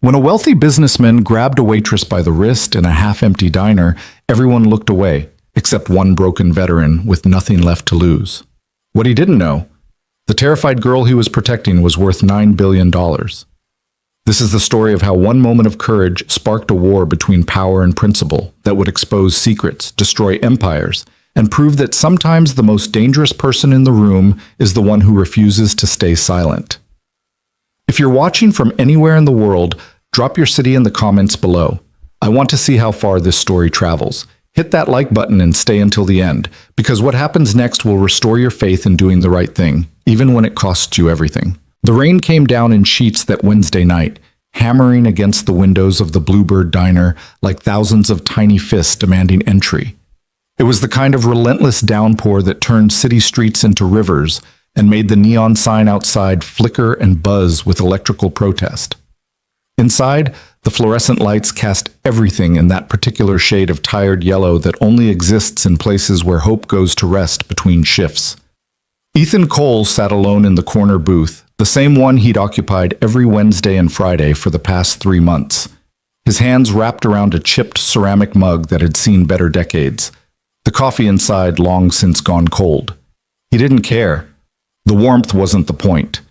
When a wealthy businessman grabbed a waitress by the wrist in a half-empty diner, everyone looked away, except one broken veteran with nothing left to lose. What he didn't know, the terrified girl he was protecting was worth $9 billion. This is the story of how one moment of courage sparked a war between power and principle that would expose secrets, destroy empires, and prove that sometimes the most dangerous person in the room is the one who refuses to stay silent. If you're watching from anywhere in the world, drop your city in the comments below. I want to see how far this story travels. Hit that like button and stay until the end, because what happens next will restore your faith in doing the right thing, even when it costs you everything. The rain came down in sheets that Wednesday night, hammering against the windows of the Bluebird Diner like thousands of tiny fists demanding entry. It was the kind of relentless downpour that turned city streets into rivers and made the neon sign outside flicker and buzz with electrical protest. Inside, the fluorescent lights cast everything in that particular shade of tired yellow that only exists in places where hope goes to rest between shifts. Ethan Cole sat alone in the corner booth, the same one he'd occupied every Wednesday and Friday for the past 3 months. His hands wrapped around a chipped ceramic mug that had seen better decades. The coffee inside long since gone cold. He didn't care. The warmth wasn't the point.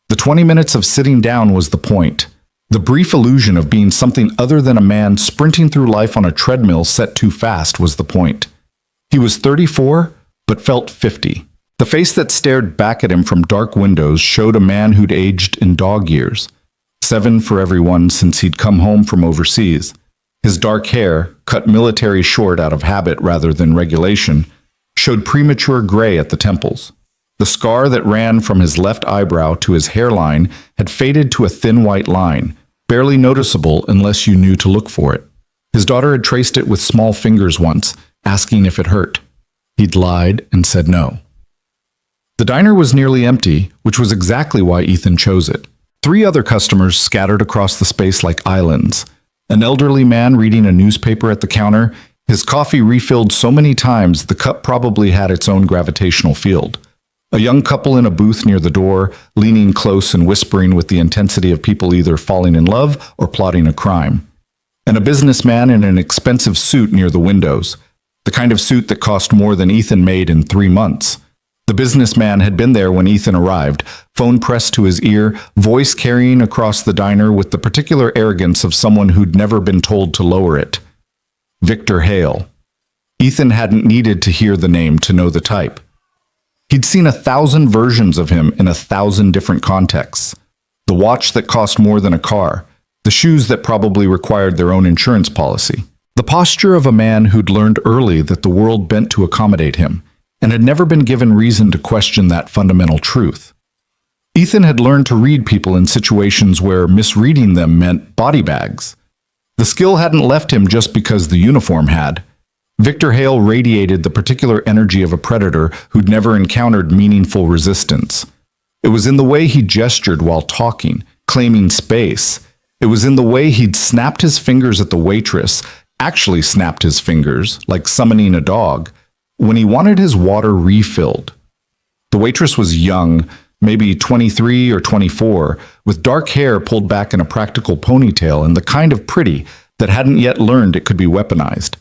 The 20 minutes of sitting down was the point. The brief illusion of being something other than a man sprinting through life on a treadmill set too fast was the point. He was 34, but felt 50. The face that stared back at him from dark windows showed a man who'd aged in dog years. 7 for everyone since he'd come home from overseas. His dark hair, cut military short out of habit rather than regulation, showed premature gray at the temples. The scar that ran from his left eyebrow to his hairline had faded to a thin white line, barely noticeable unless you knew to look for it. His daughter had traced it with small fingers once, asking if it hurt. He'd lied and said no. The diner was nearly empty, which was exactly why Ethan chose it. 3 other customers scattered across the space like islands. An elderly man reading a newspaper at the counter, his coffee refilled so many times the cup probably had its own gravitational field. A young couple in a booth near the door, leaning close and whispering with the intensity of people either falling in love or plotting a crime. And a businessman in an expensive suit near the windows, the kind of suit that cost more than Ethan made in 3 months. The businessman had been there when Ethan arrived, phone pressed to his ear, voice carrying across the diner with the particular arrogance of someone who'd never been told to lower it. Victor Hale. Ethan hadn't needed to hear the name to know the type. He'd seen 1,000 versions of him in 1,000 different contexts. The watch that cost more than a car, the shoes that probably required their own insurance policy. The posture of a man who'd learned early that the world bent to accommodate him, and had never been given reason to question that fundamental truth. Ethan had learned to read people in situations where misreading them meant body bags. The skill hadn't left him just because the uniform had. Victor Hale radiated the particular energy of a predator who'd never encountered meaningful resistance. It was in the way he gestured while talking, claiming space. It was in the way he'd snapped his fingers at the waitress, actually snapped his fingers, like summoning a dog, when he wanted his water refilled. The waitress was young, maybe 23 or 24, with dark hair pulled back in a practical ponytail and the kind of pretty that hadn't yet learned it could be weaponized.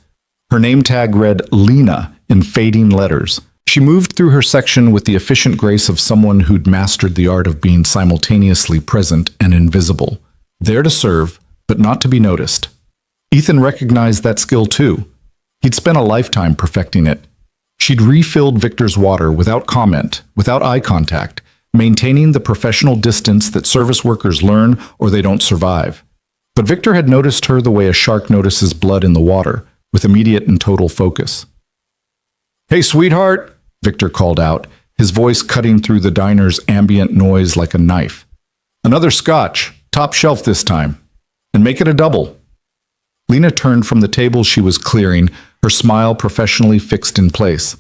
Her name tag read Lena in fading letters. She moved through her section with the efficient grace of someone who'd mastered the art of being simultaneously present and invisible, there to serve, but not to be noticed. Ethan recognized that skill too. He'd spent a lifetime perfecting it. She'd refilled Victor's water without comment, without eye contact, maintaining the professional distance that service workers learn or they don't survive. But Victor had noticed her the way a shark notices blood in the water, with immediate and total focus. "Hey, sweetheart," Victor called out, his voice cutting through the diner's ambient noise like a knife. "Another scotch, top shelf this time. And make it a double." Lena turned from the table she was clearing, her smile professionally fixed in place.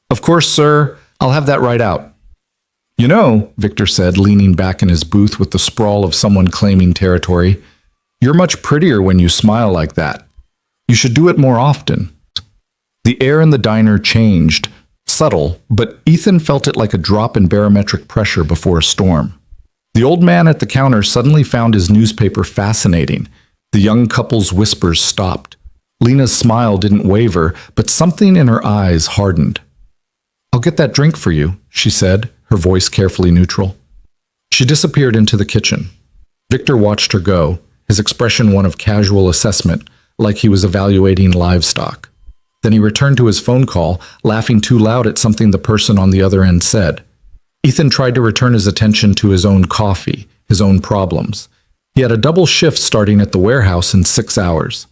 "Of course, sir. I'll have that right out." "You know," Victor said, leaning back in his booth with the sprawl of someone claiming territory, "you're much prettier when you smile like that. You should do it more often." The air in the diner changed, subtle, but Ethan felt it like a drop in barometric pressure before a storm. The old man at the counter suddenly found his newspaper fascinating. The young couple's whispers stopped. Lena's smile didn't waver, but something in her eyes hardened. "I'll get that drink for you," she said, her voice carefully neutral. She disappeared into the kitchen. Victor watched her go, his expression one of casual assessment, like he was evaluating livestock. Then he returned to his phone call, laughing too loud at something the person on the other end said. Ethan tried to return his attention to his own coffee, his own problems. He had a double shift starting at the warehouse in 6 hours.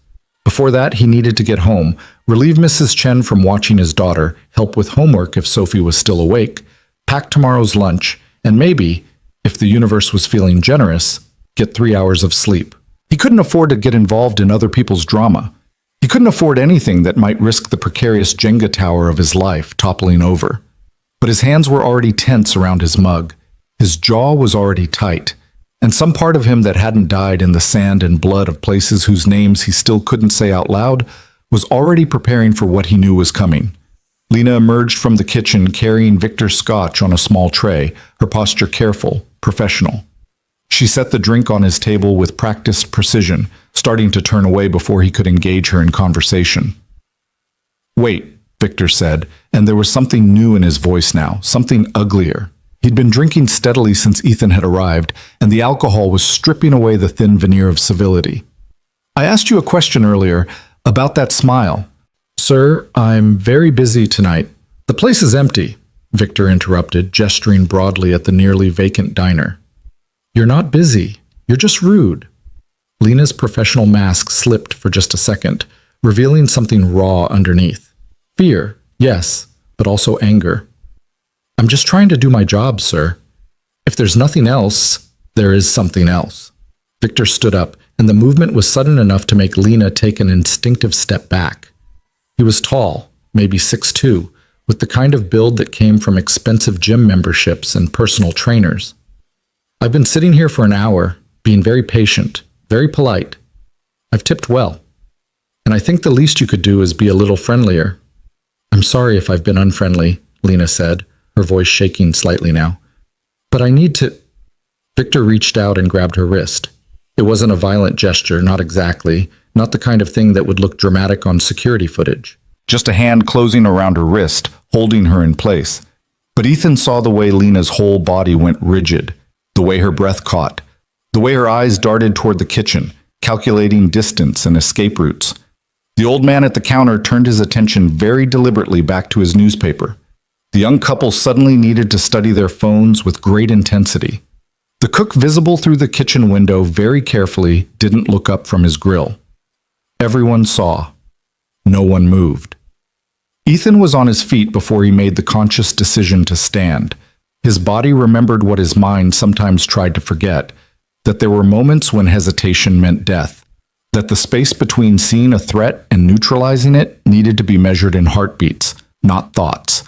Before that, he needed to get home, relieve Mrs. Chen from watching his daughter, help with homework if Sophie was still awake, pack tomorrow's lunch, and maybe, if the universe was feeling generous, get 3 hours of sleep. He couldn't afford to get involved in other people's drama. He couldn't afford anything that might risk the precarious Jenga tower of his life toppling over. But his hands were already tense around his mug. His jaw was already tight. And some part of him that hadn't died in the sand and blood of places whose names he still couldn't say out loud was already preparing for what he knew was coming. Lena emerged from the kitchen carrying Victor's scotch on a small tray, her posture careful, professional. She set the drink on his table with practiced precision, starting to turn away before he could engage her in conversation. "Wait," Victor said, and there was something new in his voice now, something uglier. He'd been drinking steadily since Ethan had arrived, and the alcohol was stripping away the thin veneer of civility. "I asked you a question earlier about that smile." "Sir, I'm very busy tonight." "The place is empty," Victor interrupted, gesturing broadly at the nearly vacant diner. "You're not busy. You're just rude." Lena's professional mask slipped for just a second, revealing something raw underneath. Fear, yes, but also anger. "I'm just trying to do my job, sir. If there's nothing else, there is something else." Victor stood up, and the movement was sudden enough to make Lena take an instinctive step back. He was tall, maybe 6'2", with the kind of build that came from expensive gym memberships and personal trainers. "I've been sitting here for an hour, being very patient, very polite. I've tipped well. And I think the least you could do is be a little friendlier." "I'm sorry if I've been unfriendly," Lena said, her voice shaking slightly now. "But I need to—" Victor reached out and grabbed her wrist. It wasn't a violent gesture, not exactly, not the kind of thing that would look dramatic on security footage. Just a hand closing around her wrist, holding her in place. But Ethan saw the way Lena's whole body went rigid, the way her breath caught, the way her eyes darted toward the kitchen, calculating distance and escape routes. The old man at the counter turned his attention very deliberately back to his newspaper. The young couple suddenly needed to study their phones with great intensity. The cook, visible through the kitchen window very carefully, didn't look up from his grill. Everyone saw. No one moved. Ethan was on his feet before he made the conscious decision to stand. His body remembered what his mind sometimes tried to forget, that there were moments when hesitation meant death, that the space between seeing a threat and neutralizing it needed to be measured in heartbeats, not thoughts,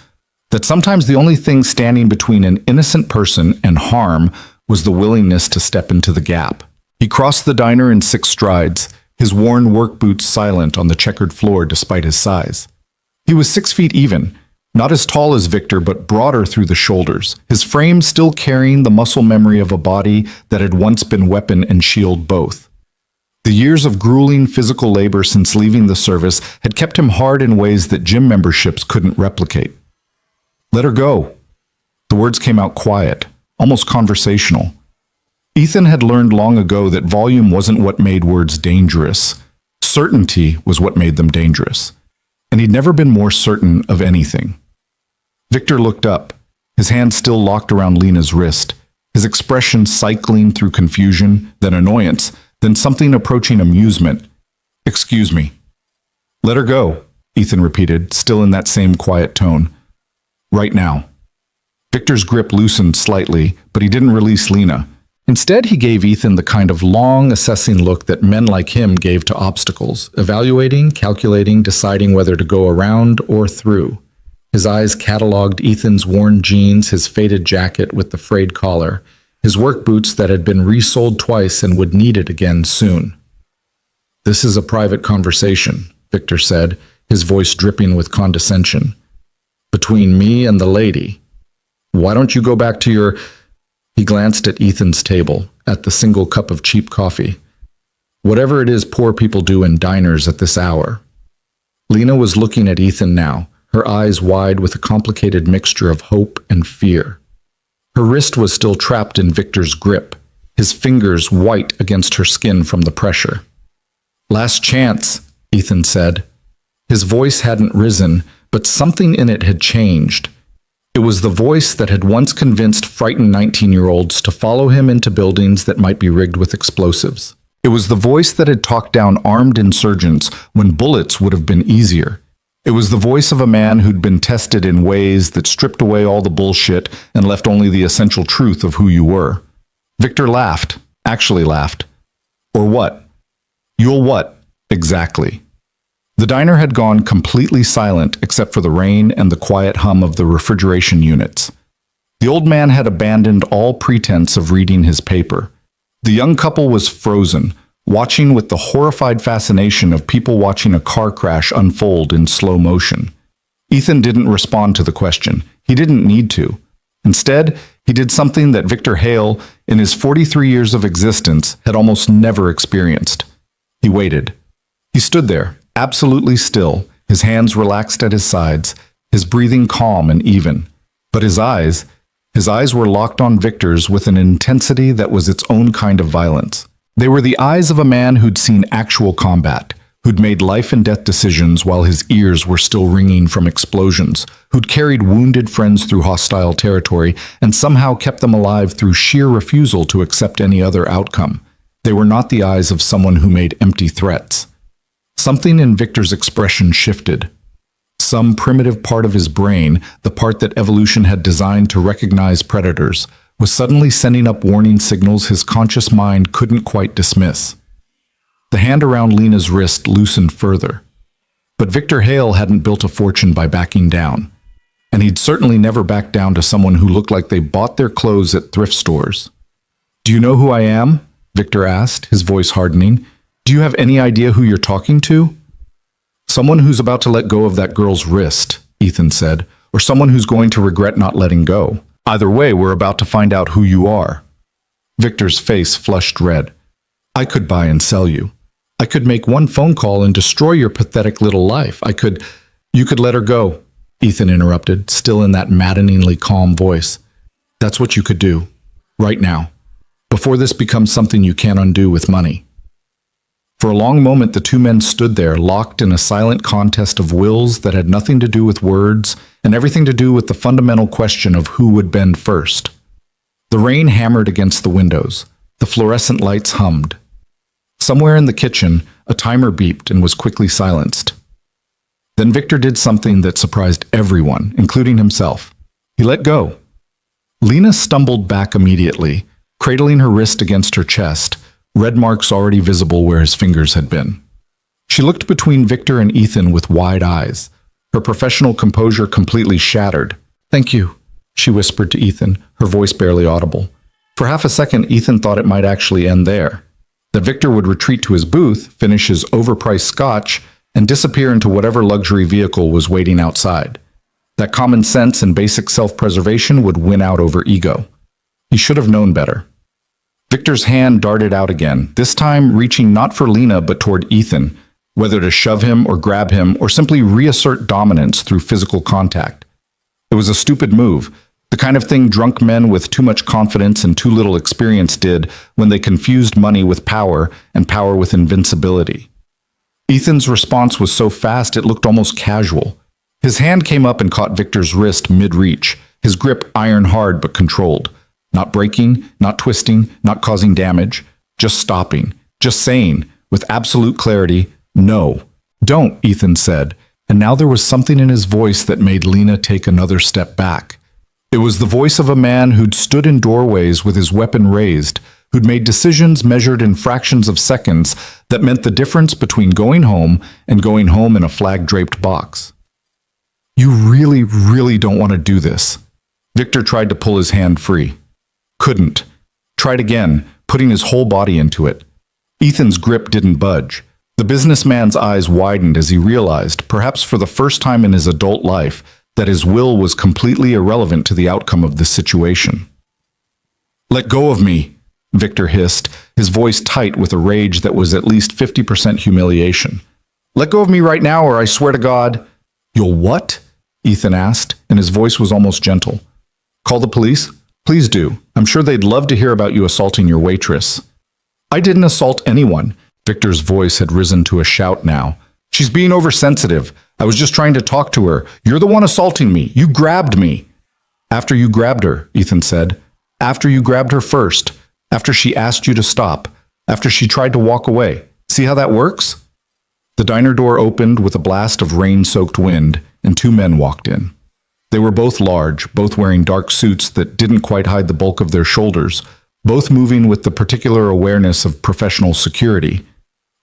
that sometimes the only thing standing between an innocent person and harm was the willingness to step into the gap. He crossed the diner in 6 strides, his worn work boots silent on the checkered floor despite his size. He was 6 feet even, not as tall as Victor but broader through the shoulders, his frame still carrying the muscle memory of a body that had once been weapon and shield both. The years of grueling physical labor since leaving the service had kept him hard in ways that gym memberships couldn't replicate. "Let her go." The words came out quiet, almost conversational. Ethan had learned long ago that volume wasn't what made words dangerous. Certainty was what made them dangerous. And he'd never been more certain of anything. Victor looked up, his hand still locked around Lena's wrist, his expression cycling through confusion, then annoyance, then something approaching amusement. "Excuse me." "Let her go," Ethan repeated, still in that same quiet tone. "Right now." Victor's grip loosened slightly, but he didn't release Lena. Instead, he gave Ethan the kind of long, assessing look that men like him gave to obstacles, evaluating, calculating, deciding whether to go around or through. His eyes cataloged Ethan's worn jeans, his faded jacket with the frayed collar, his work boots that had been resoled twice and would need it again soon. "This is a private conversation," Victor said, his voice dripping with condescension. "Between me and the lady. Why don't you go back to your—" He glanced at Ethan's table, at the single cup of cheap coffee. Whatever it is poor people do in diners at this hour. Lena was looking at Ethan now, her eyes wide with a complicated mixture of hope and fear. Her wrist was still trapped in Victor's grip, his fingers white against her skin from the pressure. "Last chance," Ethan said. His voice hadn't risen, but something in it had changed. It was the voice that had once convinced frightened 19-year-olds to follow him into buildings that might be rigged with explosives. It was the voice that had talked down armed insurgents when bullets would have been easier. It was the voice of a man who'd been tested in ways that stripped away all the bullshit and left only the essential truth of who you were. Victor laughed, actually laughed. Or what? You'll what? Exactly. The diner had gone completely silent except for the rain and the quiet hum of the refrigeration units. The old man had abandoned all pretense of reading his paper. The young couple was frozen, watching with the horrified fascination of people watching a car crash unfold in slow motion. Ethan didn't respond to the question. He didn't need to. Instead, he did something that Victor Hale, in his 43 years of existence, had almost never experienced. He waited. He stood there, absolutely still, his hands relaxed at his sides, his breathing calm and even. But his eyes were locked on Victor's with an intensity that was its own kind of violence. They were the eyes of a man who'd seen actual combat, who'd made life and death decisions while his ears were still ringing from explosions, who'd carried wounded friends through hostile territory and somehow kept them alive through sheer refusal to accept any other outcome. They were not the eyes of someone who made empty threats. Something in Victor's expression shifted. Some primitive part of his brain, the part that evolution had designed to recognize predators, was suddenly sending up warning signals his conscious mind couldn't quite dismiss. The hand around Lena's wrist loosened further. But Victor Hale hadn't built a fortune by backing down. And he'd certainly never backed down to someone who looked like they bought their clothes at thrift stores. "Do you know who I am?" Victor asked, his voice hardening. "Do you have any idea who you're talking to?" "Someone who's about to let go of that girl's wrist," Ethan said, "or someone who's going to regret not letting go. Either way, we're about to find out who you are." Victor's face flushed red. "I could buy and sell you. I could make one phone call and destroy your pathetic little life. You could let her go," Ethan interrupted, still in that maddeningly calm voice. "That's what you could do, right now, before this becomes something you can't undo with money." For a long moment, the two men stood there, locked in a silent contest of wills that had nothing to do with words and everything to do with the fundamental question of who would bend first. The rain hammered against the windows. The fluorescent lights hummed. Somewhere in the kitchen, a timer beeped and was quickly silenced. Then Victor did something that surprised everyone, including himself. He let go. Lena stumbled back immediately, cradling her wrist against her chest, red marks already visible where his fingers had been. She looked between Victor and Ethan with wide eyes, her professional composure completely shattered. "Thank you," she whispered to Ethan, her voice barely audible. For half a second, Ethan thought it might actually end there, that Victor would retreat to his booth, finish his overpriced scotch, and disappear into whatever luxury vehicle was waiting outside. That common sense and basic self-preservation would win out over ego. He should have known better. Victor's hand darted out again, this time reaching not for Lena but toward Ethan, whether to shove him or grab him or simply reassert dominance through physical contact. It was a stupid move, the kind of thing drunk men with too much confidence and too little experience did when they confused money with power and power with invincibility. Ethan's response was so fast it looked almost casual. His hand came up and caught Victor's wrist mid-reach, his grip iron hard but controlled. Not breaking, not twisting, not causing damage, just stopping, just saying, with absolute clarity, "No, don't," Ethan said, and now there was something in his voice that made Lena take another step back. It was the voice of a man who'd stood in doorways with his weapon raised, who'd made decisions measured in fractions of seconds that meant the difference between going home and going home in a flag-draped box. "You really, really don't want to do this." Victor tried to pull his hand free. Couldn't. Tried again, putting his whole body into it. Ethan's grip didn't budge. The businessman's eyes widened as he realized, perhaps for the first time in his adult life, that his will was completely irrelevant to the outcome of this situation. Let go of me, Victor hissed, his voice tight with a rage that was at least 50% humiliation. Let go of me right now, or I swear to God. You'll what? Ethan asked, and his voice was almost gentle. Call the police? Please do. I'm sure they'd love to hear about you assaulting your waitress. I didn't assault anyone. Victor's voice had risen to a shout now. She's being oversensitive. I was just trying to talk to her. You're the one assaulting me. You grabbed me. After you grabbed her, Ethan said. After you grabbed her first. After she asked you to stop. After she tried to walk away. See how that works? The diner door opened with a blast of rain-soaked wind, and two men walked in. They were both large, both wearing dark suits that didn't quite hide the bulk of their shoulders, both moving with the particular awareness of professional security.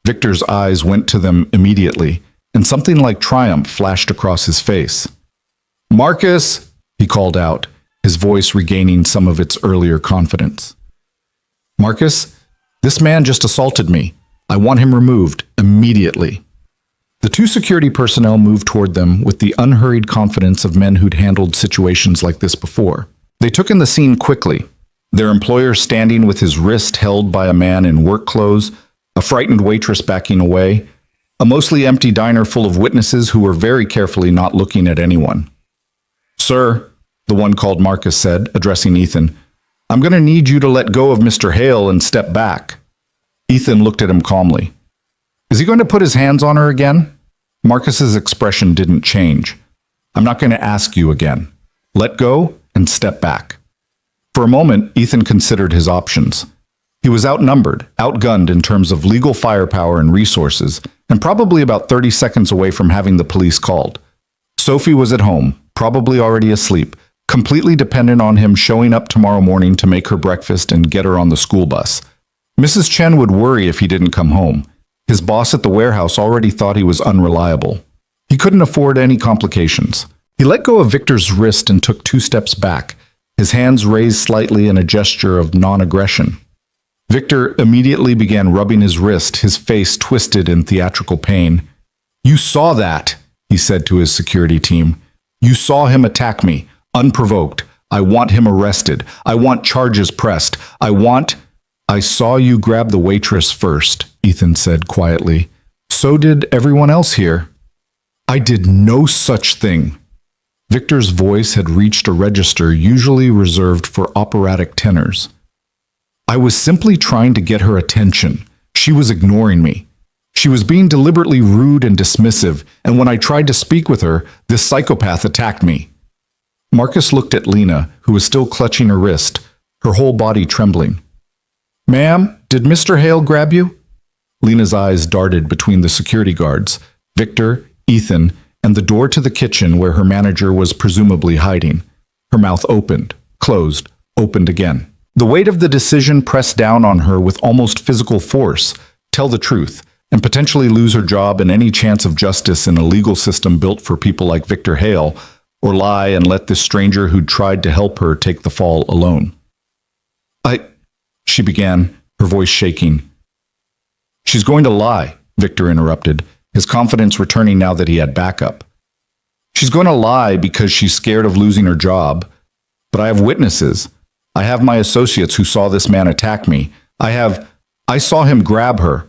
Victor's eyes went to them immediately, and something like triumph flashed across his face. Marcus, he called out, his voice regaining some of its earlier confidence. Marcus, this man just assaulted me. I want him removed immediately. The two security personnel moved toward them with the unhurried confidence of men who'd handled situations like this before. They took in the scene quickly, their employer standing with his wrist held by a man in work clothes, a frightened waitress backing away, a mostly empty diner full of witnesses who were very carefully not looking at anyone. Sir, the one called Marcus said, addressing Ethan, I'm going to need you to let go of Mr. Hale and step back. Ethan looked at him calmly. Is he going to put his hands on her again? Marcus's expression didn't change. I'm not going to ask you again. Let go and step back. For a moment, Ethan considered his options. He was outnumbered, outgunned in terms of legal firepower and resources, and probably about 30 seconds away from having the police called. Sophie was at home, probably already asleep, completely dependent on him showing up tomorrow morning to make her breakfast and get her on the school bus. Mrs. Chen would worry if he didn't come home. His boss at the warehouse already thought he was unreliable. He couldn't afford any complications. He let go of Victor's wrist and took 2 steps back, his hands raised slightly in a gesture of non-aggression. Victor immediately began rubbing his wrist, his face twisted in theatrical pain. You saw that, he said to his security team. You saw him attack me, unprovoked. I want him arrested. I want charges pressed. I saw you grab the waitress first, Ethan said quietly. So did everyone else here. I did no such thing. Victor's voice had reached a register usually reserved for operatic tenors. I was simply trying to get her attention. She was ignoring me. She was being deliberately rude and dismissive, and when I tried to speak with her, this psychopath attacked me. Marcus looked at Lena, who was still clutching her wrist, her whole body trembling. Ma'am, did Mr. Hale grab you? Lena's eyes darted between the security guards, Victor, Ethan, and the door to the kitchen where her manager was presumably hiding. Her mouth opened, closed, opened again. The weight of the decision pressed down on her with almost physical force, tell the truth, and potentially lose her job and any chance of justice in a legal system built for people like Victor Hale, or lie and let this stranger who'd tried to help her take the fall alone. She began, her voice shaking. She's going to lie, Victor interrupted, his confidence returning now that he had backup. She's going to lie because she's scared of losing her job. But I have witnesses. I have my associates who saw this man attack me. I saw him grab her.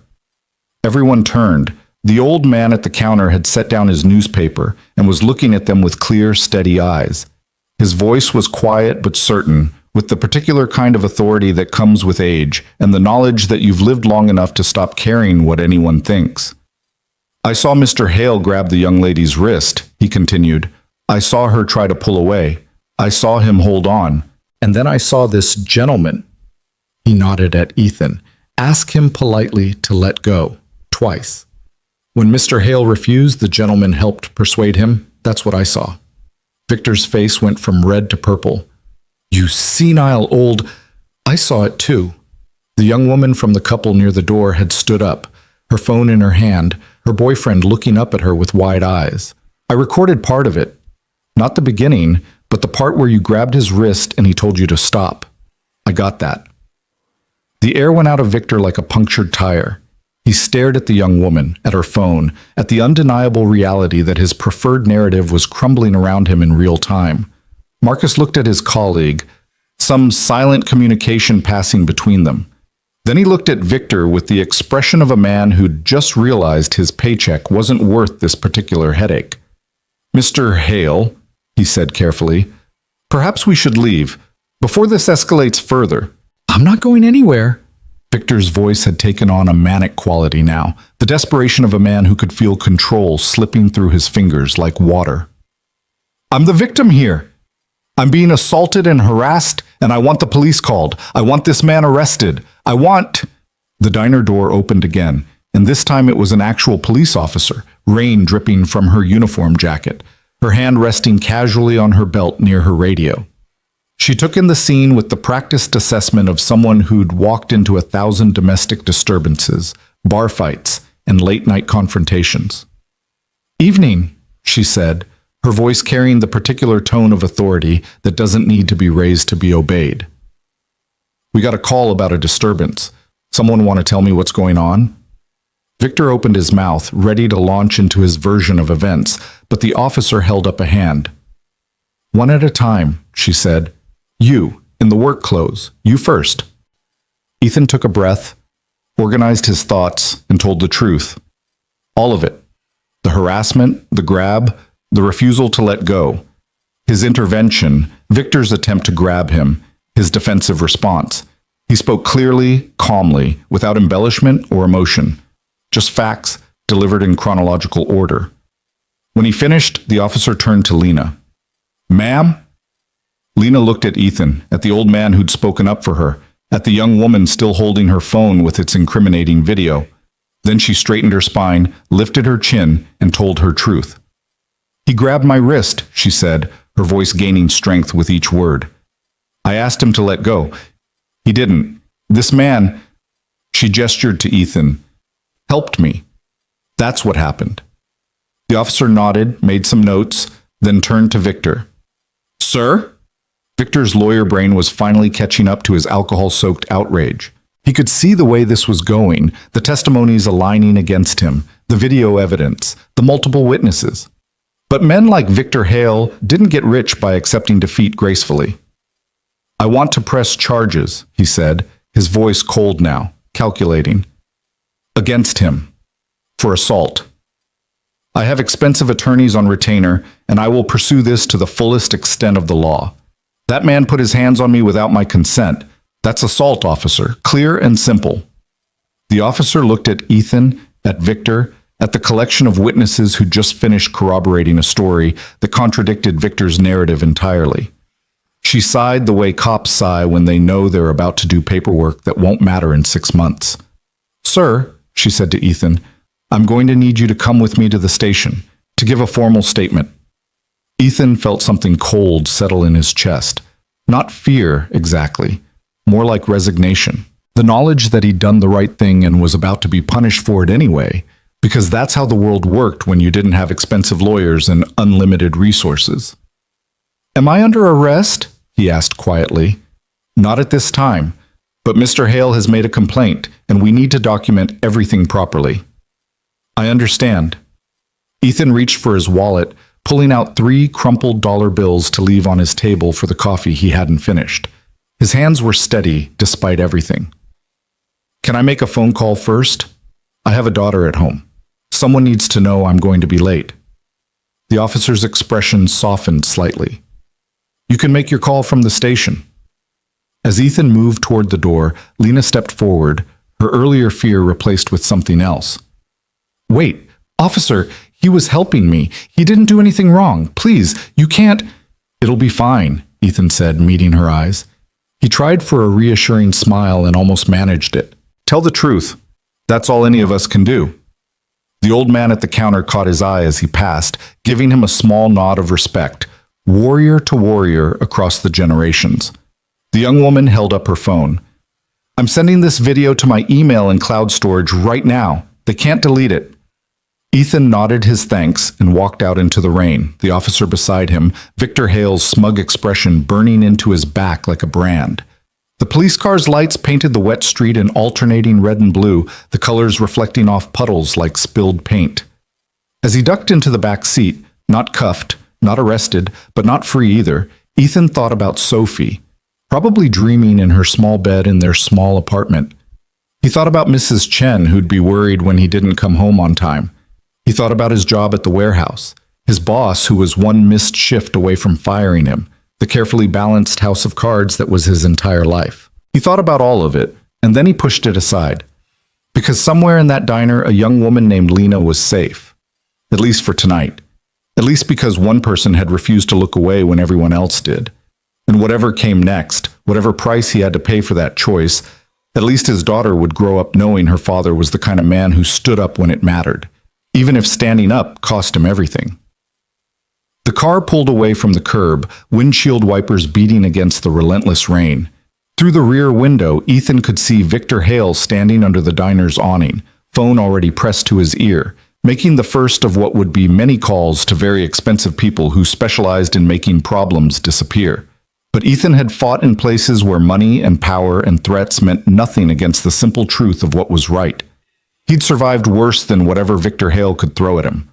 Everyone turned. The old man at the counter had set down his newspaper and was looking at them with clear, steady eyes. His voice was quiet but certain, with the particular kind of authority that comes with age and the knowledge that you've lived long enough to stop caring what anyone thinks. I saw Mr. Hale grab the young lady's wrist, he continued. I saw her try to pull away. I saw him hold on. And then I saw this gentleman. He nodded at Ethan. Ask him politely to let go, twice. When Mr. Hale refused, the gentleman helped persuade him. That's what I saw. Victor's face went from red to purple. You senile old... I saw it too. The young woman from the couple near the door had stood up, her phone in her hand, her boyfriend looking up at her with wide eyes. I recorded part of it. Not the beginning, but the part where you grabbed his wrist and he told you to stop. I got that. The air went out of Victor like a punctured tire. He stared at the young woman, at her phone, at the undeniable reality that his preferred narrative was crumbling around him in real time. Marcus looked at his colleague, some silent communication passing between them. Then he looked at Victor with the expression of a man who'd just realized his paycheck wasn't worth this particular headache. "Mr. Hale," he said carefully, "perhaps we should leave, before this escalates further." "I'm not going anywhere." Victor's voice had taken on a manic quality now, the desperation of a man who could feel control slipping through his fingers like water. "I'm the victim here. I'm being assaulted and harassed, and I want the police called. I want this man arrested. I want—" The diner door opened again, and this time it was an actual police officer, rain dripping from her uniform jacket, her hand resting casually on her belt near her radio. She took in the scene with the practiced assessment of someone who'd walked into 1,000 domestic disturbances, bar fights, and late-night confrontations. "Evening," she said, her voice carrying the particular tone of authority that doesn't need to be raised to be obeyed. "We got a call about a disturbance. Someone want to tell me what's going on?" Victor opened his mouth, ready to launch into his version of events, but the officer held up a hand. "One at a time," she said. "You, in the work clothes, you first." Ethan took a breath, organized his thoughts, and told the truth. All of it. The harassment, the grab, the refusal to let go. His intervention, Victor's attempt to grab him, his defensive response. He spoke clearly, calmly, without embellishment or emotion. Just facts, delivered in chronological order. When he finished, the officer turned to Lena. "Ma'am?" Lena looked at Ethan, at the old man who'd spoken up for her, at the young woman still holding her phone with its incriminating video. Then she straightened her spine, lifted her chin, and told her truth. "He grabbed my wrist," she said, her voice gaining strength with each word. "I asked him to let go. He didn't. This man," she gestured to Ethan, "helped me. That's what happened." The officer nodded, made some notes, then turned to Victor. "Sir?" Victor's lawyer brain was finally catching up to his alcohol-soaked outrage. He could see the way this was going, the testimonies aligning against him, the video evidence, the multiple witnesses. But men like Victor Hale didn't get rich by accepting defeat gracefully. "I want to press charges," he said, his voice cold now, calculating. "Against him. For assault. I have expensive attorneys on retainer, and I will pursue this to the fullest extent of the law. That man put his hands on me without my consent. That's assault, officer. Clear and simple." The officer looked at Ethan, at Victor, at the collection of witnesses who just finished corroborating a story that contradicted Victor's narrative entirely. She sighed the way cops sigh when they know they're about to do paperwork that won't matter in 6 months. "Sir," she said to Ethan, "I'm going to need you to come with me to the station, to give a formal statement." Ethan felt something cold settle in his chest. Not fear, exactly. More like resignation. The knowledge that he'd done the right thing and was about to be punished for it anyway, because that's how the world worked when you didn't have expensive lawyers and unlimited resources. "Am I under arrest?" he asked quietly. "Not at this time, but Mr. Hale has made a complaint, and we need to document everything properly." "I understand." Ethan reached for his wallet, pulling out 3 crumpled dollar bills to leave on his table for the coffee he hadn't finished. His hands were steady, despite everything. "Can I make a phone call first? I have a daughter at home. Someone needs to know I'm going to be late." The officer's expression softened slightly. "You can make your call from the station." As Ethan moved toward the door, Lena stepped forward, her earlier fear replaced with something else. "Wait, officer, he was helping me. He didn't do anything wrong. Please, you can't—" "It'll be fine," Ethan said, meeting her eyes. He tried for a reassuring smile and almost managed it. "Tell the truth. That's all any of us can do." The old man at the counter caught his eye as he passed, giving him a small nod of respect, warrior to warrior across the generations. The young woman held up her phone. "I'm sending this video to my email and cloud storage right now. They can't delete it." Ethan nodded his thanks and walked out into the rain, the officer beside him, Victor Hale's smug expression burning into his back like a brand. The police car's lights painted the wet street in alternating red and blue, the colors reflecting off puddles like spilled paint. As he ducked into the back seat, not cuffed, not arrested, but not free either, Ethan thought about Sophie. probably dreaming in her small bed in their small apartment. He thought about Mrs. Chen, who'd be worried when he didn't come home on time. He thought about his job at the warehouse, his boss who was one missed shift away from firing him, the carefully balanced house of cards that was his entire life. He thought about all of it, and then he pushed it aside. Because somewhere in that diner, a young woman named Lena was safe. At least for tonight. At least because one person had refused to look away when everyone else did. And whatever came next, whatever price he had to pay for that choice, at least his daughter would grow up knowing her father was the kind of man who stood up when it mattered, even if standing up cost him everything. The car pulled away from the curb, windshield wipers beating against the relentless rain. Through the rear window, Ethan could see Victor Hale standing under the diner's awning, phone already pressed to his ear, making the first of what would be many calls to very expensive people who specialized in making problems disappear. But Ethan had fought in places where money and power and threats meant nothing against the simple truth of what was right. He'd survived worse than whatever Victor Hale could throw at him.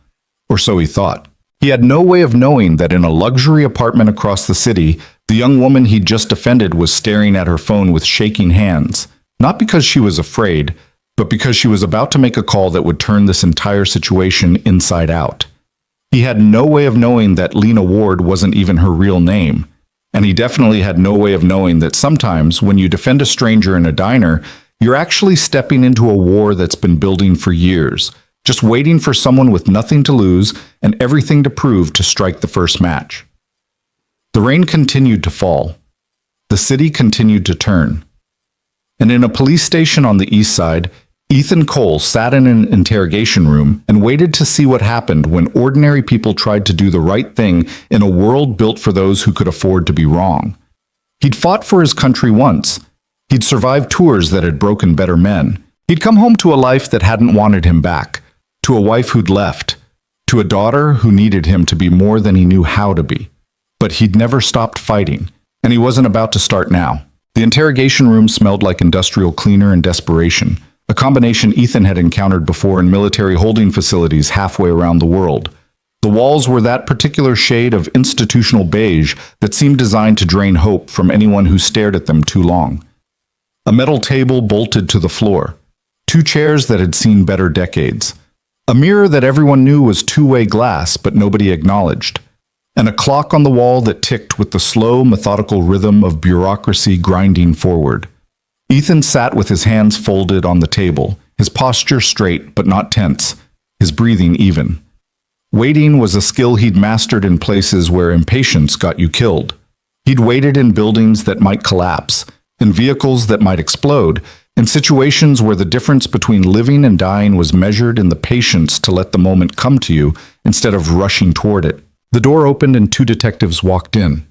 Or so he thought. He had no way of knowing that in a luxury apartment across the city, the young woman he'd just defended was staring at her phone with shaking hands, not because she was afraid, but because she was about to make a call that would turn this entire situation inside out. He had no way of knowing that Lena Ward wasn't even her real name. And he definitely had no way of knowing that sometimes when you defend a stranger in a diner, you're actually stepping into a war that's been building for years, just waiting for someone with nothing to lose and everything to prove to strike the first match. The rain continued to fall. The city continued to turn. And in a police station on the east side, Ethan Cole sat in an interrogation room and waited to see what happened when ordinary people tried to do the right thing in a world built for those who could afford to be wrong. He'd fought for his country once. He'd survived tours that had broken better men. He'd come home to a life that hadn't wanted him back, to a wife who'd left, to a daughter who needed him to be more than he knew how to be. But he'd never stopped fighting, and he wasn't about to start now. The interrogation room smelled like industrial cleaner and desperation, a combination Ethan had encountered before in military holding facilities halfway around the world. The walls were that particular shade of institutional beige that seemed designed to drain hope from anyone who stared at them too long. A metal table bolted to the floor, 2 chairs that had seen better decades, a mirror that everyone knew was two-way glass but nobody acknowledged, and a clock on the wall that ticked with the slow, methodical rhythm of bureaucracy grinding forward. Ethan sat with his hands folded on the table, his posture straight but not tense, his breathing even. Waiting was a skill he'd mastered in places where impatience got you killed. He'd waited in buildings that might collapse, in vehicles that might explode, in situations where the difference between living and dying was measured in the patience to let the moment come to you instead of rushing toward it. The door opened and 2 detectives walked in.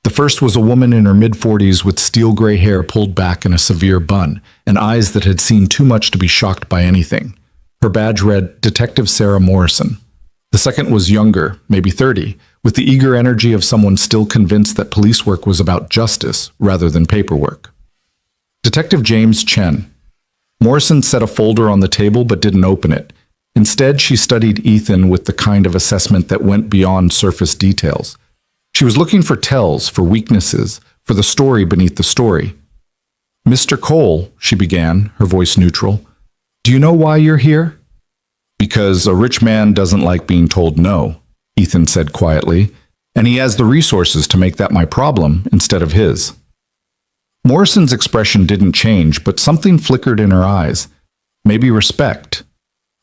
The first was a woman in her mid-40s with steel-gray hair pulled back in a severe bun, and eyes that had seen too much to be shocked by anything. Her badge read, Detective Sarah Morrison. The second was younger, maybe 30, with the eager energy of someone still convinced that police work was about justice rather than paperwork. Detective James Chen. Morrison set a folder on the table but didn't open it. Instead, she studied Ethan with the kind of assessment that went beyond surface details. She was looking for tells, for weaknesses, for the story beneath the story. Mr. Cole, she began, her voice neutral, do you know why you're here? Because a rich man doesn't like being told no, Ethan said quietly, and he has the resources to make that my problem instead of his. Morrison's expression didn't change, but something flickered in her eyes. Maybe respect.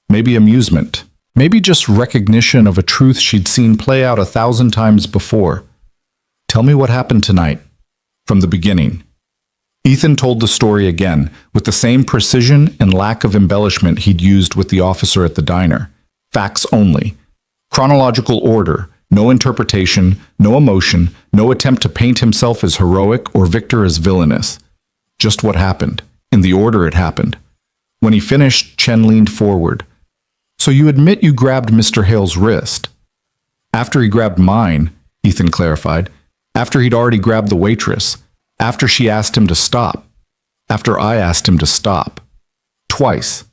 Maybe amusement. Maybe just recognition of a truth she'd seen play out 1,000 times before. Tell me what happened tonight. From the beginning. Ethan told the story again, with the same precision and lack of embellishment he'd used with the officer at the diner. Facts only. Chronological order. No interpretation, no emotion, no attempt to paint himself as heroic or Victor as villainous. Just what happened, in the order it happened. When he finished, Chen leaned forward. So you admit you grabbed Mr. Hale's wrist? After he grabbed mine, Ethan clarified. After he'd already grabbed the waitress. After she asked him to stop. After I asked him to stop. Twice.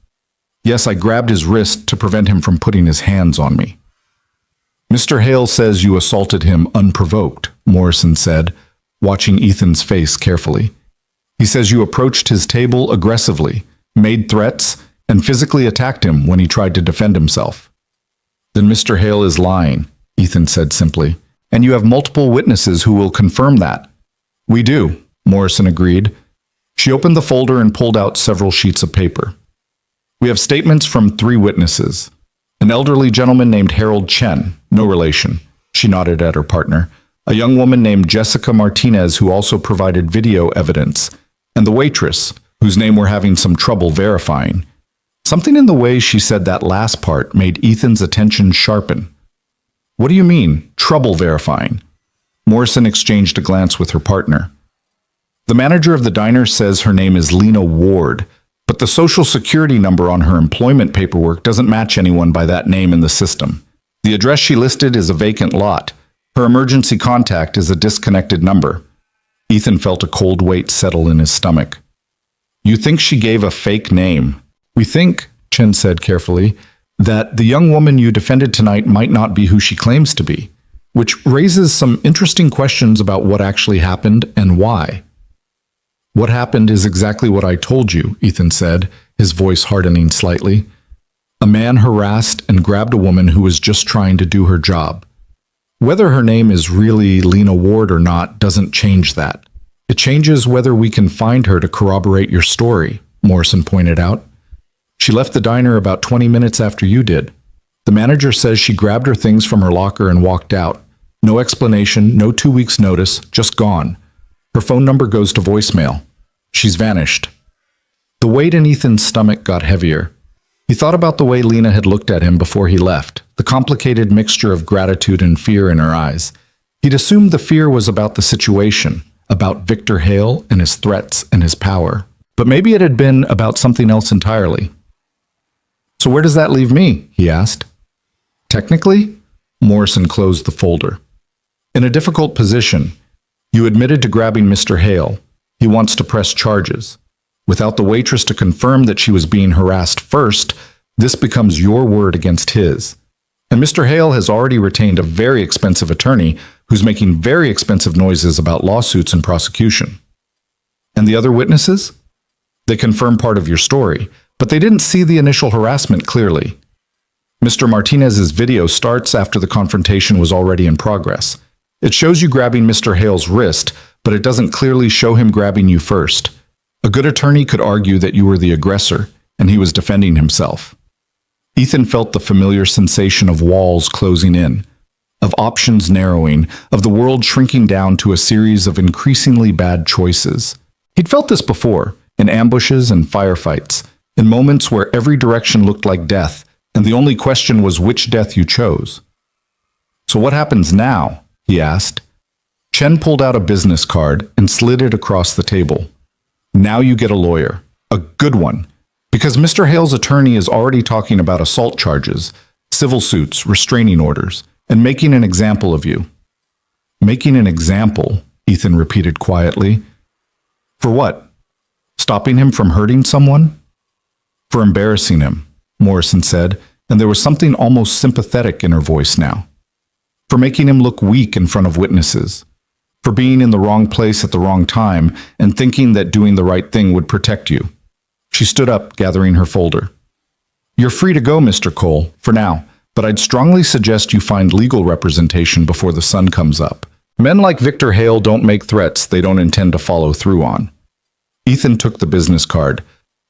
Yes, I grabbed his wrist to prevent him from putting his hands on me. Mr. Hale says you assaulted him unprovoked, Morrison said. watching Ethan's face carefully. He says you approached his table aggressively, made threats, and physically attacked him when he tried to defend himself. Then Mr. Hale is lying, Ethan said simply, and you have multiple witnesses who will confirm that. We do, Morrison agreed. She opened the folder and pulled out several sheets of paper. We have statements from 3 witnesses. An elderly gentleman named Harold Chen, no relation. She nodded at her partner. A young woman named Jessica Martinez who also provided video evidence. And the waitress, whose name we're having some trouble verifying. Something in the way she said that last part made Ethan's attention sharpen. What do you mean, trouble verifying? Morrison exchanged a glance with her partner. The manager of the diner says her name is Lena Ward, but the social security number on her employment paperwork doesn't match anyone by that name in the system. The address she listed is a vacant lot. Her emergency contact is a disconnected number. Ethan felt a cold weight settle in his stomach. You think she gave a fake name? We think, Chen said carefully, that the young woman you defended tonight might not be who she claims to be, which raises some interesting questions about what actually happened and why. What happened is exactly what I told you, Ethan said, his voice hardening slightly. A man harassed and grabbed a woman who was just trying to do her job. Whether her name is really Lena Ward or not doesn't change that. It changes whether we can find her to corroborate your story, Morrison pointed out. She left the diner about 20 minutes after you did. The manager says she grabbed her things from her locker and walked out. No explanation, no 2 weeks' notice, just gone. Her phone number goes to voicemail. She's vanished. The weight in Ethan's stomach got heavier. He thought about the way Lena had looked at him before he left, the complicated mixture of gratitude and fear in her eyes. He'd assumed the fear was about the situation, about Victor Hale and his threats and his power. But maybe it had been about something else entirely. So where does that leave me? He asked. Technically, Morrison closed the folder. In a difficult position. You admitted to grabbing Mr. Hale. He wants to press charges. Without the waitress to confirm that she was being harassed first, this becomes your word against his. And Mr. Hale has already retained a very expensive attorney who's making very expensive noises about lawsuits and prosecution. And the other witnesses? They confirm part of your story, but they didn't see the initial harassment clearly. Mr. Martinez's video starts after the confrontation was already in progress. It shows you grabbing Mr. Hale's wrist, but it doesn't clearly show him grabbing you first. A good attorney could argue that you were the aggressor, and he was defending himself. Ethan felt the familiar sensation of walls closing in, of options narrowing, of the world shrinking down to a series of increasingly bad choices. He'd felt this before, in ambushes and firefights, in moments where every direction looked like death, and the only question was which death you chose. So what happens now? He asked. Chen pulled out a business card and slid it across the table. Now you get a lawyer. A good one. Because Mr. Hale's attorney is already talking about assault charges, civil suits, restraining orders, and making an example of you. Making an example, Ethan repeated quietly. For what? Stopping him from hurting someone? For embarrassing him, Morrison said, and there was something almost sympathetic in her voice now. For making him look weak in front of witnesses. For being in the wrong place at the wrong time and thinking that doing the right thing would protect you. She stood up, gathering her folder. You're free to go, Mr. Cole, for now, but I'd strongly suggest you find legal representation before the sun comes up. Men like Victor Hale don't make threats they don't intend to follow through on. Ethan took the business card,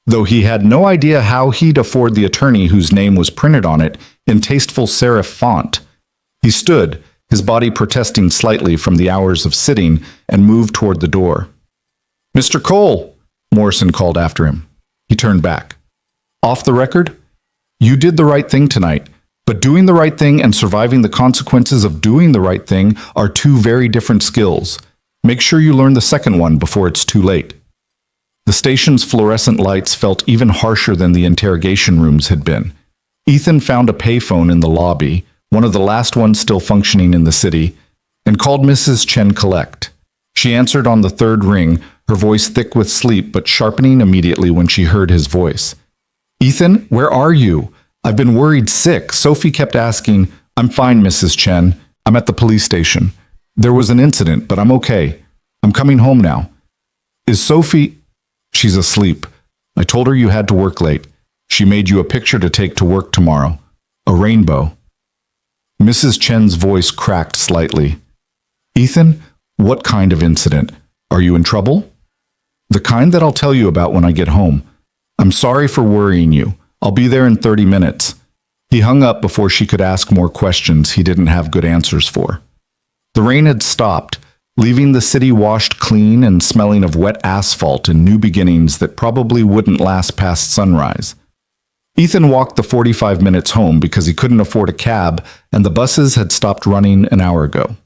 though he had no idea how he'd afford the attorney whose name was printed on it in tasteful serif font. He stood, his body protesting slightly from the hours of sitting, and moved toward the door. Mr. Cole, Morrison called after him. He turned back. Off the record? You did the right thing tonight, but doing the right thing and surviving the consequences of doing the right thing are 2 very different skills. Make sure you learn the second one before it's too late. The station's fluorescent lights felt even harsher than the interrogation rooms had been. Ethan found a payphone in the lobby, one of the last ones still functioning in the city, and called Mrs. Chen Collect. She answered on the 3rd ring, her voice thick with sleep but sharpening immediately when she heard his voice. Ethan, where are you? I've been worried sick. Sophie kept asking. I'm fine, Mrs. Chen. I'm at the police station. There was an incident, but I'm okay. I'm coming home now. Is Sophie? She's asleep. I told her you had to work late. She made you a picture to take to work tomorrow. A rainbow. Mrs. Chen's voice cracked slightly. Ethan, what kind of incident? Are you in trouble? The kind that I'll tell you about when I get home. I'm sorry for worrying you. I'll be there in 30 minutes. He hung up before she could ask more questions he didn't have good answers for. The rain had stopped, leaving the city washed clean and smelling of wet asphalt and new beginnings that probably wouldn't last past sunrise. Ethan walked the 45 minutes home because he couldn't afford a cab and the buses had stopped running an hour ago.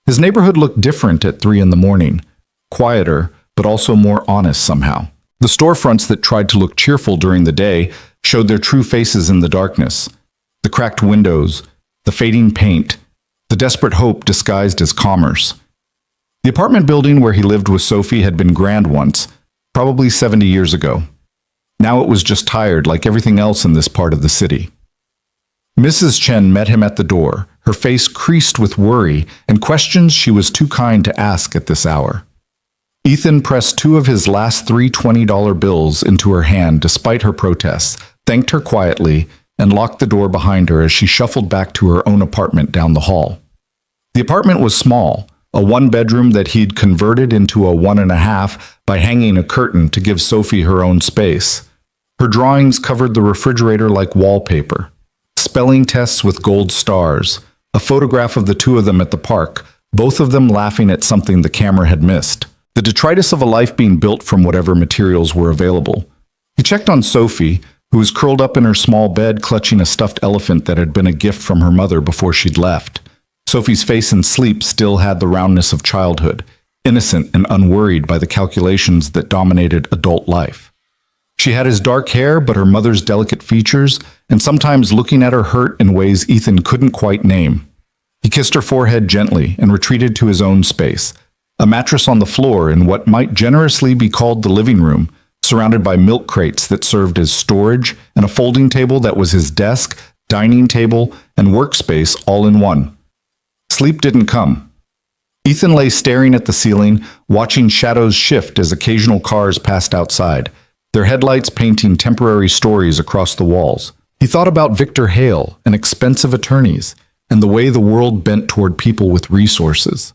His neighborhood looked different at 3 in the morning, quieter, but also more honest somehow. The storefronts that tried to look cheerful during the day showed their true faces in the darkness. The cracked windows, the fading paint, the desperate hope disguised as commerce. The apartment building where he lived with Sophie had been grand once, probably 70 years ago. Now it was just tired like everything else in this part of the city. Mrs. Chen met him at the door, her face creased with worry and questions she was too kind to ask at this hour. Ethan pressed 2 of his last 3 $20 bills into her hand despite her protests, thanked her quietly, and locked the door behind her as she shuffled back to her own apartment down the hall. The apartment was small, a 1-bedroom that he'd converted into a 1.5 by hanging a curtain to give Sophie her own space. Her drawings covered the refrigerator like wallpaper. Spelling tests with gold stars, a photograph of the 2 of them at the park, both of them laughing at something the camera had missed. The detritus of a life being built from whatever materials were available. He checked on Sophie, who was curled up in her small bed clutching a stuffed elephant that had been a gift from her mother before she'd left. Sophie's face in sleep still had the roundness of childhood, innocent and unworried by the calculations that dominated adult life. She had his dark hair but her mother's delicate features, and sometimes looking at her hurt in ways Ethan couldn't quite name. He kissed her forehead gently and retreated to his own space, a mattress on the floor in what might generously be called the living room, surrounded by milk crates that served as storage and a folding table that was his desk, dining table, and workspace all in one. Sleep didn't come. Ethan lay staring at the ceiling, watching shadows shift as occasional cars passed outside, their headlights painting temporary stories across the walls. He thought about Victor Hale and expensive attorneys, and the way the world bent toward people with resources.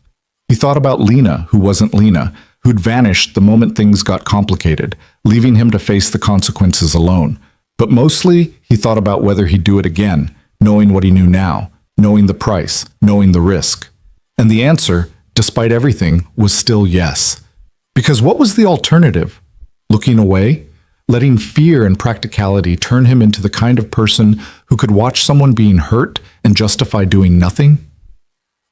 He thought about Lena, who wasn't Lena, who'd vanished the moment things got complicated, leaving him to face the consequences alone. But mostly, he thought about whether he'd do it again, knowing what he knew now, knowing the price, knowing the risk. And the answer, despite everything, was still yes. Because what was the alternative? Looking away? Letting fear and practicality turn him into the kind of person who could watch someone being hurt and justify doing nothing?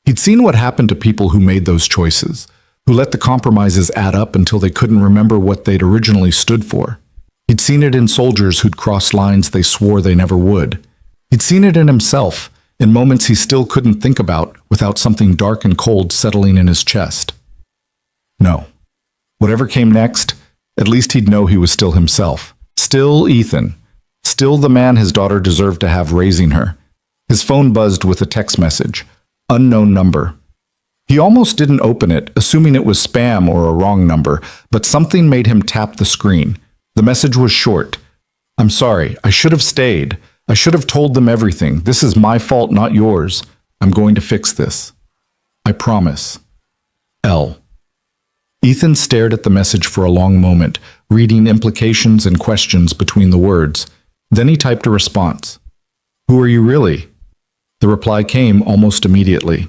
He'd seen what happened to people who made those choices, who let the compromises add up until they couldn't remember what they'd originally stood for. He'd seen it in soldiers who'd crossed lines they swore they never would. He'd seen it in himself, in moments he still couldn't think about without something dark and cold settling in his chest. No. Whatever came next, at least he'd know he was still himself. Still Ethan. Still the man his daughter deserved to have raising her. His phone buzzed with a text message. Unknown number. He almost didn't open it, assuming it was spam or a wrong number, but something made him tap the screen. The message was short. I'm sorry, I should have stayed. I should have told them everything. This is my fault, not yours. I'm going to fix this. I promise. L. Ethan stared at the message for a long moment, reading implications and questions between the words. Then he typed a response. Who are you really? The reply came almost immediately.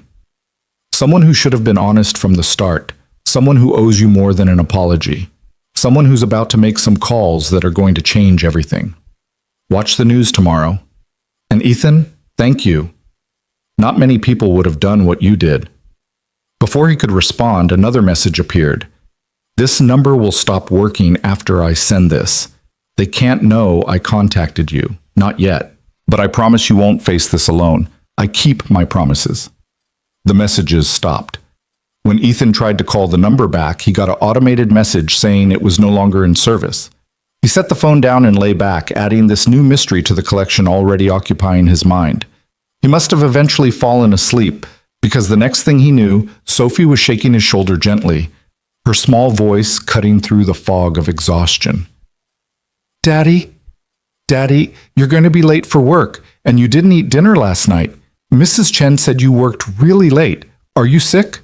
Someone who should have been honest from the start. Someone who owes you more than an apology. Someone who's about to make some calls that are going to change everything. Watch the news tomorrow. And Ethan, thank you. Not many people would have done what you did. Before he could respond, another message appeared. This number will stop working after I send this. They can't know I contacted you. Not yet. But I promise you won't face this alone. I keep my promises. The messages stopped. When Ethan tried to call the number back, he got an automated message saying it was no longer in service. He set the phone down and lay back, adding this new mystery to the collection already occupying his mind. He must have eventually fallen asleep, because the next thing he knew, Sophie was shaking his shoulder gently. her small voice cutting through the fog of exhaustion. Daddy, you're going to be late for work, and you didn't eat dinner last night. Mrs. Chen said you worked really late. Are you sick?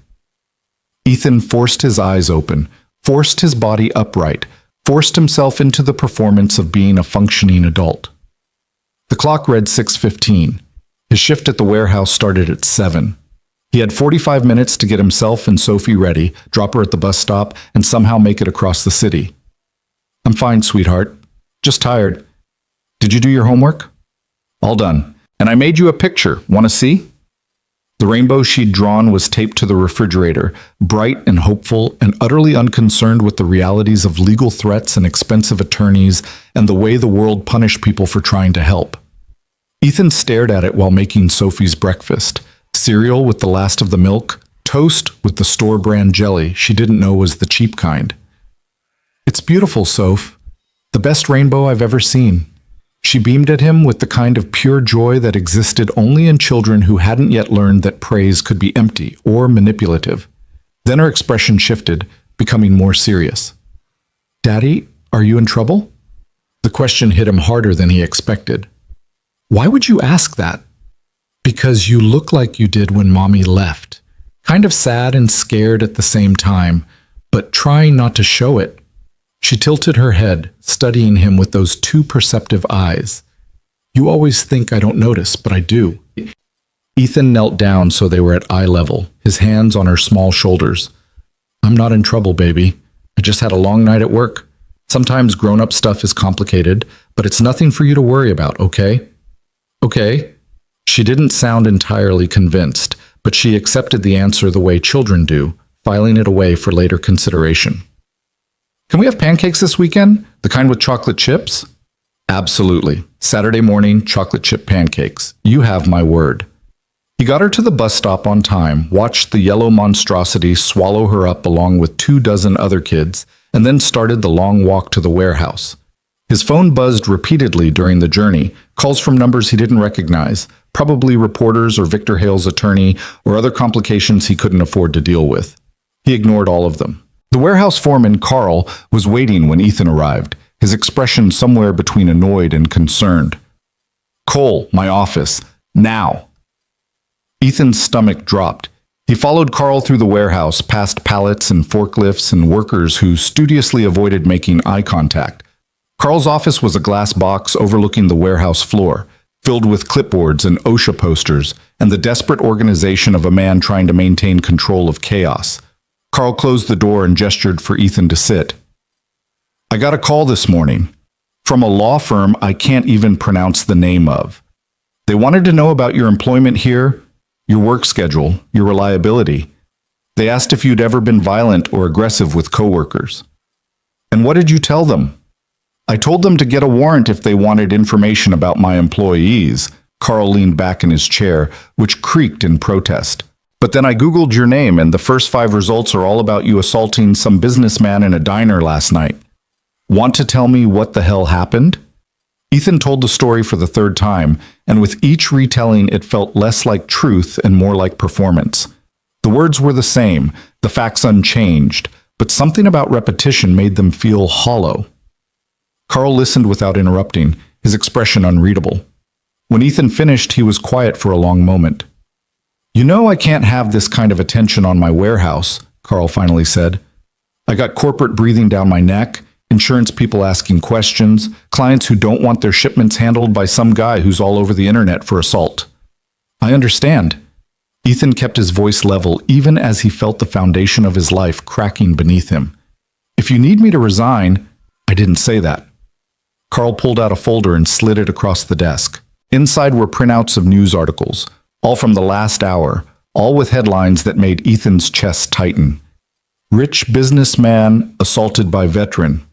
Ethan forced his eyes open, forced his body upright, forced himself into the performance of being a functioning adult. The clock read 6:15. His shift at the warehouse started at 7. He had 45 minutes to get himself and Sophie ready, drop her at the bus stop, and somehow make it across the city. I'm fine, sweetheart. Just tired. Did you do your homework? All done. And I made you a picture. Want to see? The rainbow she'd drawn was taped to the refrigerator, bright and hopeful and utterly unconcerned with the realities of legal threats and expensive attorneys and the way the world punished people for trying to help. Ethan stared at it while making Sophie's breakfast. Cereal with the last of the milk, toast with the store-brand jelly she didn't know was the cheap kind. It's beautiful, Soph. The best rainbow I've ever seen. She beamed at him with the kind of pure joy that existed only in children who hadn't yet learned that praise could be empty or manipulative. Then her expression shifted, becoming more serious. Daddy, are you in trouble? The question hit him harder than he expected. Why would you ask that? Because you look like you did when Mommy left. Kind of sad and scared at the same time, but trying not to show it. She tilted her head, studying him with those two perceptive eyes. You always think I don't notice, but I do. Ethan knelt down so they were at eye level, his hands on her small shoulders. I'm not in trouble, baby. I just had a long night at work. Sometimes grown-up stuff is complicated, but it's nothing for you to worry about, okay? Okay. She didn't sound entirely convinced, but she accepted the answer the way children do, filing it away for later consideration. Can we have pancakes this weekend? The kind with chocolate chips? Absolutely. Saturday morning, chocolate chip pancakes. You have my word. He got her to the bus stop on time, watched the yellow monstrosity swallow her up along with 24 other kids, and then started the long walk to the warehouse. His phone buzzed repeatedly during the journey, calls from numbers he didn't recognize, probably reporters or Victor Hale's attorney or other complications he couldn't afford to deal with. He ignored all of them. The warehouse foreman, Carl, was waiting when Ethan arrived, his expression somewhere between annoyed and concerned. Cole, my office. Now. Ethan's stomach dropped. He followed Carl through the warehouse, past pallets and forklifts and workers who studiously avoided making eye contact. Carl's office was a glass box overlooking the warehouse floor, filled with clipboards and OSHA posters, and the desperate organization of a man trying to maintain control of chaos. Carl closed the door and gestured for Ethan to sit. I got a call this morning from a law firm I can't even pronounce the name of. They wanted to know about your employment here, your work schedule, your reliability. They asked if you'd ever been violent or aggressive with coworkers. And what did you tell them? I told them to get a warrant if they wanted information about my employees. Carl leaned back in his chair, which creaked in protest. But then I Googled your name, and the first 5 results are all about you assaulting some businessman in a diner last night. Want to tell me what the hell happened? Ethan told the story for the 3rd time, and with each retelling it felt less like truth and more like performance. The words were the same, the facts unchanged, but something about repetition made them feel hollow. Carl listened without interrupting, his expression unreadable. When Ethan finished, he was quiet for a long moment. You know I can't have this kind of attention on my warehouse, Carl finally said. I got corporate breathing down my neck, insurance people asking questions, clients who don't want their shipments handled by some guy who's all over the internet for assault. I understand. Ethan kept his voice level even as he felt the foundation of his life cracking beneath him. If you need me to resign, I didn't say that. Carl pulled out a folder and slid it across the desk. Inside were printouts of news articles, all from the last hour, all with headlines that made Ethan's chest tighten. Rich businessman assaulted by veteran.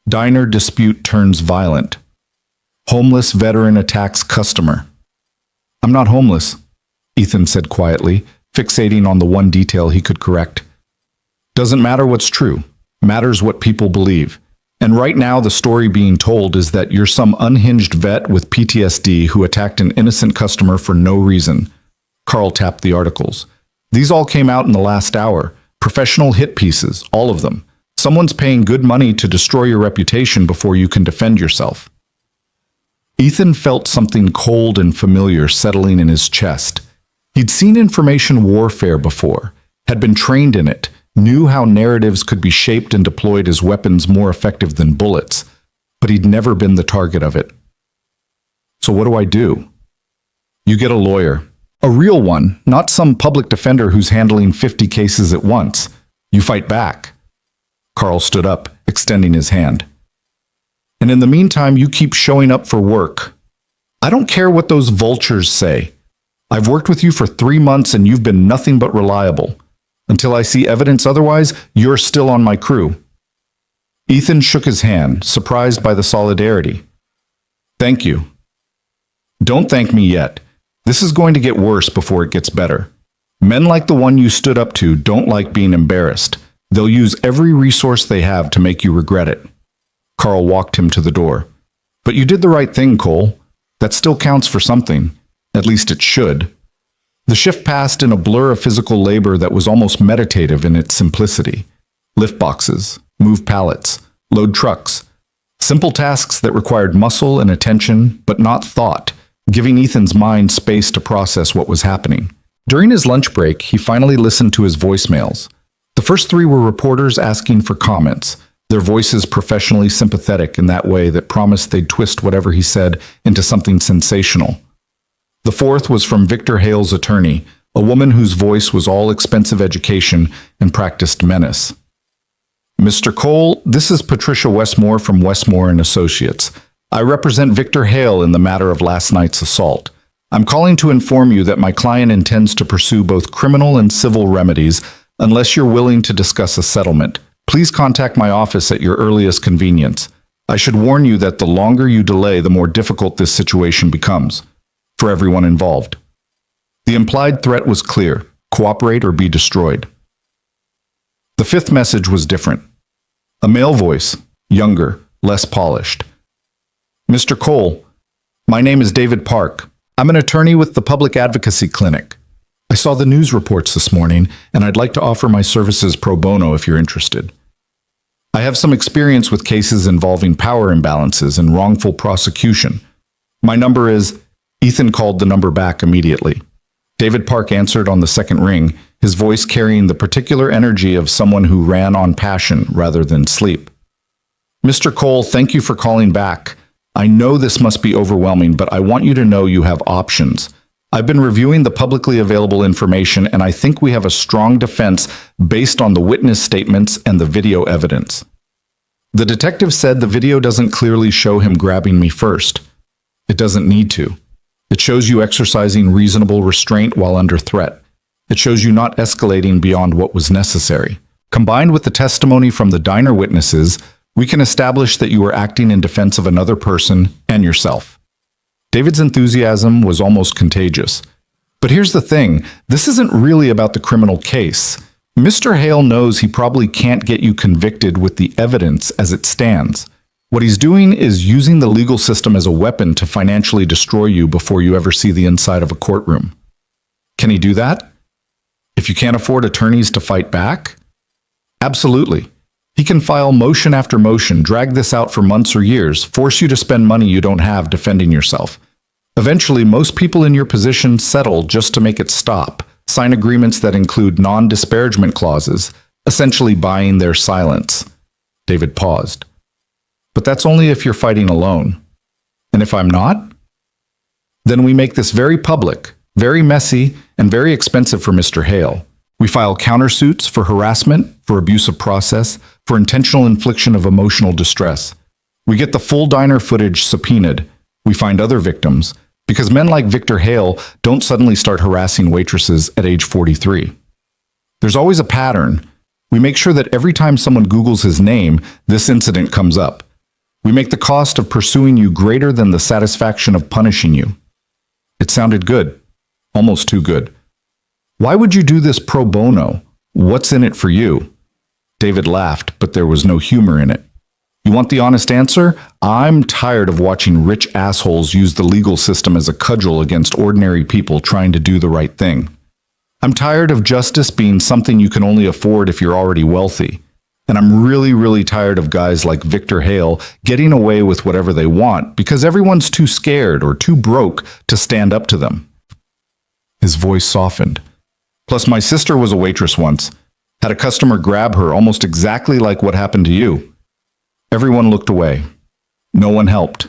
Diner dispute turns violent. Homeless veteran attacks customer. I'm not homeless, Ethan said quietly, fixating on the one detail he could correct. Doesn't matter what's true. Matters what people believe. And right now the story being told is that you're some unhinged vet with PTSD who attacked an innocent customer for no reason. Carl tapped the articles. These all came out in the last hour. Professional hit pieces, all of them. Someone's paying good money to destroy your reputation before you can defend yourself. Ethan felt something cold and familiar settling in his chest. He'd seen information warfare before, had been trained in it, knew how narratives could be shaped and deployed as weapons more effective than bullets, but he'd never been the target of it. So what do I do? You get a lawyer. A real one, not some public defender who's handling 50 cases at once. You fight back. Carl stood up, extending his hand. And in the meantime, you keep showing up for work. I don't care what those vultures say. I've worked with you for 3 months and you've been nothing but reliable. Until I see evidence otherwise, you're still on my crew. Ethan shook his hand, surprised by the solidarity. Thank you. Don't thank me yet. This is going to get worse before it gets better. Men like the one you stood up to don't like being embarrassed. They'll use every resource they have to make you regret it. Carl walked him to the door. But you did the right thing, Cole. That still counts for something. At least it should. The shift passed in a blur of physical labor that was almost meditative in its simplicity. Lift boxes, move pallets, load trucks. Simple tasks that required muscle and attention, but not thought, giving Ethan's mind space to process what was happening. During his lunch break, he finally listened to his voicemails. The first 3 were reporters asking for comments, their voices professionally sympathetic in that way that promised they'd twist whatever he said into something sensational. The 4th was from Victor Hale's attorney, a woman whose voice was all expensive education and practiced menace. Mr. Cole, this is Patricia Westmore from Westmore & Associates. I represent Victor Hale in the matter of last night's assault. I'm calling to inform you that my client intends to pursue both criminal and civil remedies unless you're willing to discuss a settlement. Please contact my office at your earliest convenience. I should warn you that the longer you delay, the more difficult this situation becomes for everyone involved. The implied threat was clear: cooperate or be destroyed. The 5th message was different. A male voice, younger, less polished. Mr. Cole, my name is David Park. I'm an attorney with the Public Advocacy Clinic. I saw the news reports this morning, and I'd like to offer my services pro bono if you're interested. I have some experience with cases involving power imbalances and wrongful prosecution. My number is... Ethan called the number back immediately. David Park answered on the 2nd ring, his voice carrying the particular energy of someone who ran on passion rather than sleep. Mr. Cole, thank you for calling back. I know this must be overwhelming, but I want you to know you have options. I've been reviewing the publicly available information, and I think we have a strong defense based on the witness statements and the video evidence. The detective said the video doesn't clearly show him grabbing me first. It doesn't need to. It shows you exercising reasonable restraint while under threat. It shows you not escalating beyond what was necessary. Combined with the testimony from the diner witnesses, we can establish that you were acting in defense of another person and yourself. David's enthusiasm was almost contagious. But here's the thing, this isn't really about the criminal case. Mr. Hale knows he probably can't get you convicted with the evidence as it stands. What he's doing is using the legal system as a weapon to financially destroy you before you ever see the inside of a courtroom. Can he do that? If you can't afford attorneys to fight back? Absolutely. He can file motion after motion, drag this out for months or years, force you to spend money you don't have defending yourself. Eventually, most people in your position settle just to make it stop, sign agreements that include non-disparagement clauses, essentially buying their silence. David paused. But that's only if you're fighting alone. And if I'm not? Then we make this very public, very messy, and very expensive for Mr. Hale. We file countersuits for harassment, for abuse of process, for intentional infliction of emotional distress. We get the full diner footage subpoenaed. We find other victims, because men like Victor Hale don't suddenly start harassing waitresses at age 43. There's always a pattern. We make sure that every time someone Googles his name, this incident comes up. We make the cost of pursuing you greater than the satisfaction of punishing you. It sounded good. Almost too good. Why would you do this pro bono? What's in it for you? David laughed, but there was no humor in it. You want the honest answer? I'm tired of watching rich assholes use the legal system as a cudgel against ordinary people trying to do the right thing. I'm tired of justice being something you can only afford if you're already wealthy. And I'm really, really tired of guys like Victor Hale getting away with whatever they want because everyone's too scared or too broke to stand up to them. His voice softened. Plus, my sister was a waitress once. Had a customer grab her almost exactly like what happened to you. Everyone looked away. No one helped.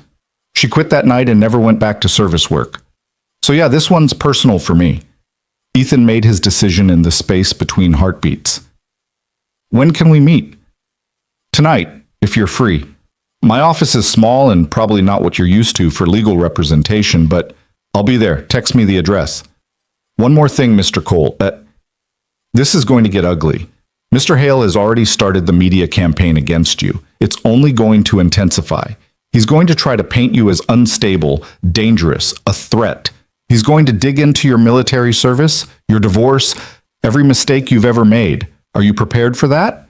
She quit that night and never went back to service work. So yeah, this one's personal for me. Ethan made his decision in the space between heartbeats. When can we meet? Tonight, if you're free. My office is small and probably not what you're used to for legal representation, but I'll be there. Text me the address. One more thing, Mr. Cole. This is going to get ugly. Mr. Hale has already started the media campaign against you. It's only going to intensify. He's going to try to paint you as unstable, dangerous, a threat. He's going to dig into your military service, your divorce, every mistake you've ever made. Are you prepared for that?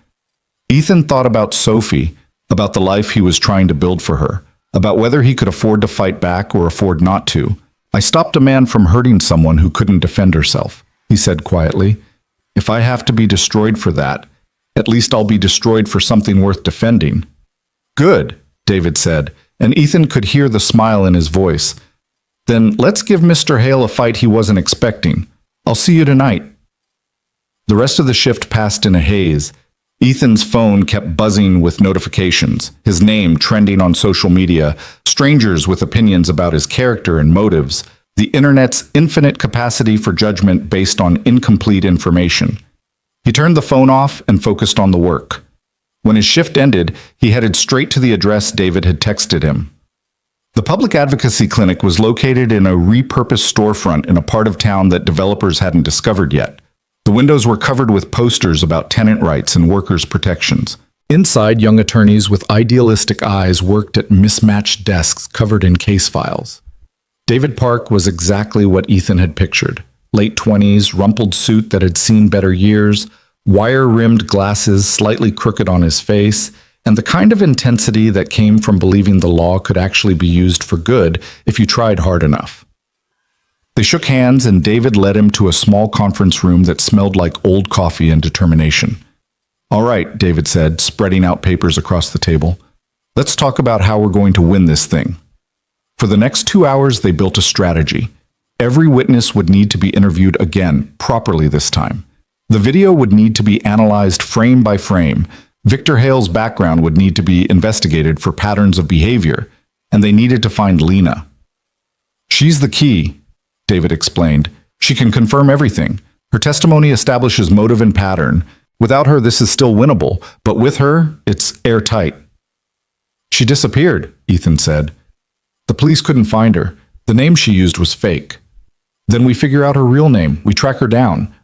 Ethan thought about Sophie, about the life he was trying to build for her, about whether he could afford to fight back or afford not to. I stopped a man from hurting someone who couldn't defend herself, he said quietly. If I have to be destroyed for that, at least I'll be destroyed for something worth defending. Good, David said, and Ethan could hear the smile in his voice. Then let's give Mr. Hale a fight he wasn't expecting. I'll see you tonight. The rest of the shift passed in a haze. Ethan's phone kept buzzing with notifications, his name trending on social media, strangers with opinions about his character and motives, the internet's infinite capacity for judgment based on incomplete information. He turned the phone off and focused on the work. When his shift ended, he headed straight to the address David had texted him. The public advocacy clinic was located in a repurposed storefront in a part of town that developers hadn't discovered yet. The windows were covered with posters about tenant rights and workers' protections. Inside, young attorneys with idealistic eyes worked at mismatched desks covered in case files. David Park was exactly what Ethan had pictured. Late 20s, rumpled suit that had seen better years, wire-rimmed glasses slightly crooked on his face, and the kind of intensity that came from believing the law could actually be used for good if you tried hard enough. They shook hands and David led him to a small conference room that smelled like old coffee and determination. All right, David said, spreading out papers across the table. Let's talk about how we're going to win this thing. For the next 2 hours, they built a strategy. Every witness would need to be interviewed again, properly this time. The video would need to be analyzed frame by frame. Victor Hale's background would need to be investigated for patterns of behavior, and they needed to find Lena. She's the key, David explained. She can confirm everything. Her testimony establishes motive and pattern. Without her, this is still winnable, but with her, it's airtight. She disappeared, Ethan said. The police couldn't find her. The name she used was fake. Then we figure out her real name. We track her down.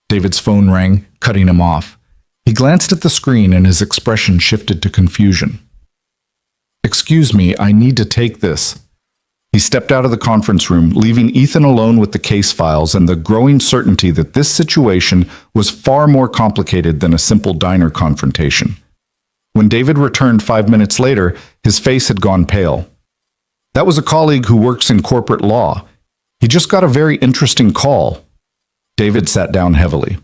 David's phone rang, cutting him off. He glanced at the screen and his expression shifted to confusion. Excuse me, I need to take this. He stepped out of the conference room, leaving Ethan alone with the case files and the growing certainty that this situation was far more complicated than a simple diner confrontation. When David returned 5 minutes later, his face had gone pale. That was a colleague who works in corporate law. He just got a very interesting call. David sat down heavily.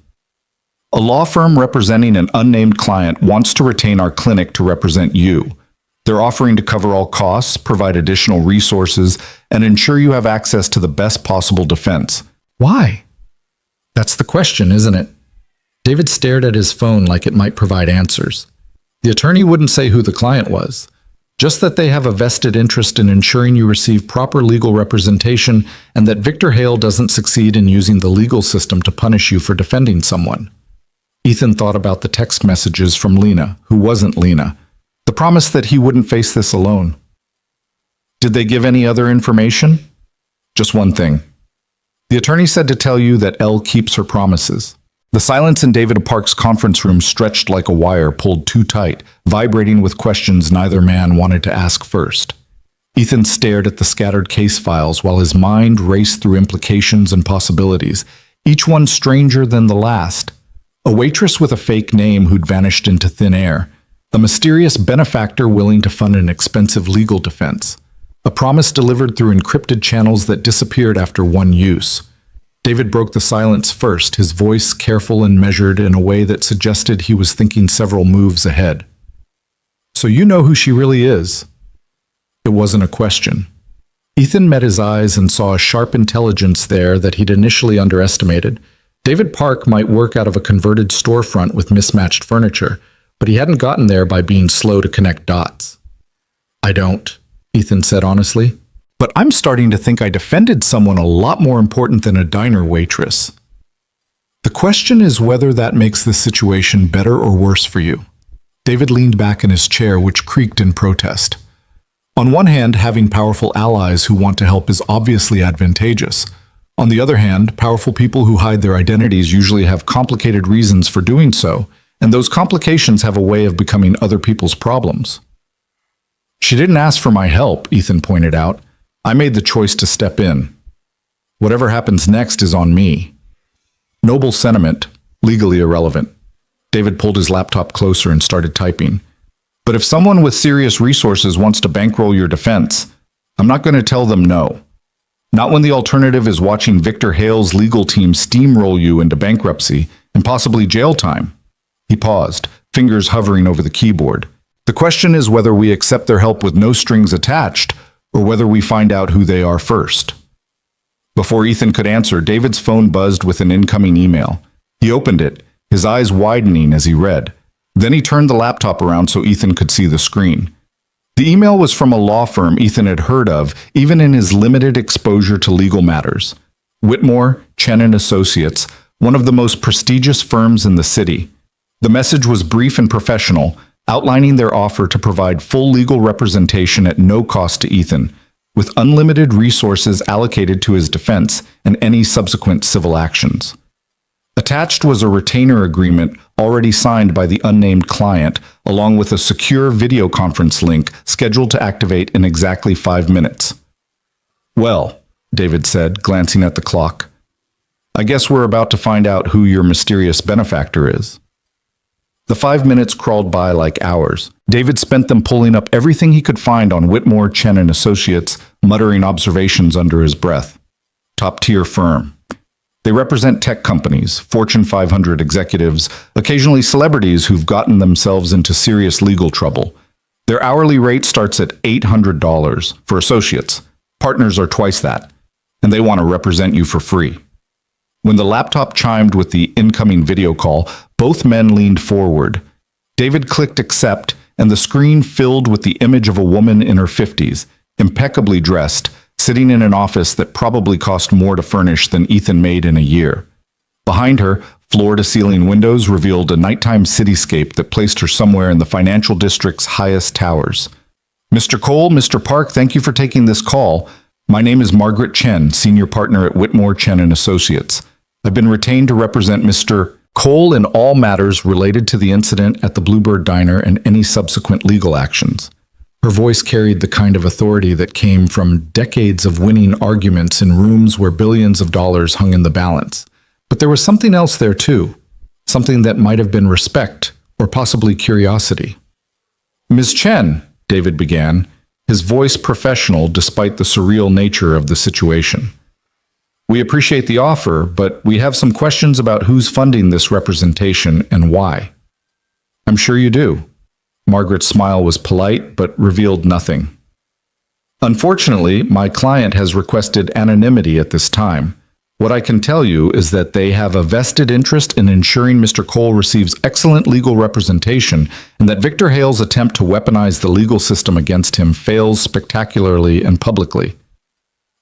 A law firm representing an unnamed client wants to retain our clinic to represent you. They're offering to cover all costs, provide additional resources, and ensure you have access to the best possible defense. Why? That's the question, isn't it? David stared at his phone like it might provide answers. The attorney wouldn't say who the client was, just that they have a vested interest in ensuring you receive proper legal representation and that Victor Hale doesn't succeed in using the legal system to punish you for defending someone. Ethan thought about the text messages from Lena, who wasn't Lena, the promise that he wouldn't face this alone. Did they give any other information? Just one thing. The attorney said to tell you that Elle keeps her promises. The silence in David Park's conference room stretched like a wire pulled too tight, vibrating with questions neither man wanted to ask first. Ethan stared at the scattered case files while his mind raced through implications and possibilities, each one stranger than the last. A waitress with a fake name who'd vanished into thin air. A mysterious benefactor willing to fund an expensive legal defense. A promise delivered through encrypted channels that disappeared after one use. David broke the silence first, his voice careful and measured in a way that suggested he was thinking several moves ahead. "So you know who she really is?" It wasn't a question. Ethan met his eyes and saw a sharp intelligence there that he'd initially underestimated. David Park might work out of a converted storefront with mismatched furniture, but he hadn't gotten there by being slow to connect dots. "I don't," Ethan said honestly. "But I'm starting to think I defended someone a lot more important than a diner waitress. The question is whether that makes this situation better or worse for you." David leaned back in his chair, which creaked in protest. On one hand, having powerful allies who want to help is obviously advantageous. On the other hand, powerful people who hide their identities usually have complicated reasons for doing so, and those complications have a way of becoming other people's problems. "She didn't ask for my help," Ethan pointed out. "I made the choice to step in. Whatever happens next is on me." Noble sentiment, legally irrelevant. David pulled his laptop closer and started typing. "But if someone with serious resources wants to bankroll your defense, I'm not going to tell them no. Not when the alternative is watching Victor Hale's legal team steamroll you into bankruptcy and possibly jail time." He paused, fingers hovering over the keyboard. "The question is whether we accept their help with no strings attached, or whether we find out who they are first." Before Ethan could answer, David's phone buzzed with an incoming email. He opened it, his eyes widening as he read. Then he turned the laptop around so Ethan could see the screen. The email was from a law firm Ethan had heard of, even in his limited exposure to legal matters. Whitmore, Chen and Associates, one of the most prestigious firms in the city. The message was brief and professional, outlining their offer to provide full legal representation at no cost to Ethan, with unlimited resources allocated to his defense and any subsequent civil actions. Attached was a retainer agreement already signed by the unnamed client, along with a secure video conference link scheduled to activate in exactly 5 minutes. "Well," David said, glancing at the clock, "I guess we're about to find out who your mysterious benefactor is." The 5 minutes crawled by like hours. David spent them pulling up everything he could find on Whitmore, Chen and Associates, muttering observations under his breath. Top-tier firm. They represent tech companies, Fortune 500 executives, occasionally celebrities who've gotten themselves into serious legal trouble. Their hourly rate starts at $800 for associates. Partners are twice that, and they want to represent you for free. When the laptop chimed with the incoming video call, both men leaned forward. David clicked accept, and the screen filled with the image of a woman in her 50s, impeccably dressed, sitting in an office that probably cost more to furnish than Ethan made in a year. Behind her, floor-to-ceiling windows revealed a nighttime cityscape that placed her somewhere in the financial district's highest towers. "Mr. Cole, Mr. Park, thank you for taking this call. My name is Margaret Chen, senior partner at Whitmore, Chen and Associates. I've been retained to represent Mr. Cole in all matters related to the incident at the Bluebird Diner and any subsequent legal actions." Her voice carried the kind of authority that came from decades of winning arguments in rooms where billions of dollars hung in the balance. But there was something else there too, something that might have been respect or possibly curiosity. "Ms. Chen," David began, his voice professional despite the surreal nature of the situation. "We appreciate the offer, but we have some questions about who's funding this representation and why." "I'm sure you do." Margaret's smile was polite, but revealed nothing. "Unfortunately, my client has requested anonymity at this time. What I can tell you is that they have a vested interest in ensuring Mr. Cole receives excellent legal representation and that Victor Hale's attempt to weaponize the legal system against him fails spectacularly and publicly."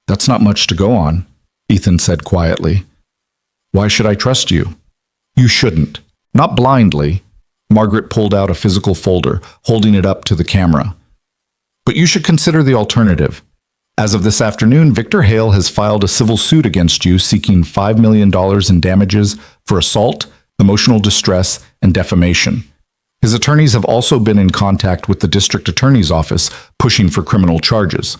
"That's not much to go on," Ethan said quietly. "Why should I trust you?" "You shouldn't. Not blindly." Margaret pulled out a physical folder, holding it up to the camera. "But you should consider the alternative. As of this afternoon, Victor Hale has filed a civil suit against you seeking $5 million in damages for assault, emotional distress, and defamation. His attorneys have also been in contact with the district attorney's office, pushing for criminal charges.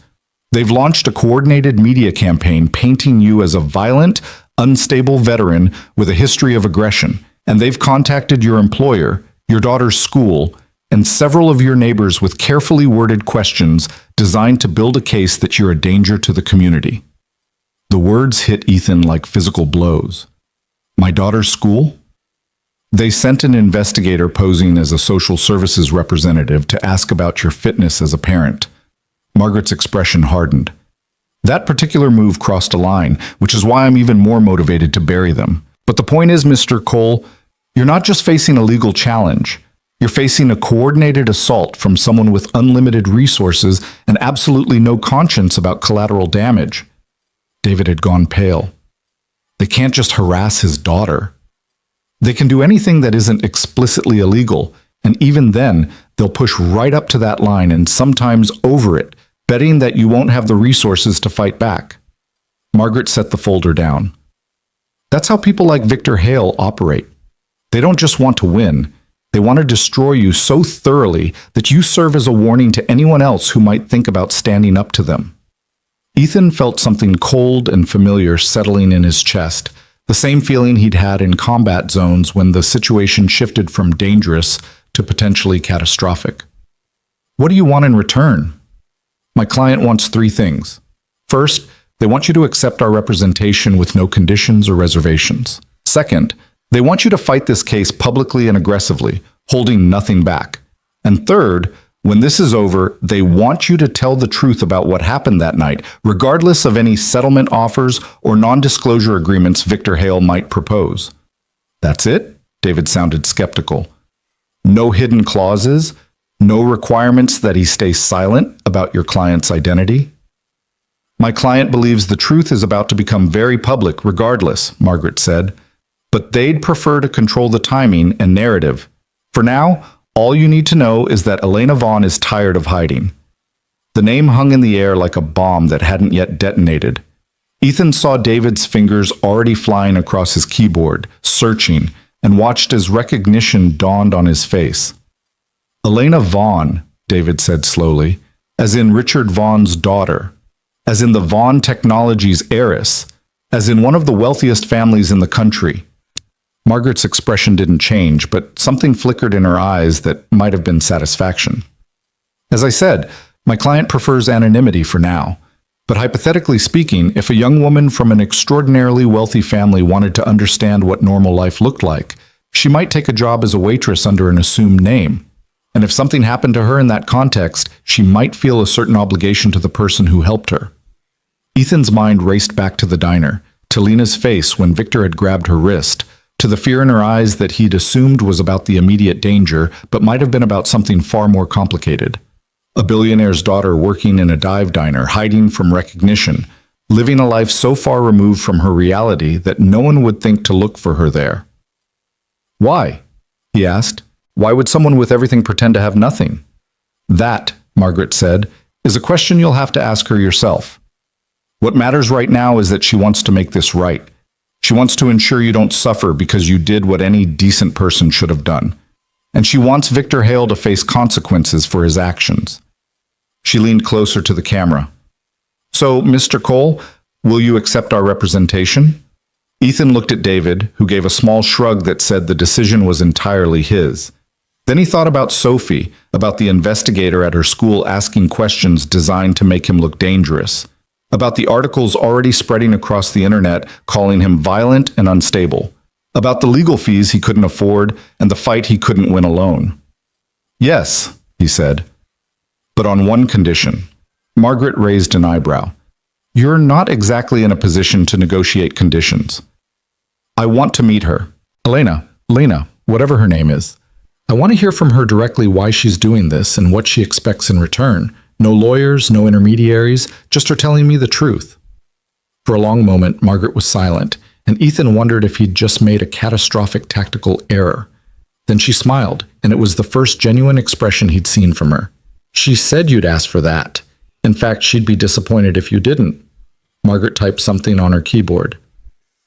They've launched a coordinated media campaign painting you as a violent, unstable veteran with a history of aggression, and they've contacted your employer, your daughter's school, and several of your neighbors with carefully worded questions designed to build a case that you're a danger to the community." The words hit Ethan like physical blows. My daughter's school? They sent an investigator posing as a social services representative to ask about your fitness as a parent. Margaret's expression hardened. That particular move crossed a line, which is why I'm even more motivated to bury them. But the point is, Mr. Cole, you're not just facing a legal challenge. You're facing a coordinated assault from someone with unlimited resources and absolutely no conscience about collateral damage. David had gone pale. They can't just harass his daughter. They can do anything that isn't explicitly illegal, and even then, they'll push right up to that line and sometimes over it, betting that you won't have the resources to fight back. Margaret set the folder down. That's how people like Victor Hale operate. They don't just want to win. They want to destroy you so thoroughly that you serve as a warning to anyone else who might think about standing up to them. Ethan felt something cold and familiar settling in his chest, the same feeling he'd had in combat zones when the situation shifted from dangerous to potentially catastrophic. What do you want in return? My client wants 3 things. First, they want you to accept our representation with no conditions or reservations. Second, they want you to fight this case publicly and aggressively, holding nothing back. And third, when this is over, they want you to tell the truth about what happened that night, regardless of any settlement offers or non-disclosure agreements Victor Hale might propose. That's it? David sounded skeptical. No hidden clauses? No requirements that he stay silent about your client's identity? My client believes the truth is about to become very public regardless, Margaret said, but they'd prefer to control the timing and narrative. For now, all you need to know is that Elena Vaughn is tired of hiding. The name hung in the air like a bomb that hadn't yet detonated. Ethan saw David's fingers already flying across his keyboard, searching, and watched as recognition dawned on his face. Elena Vaughn, David said slowly, as in Richard Vaughn's daughter, as in the Vaughn Technologies heiress, as in one of the wealthiest families in the country. Margaret's expression didn't change, but something flickered in her eyes that might have been satisfaction. As I said, my client prefers anonymity for now. But hypothetically speaking, if a young woman from an extraordinarily wealthy family wanted to understand what normal life looked like, she might take a job as a waitress under an assumed name. And if something happened to her in that context, she might feel a certain obligation to the person who helped her. Ethan's mind raced back to the diner, to Lena's face when Victor had grabbed her wrist, to the fear in her eyes that he'd assumed was about the immediate danger, but might have been about something far more complicated. A billionaire's daughter working in a dive diner, hiding from recognition, living a life so far removed from her reality that no one would think to look for her there. Why? He asked. Why would someone with everything pretend to have nothing? That, Margaret said, is a question you'll have to ask her yourself. What matters right now is that she wants to make this right. She wants to ensure you don't suffer because you did what any decent person should have done. And she wants Victor Hale to face consequences for his actions. She leaned closer to the camera. So, Mr. Cole, will you accept our representation? Ethan looked at David, who gave a small shrug that said the decision was entirely his. Then he thought about Sophie, about the investigator at her school asking questions designed to make him look dangerous, about the articles already spreading across the internet calling him violent and unstable, about the legal fees he couldn't afford and the fight he couldn't win alone. Yes, he said, but on one condition. Margaret raised an eyebrow. You're not exactly in a position to negotiate conditions. I want to meet her. Lena, whatever her name is. I want to hear from her directly why she's doing this and what she expects in return. No lawyers, no intermediaries, just her telling me the truth. For a long moment, Margaret was silent, and Ethan wondered if he'd just made a catastrophic tactical error. Then she smiled, and it was the first genuine expression he'd seen from her. She said you'd ask for that. In fact, she'd be disappointed if you didn't. Margaret typed something on her keyboard.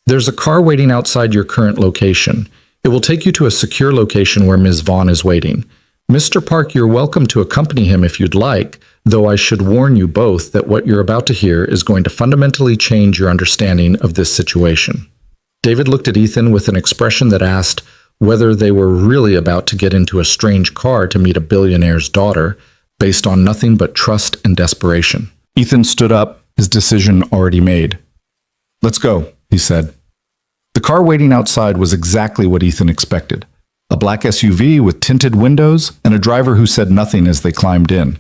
There's a car waiting outside your current location. It will take you to a secure location where Ms. Vaughn is waiting. Mr. Park, you're welcome to accompany him if you'd like, though I should warn you both that what you're about to hear is going to fundamentally change your understanding of this situation. David looked at Ethan with an expression that asked whether they were really about to get into a strange car to meet a billionaire's daughter, based on nothing but trust and desperation. Ethan stood up, his decision already made. "Let's go," he said. The car waiting outside was exactly what Ethan expected. A black SUV with tinted windows and a driver who said nothing as they climbed in.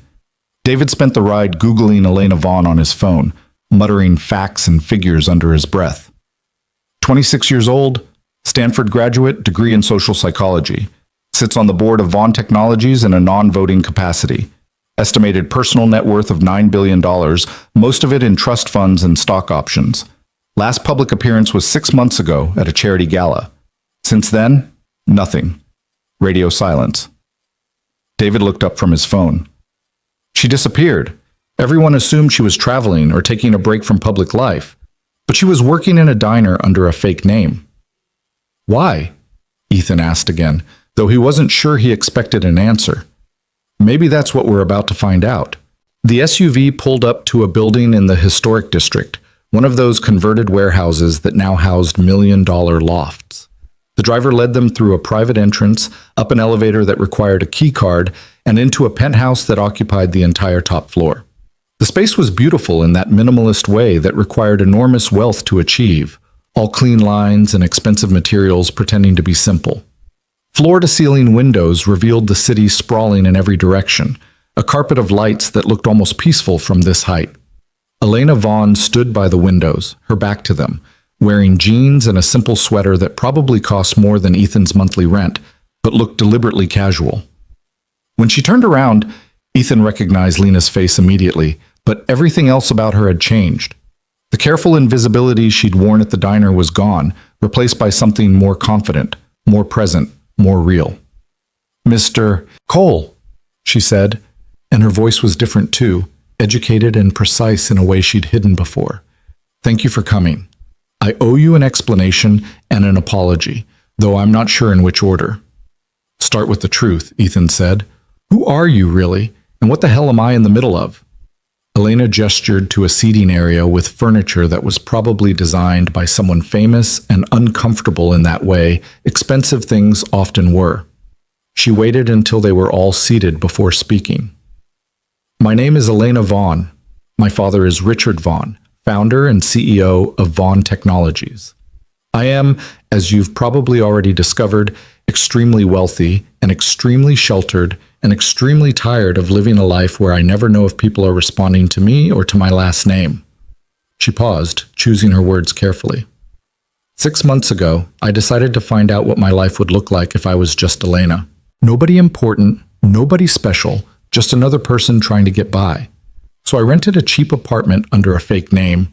David spent the ride Googling Elena Vaughn on his phone, muttering facts and figures under his breath. 26 years old, Stanford graduate, degree in social psychology. Sits on the board of Vaughn Technologies in a non-voting capacity. Estimated personal net worth of $9 billion, most of it in trust funds and stock options. Last public appearance was 6 months ago at a charity gala. Since then, nothing. Radio silence. David looked up from his phone. She disappeared. Everyone assumed she was traveling or taking a break from public life, but she was working in a diner under a fake name. Why? Ethan asked again, though he wasn't sure he expected an answer. Maybe that's what we're about to find out. The SUV pulled up to a building in the historic district, one of those converted warehouses that now housed million-dollar lofts. The driver led them through a private entrance, up an elevator that required a key card, and into a penthouse that occupied the entire top floor. The space was beautiful in that minimalist way that required enormous wealth to achieve, all clean lines and expensive materials pretending to be simple. Floor-to-ceiling windows revealed the city sprawling in every direction, a carpet of lights that looked almost peaceful from this height. Elena Vaughn stood by the windows, her back to them, wearing jeans and a simple sweater that probably cost more than Ethan's monthly rent, but looked deliberately casual. When she turned around, Ethan recognized Lena's face immediately, but everything else about her had changed. The careful invisibility she'd worn at the diner was gone, replaced by something more confident, more present, more real. "Mr. Cole," she said, and her voice was different too, educated and precise in a way she'd hidden before. "Thank you for coming. I owe you an explanation and an apology, though I'm not sure in which order." "Start with the truth," Ethan said. "Who are you, really, and what the hell am I in the middle of?" Elena gestured to a seating area with furniture that was probably designed by someone famous and uncomfortable in that way expensive things often were. She waited until they were all seated before speaking. "My name is Elena Vaughn. My father is Richard Vaughn, founder and CEO of Vaughn Technologies. I am, as you've probably already discovered, extremely wealthy and extremely sheltered and extremely tired of living a life where I never know if people are responding to me or to my last name." She paused, choosing her words carefully. 6 months ago, I decided to find out what my life would look like if I was just Elena. Nobody important, nobody special, just another person trying to get by. So I rented a cheap apartment under a fake name,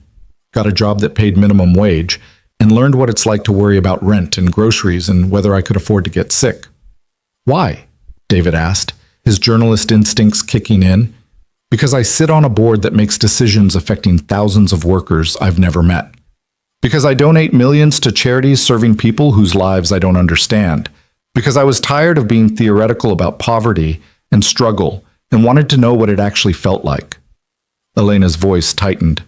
got a job that paid minimum wage, and learned what it's like to worry about rent and groceries and whether I could afford to get sick. "Why?" David asked, his journalist instincts kicking in. "Because I sit on a board that makes decisions affecting thousands of workers I've never met. Because I donate millions to charities serving people whose lives I don't understand. Because I was tired of being theoretical about poverty and struggle and wanted to know what it actually felt like." Elena's voice tightened.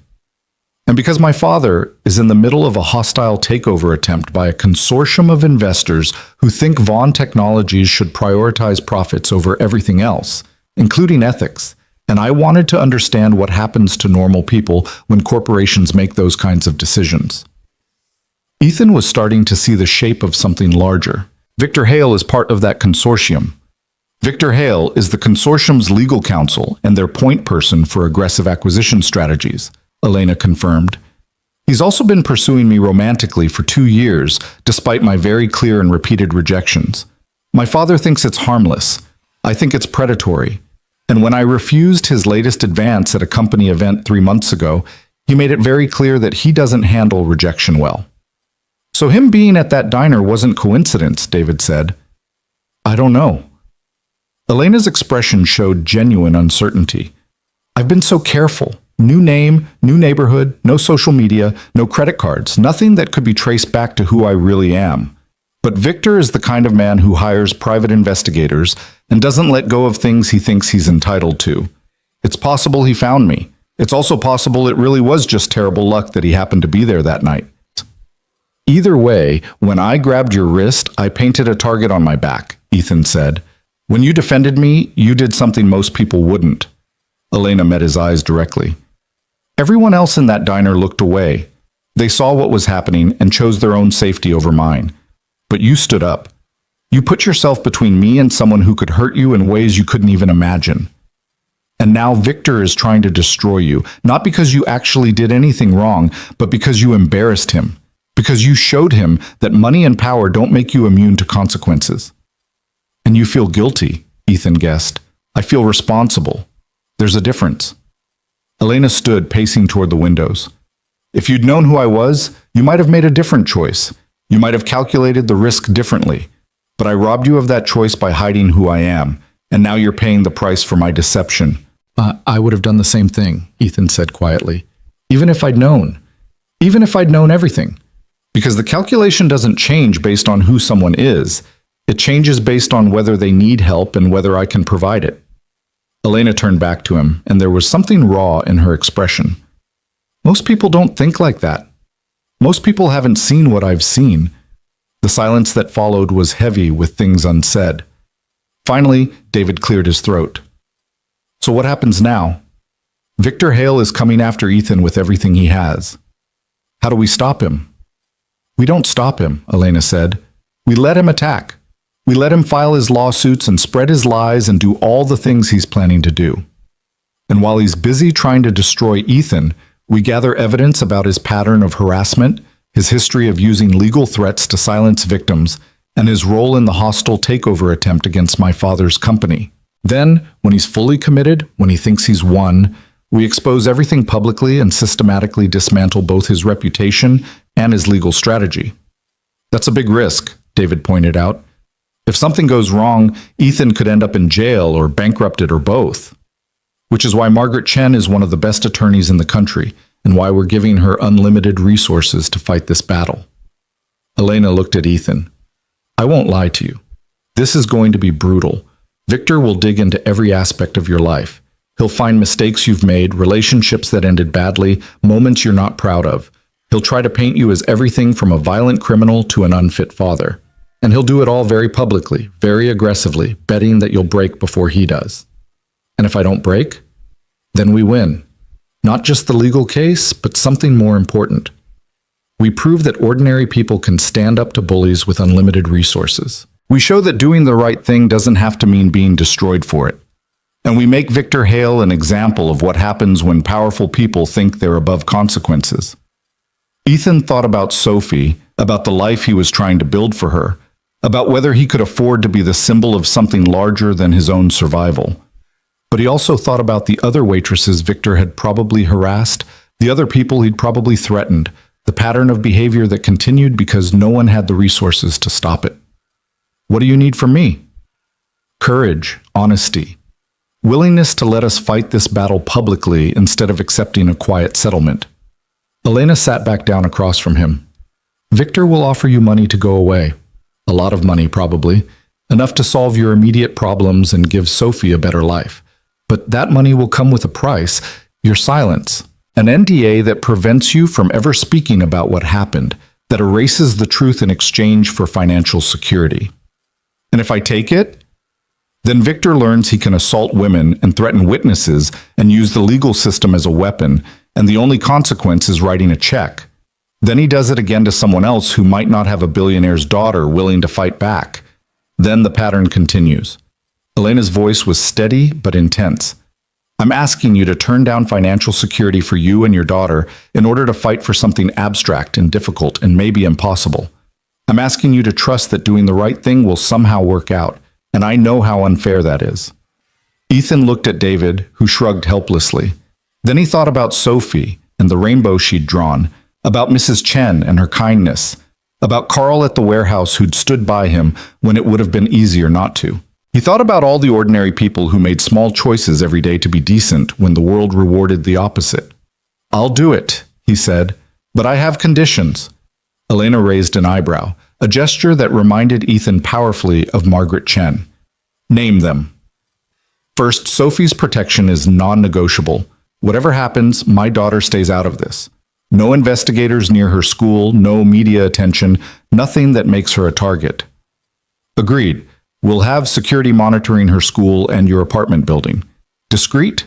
"And because my father is in the middle of a hostile takeover attempt by a consortium of investors who think Vaughn Technologies should prioritize profits over everything else, including ethics, and I wanted to understand what happens to normal people when corporations make those kinds of decisions." Ethan was starting to see the shape of something larger. Victor Hale is part of that consortium. Victor Hale is the consortium's legal counsel and their point person for aggressive acquisition strategies, Elena confirmed. "He's also been pursuing me romantically for 2 years, despite my very clear and repeated rejections. My father thinks it's harmless. I think it's predatory. And when I refused his latest advance at a company event 3 months ago, he made it very clear that he doesn't handle rejection well." "So him being at that diner wasn't coincidence," David said. "I don't know." Elena's expression showed genuine uncertainty. "I've been so careful. New name, new neighborhood, no social media, no credit cards, nothing that could be traced back to who I really am. But Victor is the kind of man who hires private investigators and doesn't let go of things he thinks he's entitled to. It's possible he found me. It's also possible it really was just terrible luck that he happened to be there that night. Either way, when I grabbed your wrist, I painted a target on my back," Ethan said. "When you defended me, you did something most people wouldn't." Elena met his eyes directly. Everyone else in that diner looked away. They saw what was happening and chose their own safety over mine. But you stood up. You put yourself between me and someone who could hurt you in ways you couldn't even imagine. And now Victor is trying to destroy you, not because you actually did anything wrong, but because you embarrassed him, because you showed him that money and power don't make you immune to consequences. And you feel guilty, Ethan guessed. I feel responsible. There's a difference. Elena stood, pacing toward the windows. If you'd known who I was, you might have made a different choice. You might have calculated the risk differently. But I robbed you of that choice by hiding who I am, and now you're paying the price for my deception. I would have done the same thing, Ethan said quietly. Even if I'd known. Even if I'd known everything. Because the calculation doesn't change based on who someone is. It changes based on whether they need help and whether I can provide it. Elena turned back to him, and there was something raw in her expression. Most people don't think like that. Most people haven't seen what I've seen. The silence that followed was heavy with things unsaid. Finally, David cleared his throat. So what happens now? Victor Hale is coming after Ethan with everything he has. How do we stop him? We don't stop him, Elena said. We let him attack. We let him file his lawsuits and spread his lies and do all the things he's planning to do. And while he's busy trying to destroy Ethan, we gather evidence about his pattern of harassment, his history of using legal threats to silence victims, and his role in the hostile takeover attempt against my father's company. Then, when he's fully committed, when he thinks he's won, we expose everything publicly and systematically dismantle both his reputation and his legal strategy. That's a big risk, David pointed out. If something goes wrong, Ethan could end up in jail or bankrupted or both. Which is why Margaret Chen is one of the best attorneys in the country, and why we're giving her unlimited resources to fight this battle. Elena looked at Ethan. I won't lie to you. This is going to be brutal. Victor will dig into every aspect of your life. He'll find mistakes you've made, relationships that ended badly, moments you're not proud of. He'll try to paint you as everything from a violent criminal to an unfit father. And he'll do it all very publicly, very aggressively, betting that you'll break before he does. And if I don't break, then we win. Not just the legal case, but something more important. We prove that ordinary people can stand up to bullies with unlimited resources. We show that doing the right thing doesn't have to mean being destroyed for it. And we make Victor Hale an example of what happens when powerful people think they're above consequences. Ethan thought about Sophie, about the life he was trying to build for her, about whether he could afford to be the symbol of something larger than his own survival. But he also thought about the other waitresses Victor had probably harassed, the other people he'd probably threatened, the pattern of behavior that continued because no one had the resources to stop it. What do you need from me? Courage, honesty, willingness to let us fight this battle publicly instead of accepting a quiet settlement. Elena sat back down across from him. Victor will offer you money to go away. A lot of money, probably. Enough to solve your immediate problems and give Sophie a better life. But that money will come with a price, your silence. An NDA that prevents you from ever speaking about what happened, that erases the truth in exchange for financial security. And if I take it, then Victor learns he can assault women and threaten witnesses and use the legal system as a weapon, and the only consequence is writing a check. Then he does it again to someone else who might not have a billionaire's daughter willing to fight back. Then the pattern continues. Elena's voice was steady but intense. I'm asking you to turn down financial security for you and your daughter in order to fight for something abstract and difficult and maybe impossible. I'm asking you to trust that doing the right thing will somehow work out, and I know how unfair that is. Ethan looked at David, who shrugged helplessly. Then he thought about Sophie and the rainbow she'd drawn, about Mrs. Chen and her kindness, about Carl at the warehouse who'd stood by him when it would have been easier not to. He thought about all the ordinary people who made small choices every day to be decent when the world rewarded the opposite. I'll do it, he said, but I have conditions. Elena raised an eyebrow, a gesture that reminded Ethan powerfully of Margaret Chen. Name them. First, Sophie's protection is non-negotiable. Whatever happens, my daughter stays out of this. No investigators near her school, no media attention, nothing that makes her a target. Agreed. We'll have security monitoring her school and your apartment building. Discreet,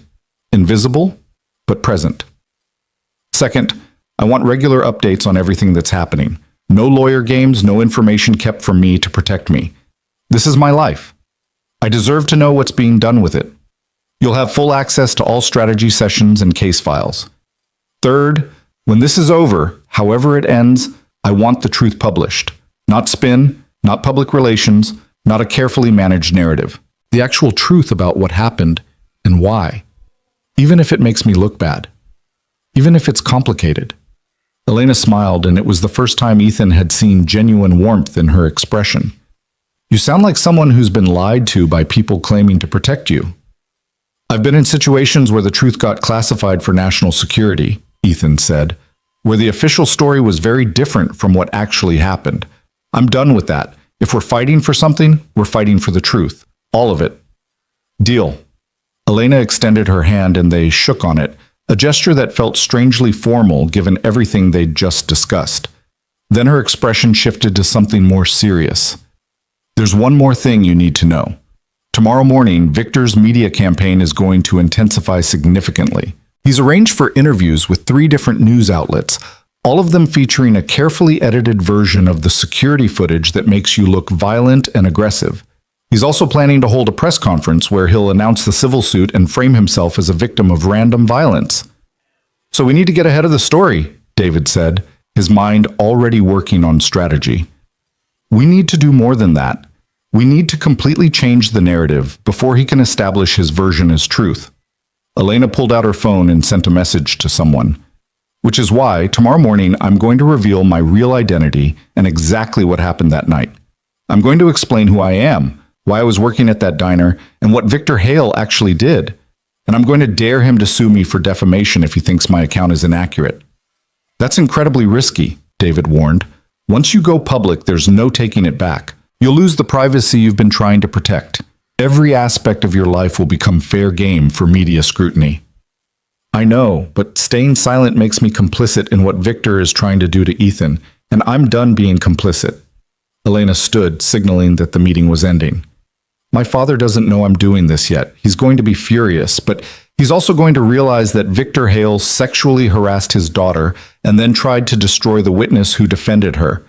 invisible, but present. Second, I want regular updates on everything that's happening. No lawyer games, no information kept from me to protect me. This is my life. I deserve to know what's being done with it. You'll have full access to all strategy sessions and case files. Third, when this is over, however it ends, I want the truth published. Not spin, not public relations, not a carefully managed narrative. The actual truth about what happened and why. Even if it makes me look bad. Even if it's complicated. Elena smiled, and it was the first time Ethan had seen genuine warmth in her expression. You sound like someone who's been lied to by people claiming to protect you. I've been in situations where the truth got classified for national security, Ethan said, where the official story was very different from what actually happened. I'm done with that. If we're fighting for something, we're fighting for the truth. All of it. Deal. Elena extended her hand and they shook on it, a gesture that felt strangely formal given everything they'd just discussed. Then her expression shifted to something more serious. There's one more thing you need to know. Tomorrow morning, Victor's media campaign is going to intensify significantly. He's arranged for interviews with 3 different news outlets, all of them featuring a carefully edited version of the security footage that makes you look violent and aggressive. He's also planning to hold a press conference where he'll announce the civil suit and frame himself as a victim of random violence. So we need to get ahead of the story, David said, his mind already working on strategy. We need to do more than that. We need to completely change the narrative before he can establish his version as truth. Elena pulled out her phone and sent a message to someone. Which is why, tomorrow morning, I'm going to reveal my real identity and exactly what happened that night. I'm going to explain who I am, why I was working at that diner, and what Victor Hale actually did. And I'm going to dare him to sue me for defamation if he thinks my account is inaccurate. That's incredibly risky, David warned. Once you go public, there's no taking it back. You'll lose the privacy you've been trying to protect. Every aspect of your life will become fair game for media scrutiny. I know, but staying silent makes me complicit in what Victor is trying to do to Ethan, and I'm done being complicit. Elena stood, signaling that the meeting was ending. My father doesn't know I'm doing this yet. He's going to be furious, but he's also going to realize that Victor Hale sexually harassed his daughter and then tried to destroy the witness who defended her.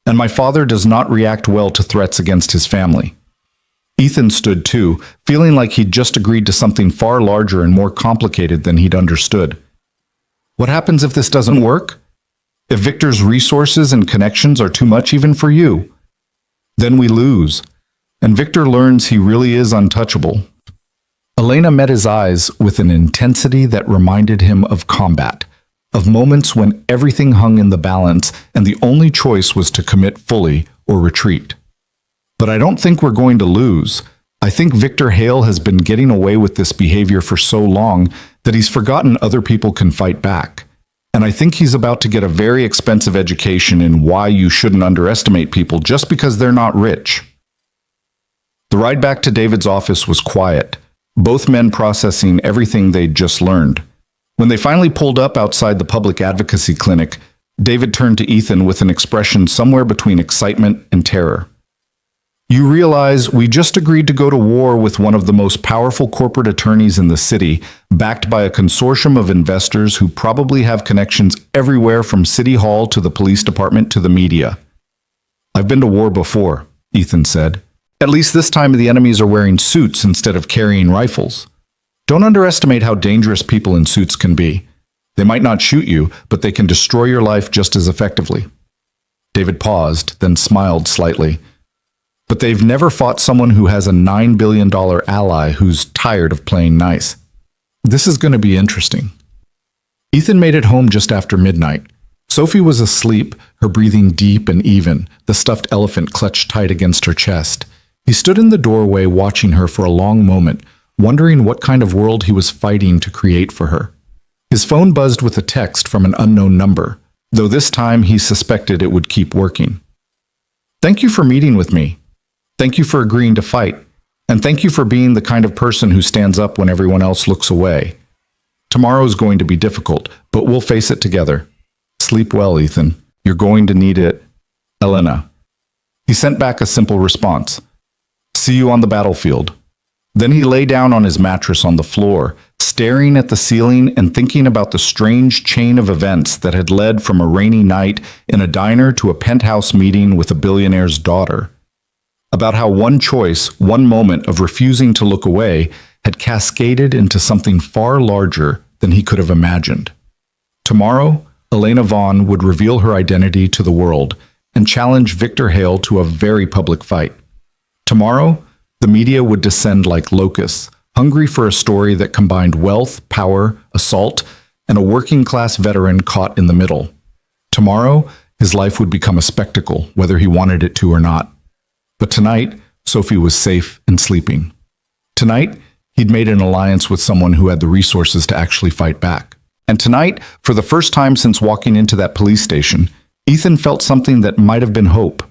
And my father does not react well to threats against his family. Ethan stood too, feeling like he'd just agreed to something far larger and more complicated than he'd understood. What happens if this doesn't work? If Victor's resources and connections are too much even for you? Then we lose. And Victor learns he really is untouchable. Elena met his eyes with an intensity that reminded him of combat, of moments when everything hung in the balance and the only choice was to commit fully or retreat. But I don't think we're going to lose. I think Victor Hale has been getting away with this behavior for so long that he's forgotten other people can fight back. And I think he's about to get a very expensive education in why you shouldn't underestimate people just because they're not rich. The ride back to David's office was quiet, both men processing everything they'd just learned. When they finally pulled up outside the public advocacy clinic, David turned to Ethan with an expression somewhere between excitement and terror. You realize we just agreed to go to war with one of the most powerful corporate attorneys in the city, backed by a consortium of investors who probably have connections everywhere from City Hall to the police department to the media. I've been to war before, Ethan said. At least this time the enemies are wearing suits instead of carrying rifles. Don't underestimate how dangerous people in suits can be. They might not shoot you, but they can destroy your life just as effectively. David paused, then smiled slightly. But they've never fought someone who has a $9 billion ally who's tired of playing nice. This is going to be interesting. Ethan made it home just after midnight. Sophie was asleep, her breathing deep and even, the stuffed elephant clutched tight against her chest. He stood in the doorway watching her for a long moment, wondering what kind of world he was fighting to create for her. His phone buzzed with a text from an unknown number, though this time he suspected it would keep working. Thank you for meeting with me. Thank you for agreeing to fight. And thank you for being the kind of person who stands up when everyone else looks away. Tomorrow's going to be difficult, but we'll face it together. Sleep well, Ethan. You're going to need it. Elena. He sent back a simple response. See you on the battlefield. Then he lay down on his mattress on the floor, staring at the ceiling and thinking about the strange chain of events that had led from a rainy night in a diner to a penthouse meeting with a billionaire's daughter. About how one choice, one moment of refusing to look away, had cascaded into something far larger than he could have imagined. Tomorrow, Elena Vaughn would reveal her identity to the world and challenge Victor Hale to a very public fight. Tomorrow, the media would descend like locusts, hungry for a story that combined wealth, power, assault, and a working-class veteran caught in the middle. Tomorrow, his life would become a spectacle, whether he wanted it to or not. But tonight, Sophie was safe and sleeping. Tonight, he'd made an alliance with someone who had the resources to actually fight back. And tonight, for the first time since walking into that police station, Ethan felt something that might have been hope.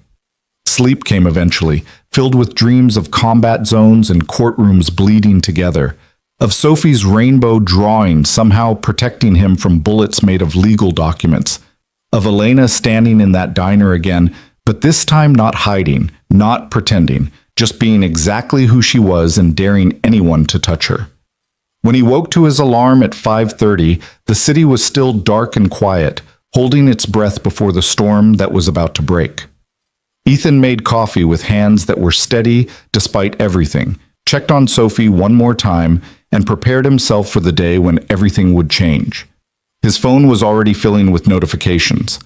Sleep came eventually, filled with dreams of combat zones and courtrooms bleeding together, of Sophie's rainbow drawing somehow protecting him from bullets made of legal documents, of Elena standing in that diner again, but this time not hiding, not pretending, just being exactly who she was and daring anyone to touch her. When he woke to his alarm at 5:30, the city was still dark and quiet, holding its breath before the storm that was about to break. Ethan made coffee with hands that were steady despite everything, checked on Sophie one more time, and prepared himself for the day when everything would change. His phone was already filling with notifications.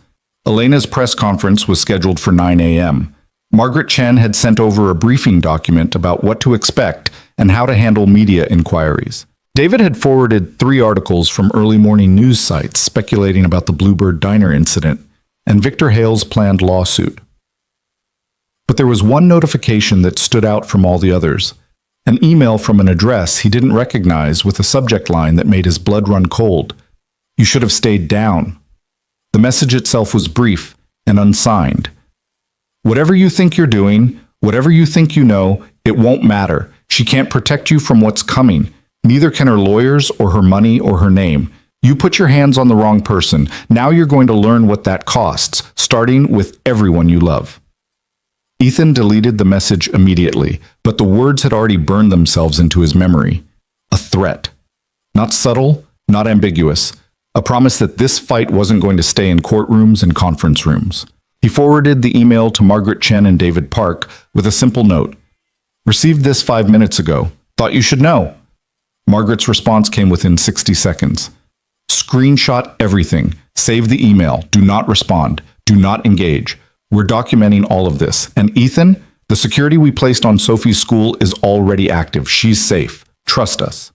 Elena's press conference was scheduled for 9 a.m. Margaret Chen had sent over a briefing document about what to expect and how to handle media inquiries. David had forwarded 3 articles from early morning news sites speculating about the Bluebird Diner incident and Victor Hale's planned lawsuit. But there was one notification that stood out from all the others, an email from an address he didn't recognize with a subject line that made his blood run cold. "You should have stayed down." The message itself was brief and unsigned. "Whatever you think you're doing, whatever you think you know, it won't matter. She can't protect you from what's coming. Neither can her lawyers or her money or her name. You put your hands on the wrong person. Now you're going to learn what that costs, starting with everyone you love." Ethan deleted the message immediately, but the words had already burned themselves into his memory. A threat. Not subtle, not ambiguous. A promise that this fight wasn't going to stay in courtrooms and conference rooms. He forwarded the email to Margaret Chen and David Park with a simple note. "Received this 5 minutes ago. Thought you should know." Margaret's response came within 60 seconds. "Screenshot everything. Save the email. Do not respond. Do not engage. We're documenting all of this. And Ethan, the security we placed on Sophie's school is already active. She's safe. Trust us."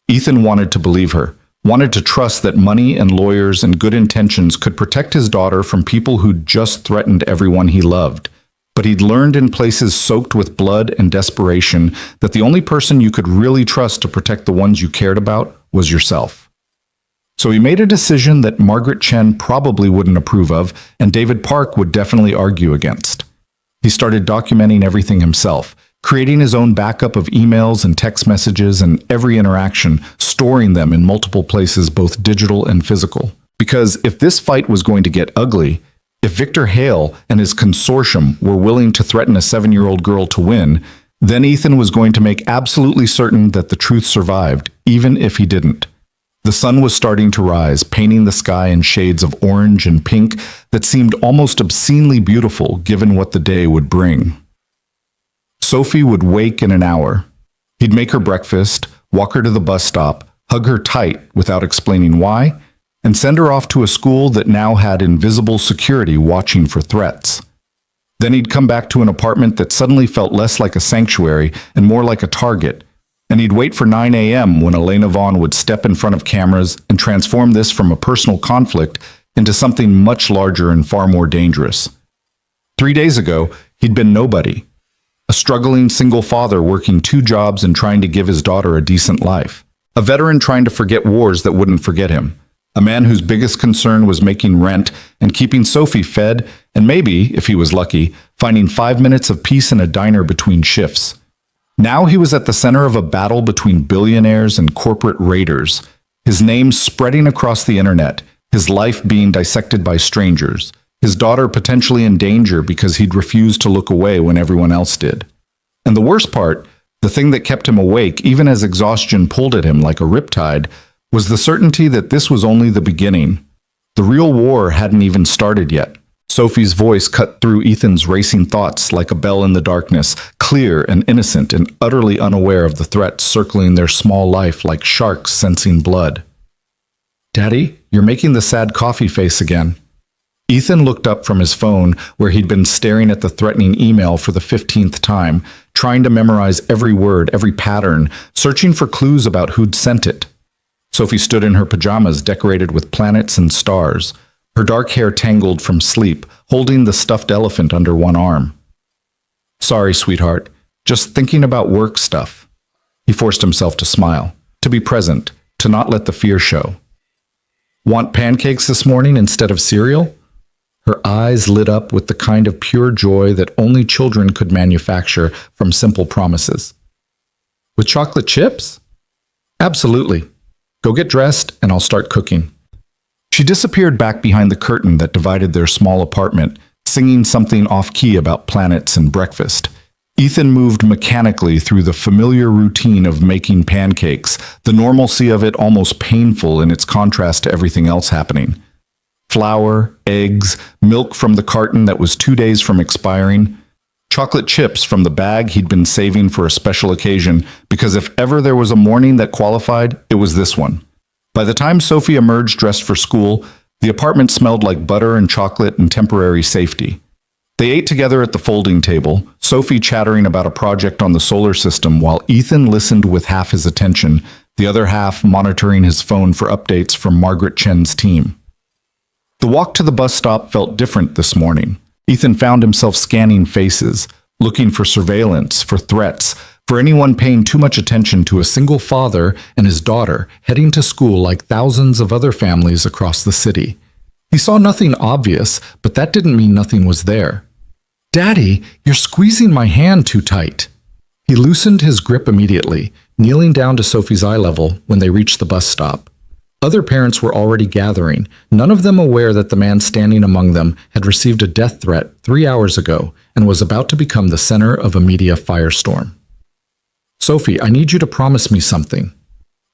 Ethan wanted to believe her, wanted to trust that money and lawyers and good intentions could protect his daughter from people who'd just threatened everyone he loved. But he'd learned in places soaked with blood and desperation that the only person you could really trust to protect the ones you cared about was yourself. So he made a decision that Margaret Chen probably wouldn't approve of, and David Park would definitely argue against. He started documenting everything himself, creating his own backup of emails and text messages and every interaction, storing them in multiple places, both digital and physical. Because if this fight was going to get ugly, if Victor Hale and his consortium were willing to threaten a 7-year-old girl to win, then Ethan was going to make absolutely certain that the truth survived, even if he didn't. The sun was starting to rise, painting the sky in shades of orange and pink that seemed almost obscenely beautiful given what the day would bring. Sophie would wake in an hour. He'd make her breakfast, walk her to the bus stop, hug her tight without explaining why, and send her off to a school that now had invisible security watching for threats. Then he'd come back to an apartment that suddenly felt less like a sanctuary and more like a target, and he'd wait for 9 a.m. when Elena Vaughn would step in front of cameras and transform this from a personal conflict into something much larger and far more dangerous. 3 days ago, he'd been nobody. A struggling single father working 2 jobs and trying to give his daughter a decent life. A veteran trying to forget wars that wouldn't forget him. A man whose biggest concern was making rent and keeping Sophie fed, and maybe, if he was lucky, finding 5 minutes of peace in a diner between shifts. Now he was at the center of a battle between billionaires and corporate raiders, his name spreading across the internet, his life being dissected by strangers, his daughter potentially in danger because he'd refused to look away when everyone else did. And the worst part, The thing that kept him awake, even as exhaustion pulled at him like a riptide, was the certainty that this was only the beginning. The real war hadn't even started yet. Sophie's voice cut through Ethan's racing thoughts like a bell in the darkness, clear and innocent and utterly unaware of the threats circling their small life like sharks sensing blood. "Daddy, you're making the sad coffee face again." Ethan looked up from his phone, where he'd been staring at the threatening email for the 15th time, trying to memorize every word, every pattern, searching for clues about who'd sent it. Sophie stood in her pajamas decorated with planets and stars, her dark hair tangled from sleep, holding the stuffed elephant under one arm. "Sorry, sweetheart. Just thinking about work stuff." He forced himself to smile, to be present, to not let the fear show. "Want pancakes this morning instead of cereal?" Her eyes lit up with the kind of pure joy that only children could manufacture from simple promises. "With chocolate chips?" "Absolutely. Go get dressed and I'll start cooking." She disappeared back behind the curtain that divided their small apartment, singing something off-key about planets and breakfast. Ethan moved mechanically through the familiar routine of making pancakes, the normalcy of it almost painful in its contrast to everything else happening. Flour, eggs, milk from the carton that was 2 days from expiring, chocolate chips from the bag he'd been saving for a special occasion, because if ever there was a morning that qualified, it was this one. By the time Sophie emerged dressed for school, the apartment smelled like butter and chocolate and temporary safety. They ate together at the folding table, Sophie chattering about a project on the solar system while Ethan listened with half his attention, the other half monitoring his phone for updates from Margaret Chen's team. The walk to the bus stop felt different this morning. Ethan found himself scanning faces, looking for surveillance, for threats, for anyone paying too much attention to a single father and his daughter heading to school like thousands of other families across the city. He saw nothing obvious, but that didn't mean nothing was there. "Daddy, you're squeezing my hand too tight." He loosened his grip immediately, kneeling down to Sophie's eye level when they reached the bus stop. Other parents were already gathering, none of them aware that the man standing among them had received a death threat 3 hours ago and was about to become the center of a media firestorm. "Sophie, I need you to promise me something."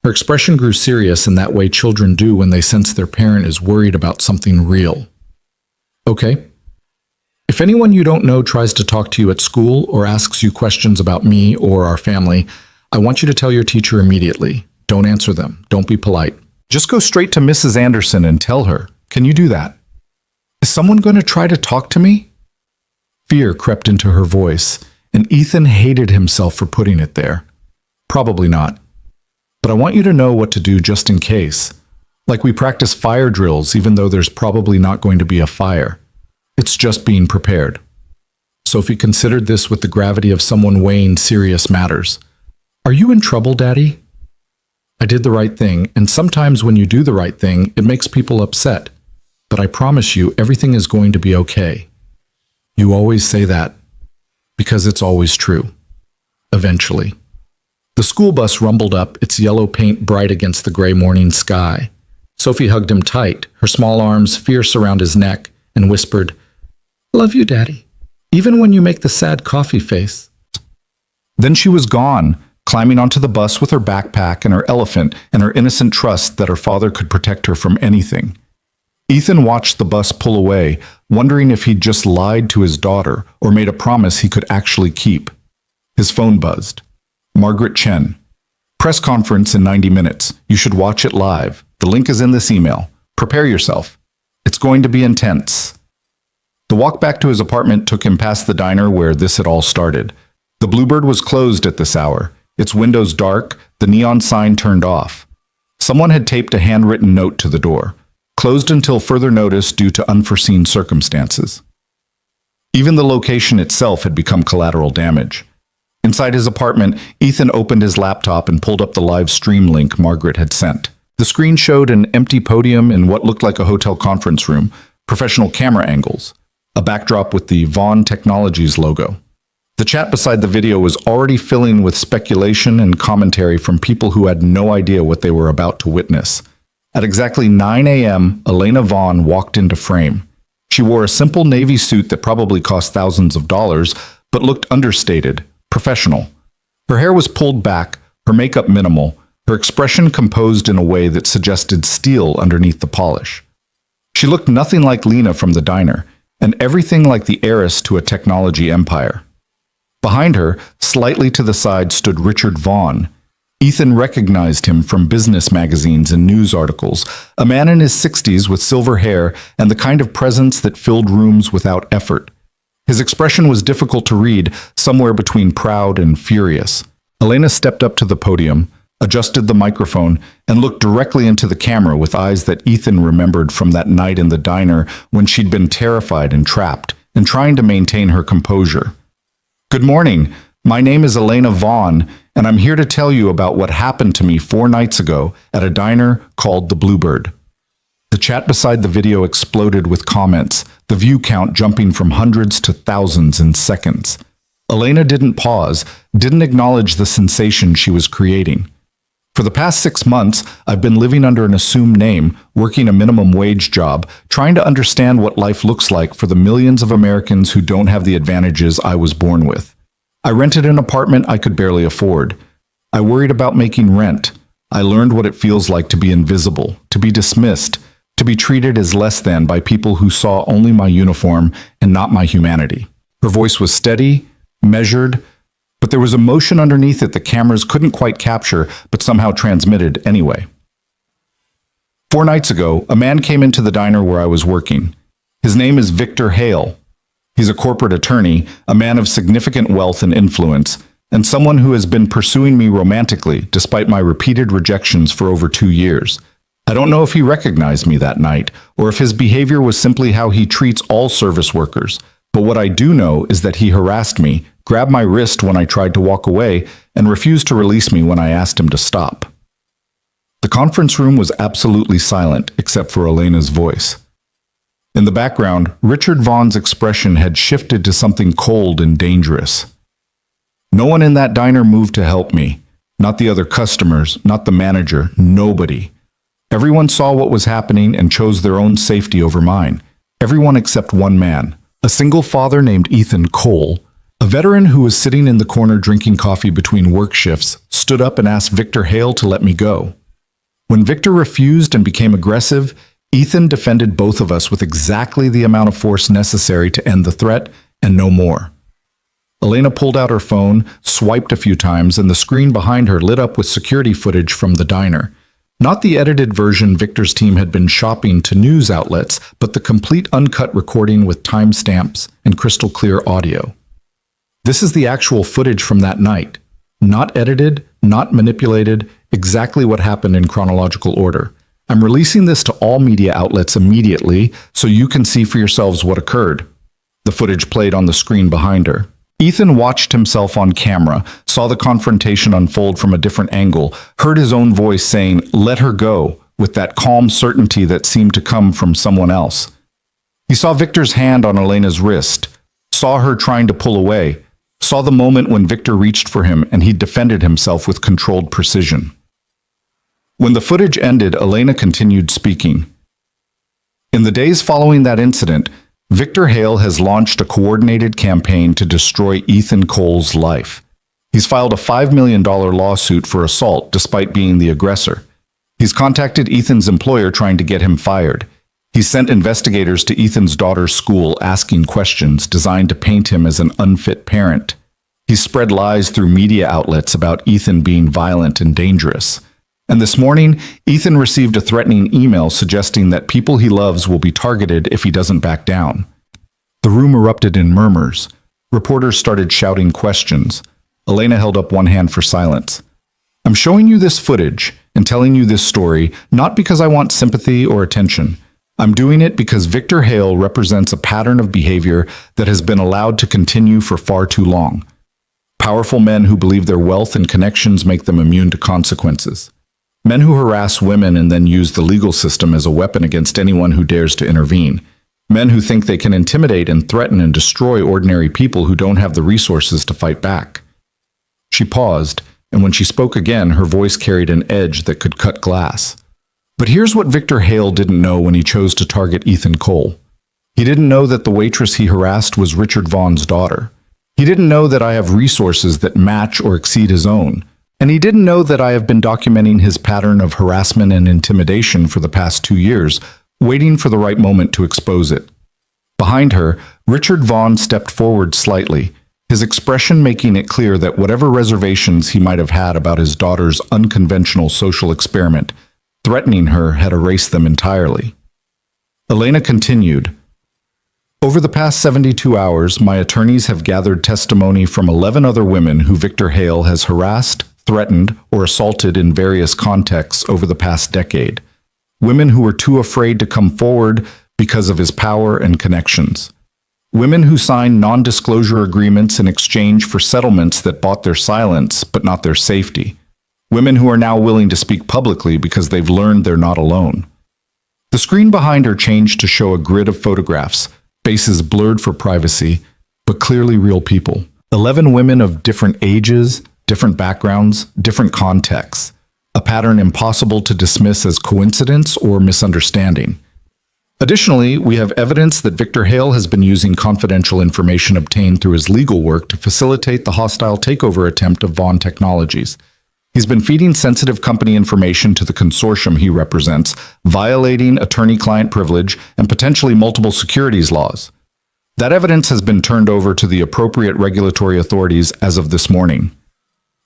Her expression grew serious in that way children do when they sense their parent is worried about something real. "Okay. If anyone you don't know tries to talk to you at school or asks you questions about me or our family, I want you to tell your teacher immediately. Don't answer them. Don't be polite. Just go straight to Mrs. Anderson and tell her. Can you do that?" "Is someone going to try to talk to me?" Fear crept into her voice, and Ethan hated himself for putting it there. "Probably not. But I want you to know what to do just in case. Like we practice fire drills even though there's probably not going to be a fire. It's just being prepared." Sophie considered this with the gravity of someone weighing serious matters. "Are you in trouble, Daddy?" "I did the right thing, and sometimes when you do the right thing, it makes people upset. But I promise you, everything is going to be okay." "You always say that." "Because it's always true. Eventually." The school bus rumbled up, its yellow paint bright against the gray morning sky. Sophie hugged him tight, her small arms fierce around his neck, and whispered, "Love you, Daddy, even when you make the sad coffee face." Then she was gone, climbing onto the bus with her backpack and her elephant and her innocent trust that her father could protect her from anything. Ethan watched the bus pull away, wondering if he'd just lied to his daughter or made a promise he could actually keep. His phone buzzed. Margaret Chen. "Press conference in 90 minutes. You should watch it live. The link is in this email. Prepare yourself. It's going to be intense." The walk back to his apartment took him past the diner where this had all started. The Bluebird was closed at this hour, its windows dark, the neon sign turned off. Someone had taped a handwritten note to the door, closed until further notice due to unforeseen circumstances. Even the location itself had become collateral damage. Inside his apartment, Ethan opened his laptop and pulled up the live stream link Margaret had sent. The screen showed an empty podium in what looked like a hotel conference room, professional camera angles, a backdrop with the Vaughn Technologies logo. The chat beside the video was already filling with speculation and commentary from people who had no idea what they were about to witness. At exactly 9 a.m., Elena Vaughn walked into frame. She wore a simple navy suit that probably cost thousands of dollars, but looked understated, professional. Her hair was pulled back, her makeup minimal, her expression composed in a way that suggested steel underneath the polish. She looked nothing like Lena from the diner, and everything like the heiress to a technology empire. Behind her, slightly to the side, stood Richard Vaughn. Ethan recognized him from business magazines and news articles, a man in his 60s with silver hair and the kind of presence that filled rooms without effort. His expression was difficult to read, somewhere between proud and furious. Elena stepped up to the podium, adjusted the microphone, and looked directly into the camera with eyes that Ethan remembered from that night in the diner when she'd been terrified and trapped, and trying to maintain her composure. "Good morning. My name is Elena Vaughn, and I'm here to tell you about what happened to me 4 nights ago at a diner called the Bluebird." The chat beside the video exploded with comments, the view count jumping from hundreds to thousands in seconds. Elena didn't pause, didn't acknowledge the sensation she was creating. "For the past 6 months, I've been living under an assumed name, working a minimum wage job, trying to understand what life looks like for the millions of Americans who don't have the advantages I was born with. I rented an apartment I could barely afford. I worried about making rent. I learned what it feels like to be invisible, to be dismissed, to be treated as less than by people who saw only my uniform and not my humanity." Her voice was steady, measured, but there was emotion underneath it the cameras couldn't quite capture, but somehow transmitted anyway. 4 nights ago, a man came into the diner where I was working. His name is Victor Hale. He's a corporate attorney, a man of significant wealth and influence, and someone who has been pursuing me romantically despite my repeated rejections for over 2 years. I don't know if he recognized me that night, or if his behavior was simply how he treats all service workers, but what I do know is that he harassed me, grabbed my wrist when I tried to walk away, and refused to release me when I asked him to stop. The conference room was absolutely silent, except for Elena's voice. In the background, Richard Vaughn's expression had shifted to something cold and dangerous. No one in that diner moved to help me. Not the other customers, not the manager, nobody. Everyone saw what was happening and chose their own safety over mine. Everyone except one man, a single father named Ethan Cole. A veteran who was sitting in the corner drinking coffee between work shifts stood up and asked Victor Hale to let me go. When Victor refused and became aggressive, Ethan defended both of us with exactly the amount of force necessary to end the threat and no more. Elena pulled out her phone, swiped a few times, and the screen behind her lit up with security footage from the diner. Not the edited version Victor's team had been shopping to news outlets, but the complete uncut recording with timestamps and crystal clear audio. This is the actual footage from that night. Not edited, not manipulated, exactly what happened in chronological order. I'm releasing this to all media outlets immediately so you can see for yourselves what occurred. The footage played on the screen behind her. Ethan watched himself on camera, saw the confrontation unfold from a different angle, heard his own voice saying, "Let her go," with that calm certainty that seemed to come from someone else. He saw Victor's hand on Elena's wrist, saw her trying to pull away, saw the moment when Victor reached for him and he defended himself with controlled precision. When the footage ended, Elena continued speaking. In the days following that incident, Victor Hale has launched a coordinated campaign to destroy Ethan Cole's life. He's filed a $5 million lawsuit for assault despite being the aggressor. He's contacted Ethan's employer trying to get him fired. He's sent investigators to Ethan's daughter's school asking questions designed to paint him as an unfit parent. He's spread lies through media outlets about Ethan being violent and dangerous. And this morning, Ethan received a threatening email suggesting that people he loves will be targeted if he doesn't back down. The room erupted in murmurs. Reporters started shouting questions. Elena held up one hand for silence. I'm showing you this footage and telling you this story not because I want sympathy or attention. I'm doing it because Victor Hale represents a pattern of behavior that has been allowed to continue for far too long. Powerful men who believe their wealth and connections make them immune to consequences. Men who harass women and then use the legal system as a weapon against anyone who dares to intervene. Men who think they can intimidate and threaten and destroy ordinary people who don't have the resources to fight back. She paused, and when she spoke again, her voice carried an edge that could cut glass. But here's what Victor Hale didn't know when he chose to target Ethan Cole. He didn't know that the waitress he harassed was Richard Vaughn's daughter. He didn't know that I have resources that match or exceed his own. And he didn't know that I have been documenting his pattern of harassment and intimidation for the past 2 years, waiting for the right moment to expose it. Behind her, Richard Vaughn stepped forward slightly, his expression making it clear that whatever reservations he might have had about his daughter's unconventional social experiment, threatening her had erased them entirely. Elena continued, "Over the past 72 hours, my attorneys have gathered testimony from 11 other women who Victor Hale has harassed, threatened, or assaulted in various contexts over the past decade. Women who were too afraid to come forward because of his power and connections. Women who signed non-disclosure agreements in exchange for settlements that bought their silence but not their safety. Women who are now willing to speak publicly because they've learned they're not alone." The screen behind her changed to show a grid of photographs, faces blurred for privacy, but clearly real people. 11 women of different ages, different backgrounds, different contexts. A pattern impossible to dismiss as coincidence or misunderstanding. Additionally, we have evidence that Victor Hale has been using confidential information obtained through his legal work to facilitate the hostile takeover attempt of Vaughn Technologies. He's been feeding sensitive company information to the consortium he represents, violating attorney-client privilege and potentially multiple securities laws. That evidence has been turned over to the appropriate regulatory authorities as of this morning.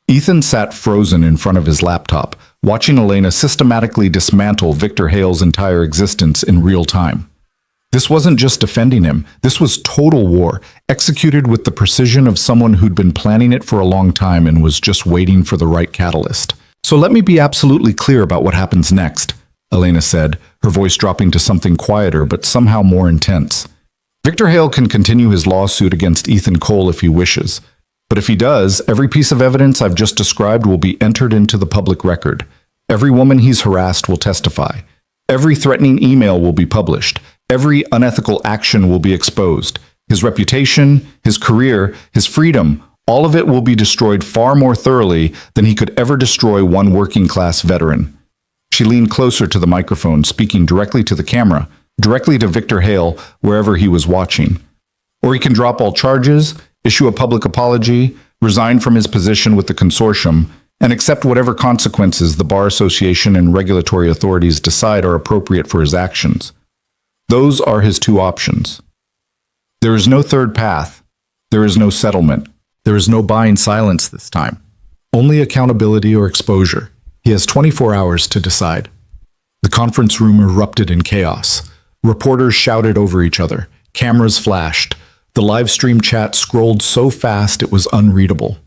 Ethan sat frozen in front of his laptop, watching Elena systematically dismantle Victor Hale's entire existence in real time. This wasn't just defending him, this was total war, executed with the precision of someone who'd been planning it for a long time and was just waiting for the right catalyst. "So let me be absolutely clear about what happens next," Elena said, her voice dropping to something quieter but somehow more intense. "Victor Hale can continue his lawsuit against Ethan Cole if he wishes. But if he does, every piece of evidence I've just described will be entered into the public record. Every woman he's harassed will testify. Every threatening email will be published. Every unethical action will be exposed. His reputation, his career, his freedom, all of it will be destroyed far more thoroughly than he could ever destroy one working-class veteran." She leaned closer to the microphone, speaking directly to the camera, directly to Victor Hale, wherever he was watching. "Or he can drop all charges, issue a public apology, resign from his position with the consortium, and accept whatever consequences the Bar Association and regulatory authorities decide are appropriate for his actions. Those are his two options. There is no third path. There is no settlement. There is no buying silence this time. Only accountability or exposure. He has 24 hours to decide." The conference room erupted in chaos. Reporters shouted over each other. Cameras flashed. The live stream chat scrolled so fast it was unreadable.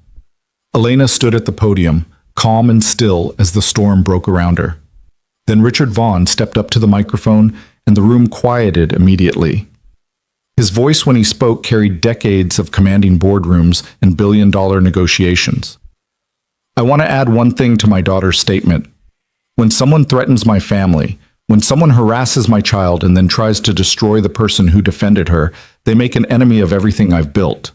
Elena stood at the podium, calm and still as the storm broke around her. Then Richard Vaughn stepped up to the microphone, and the room quieted immediately. His voice when he spoke carried decades of commanding boardrooms and billion-dollar negotiations. "I want to add one thing to my daughter's statement. When someone threatens my family, when someone harasses my child and then tries to destroy the person who defended her, they make an enemy of everything I've built.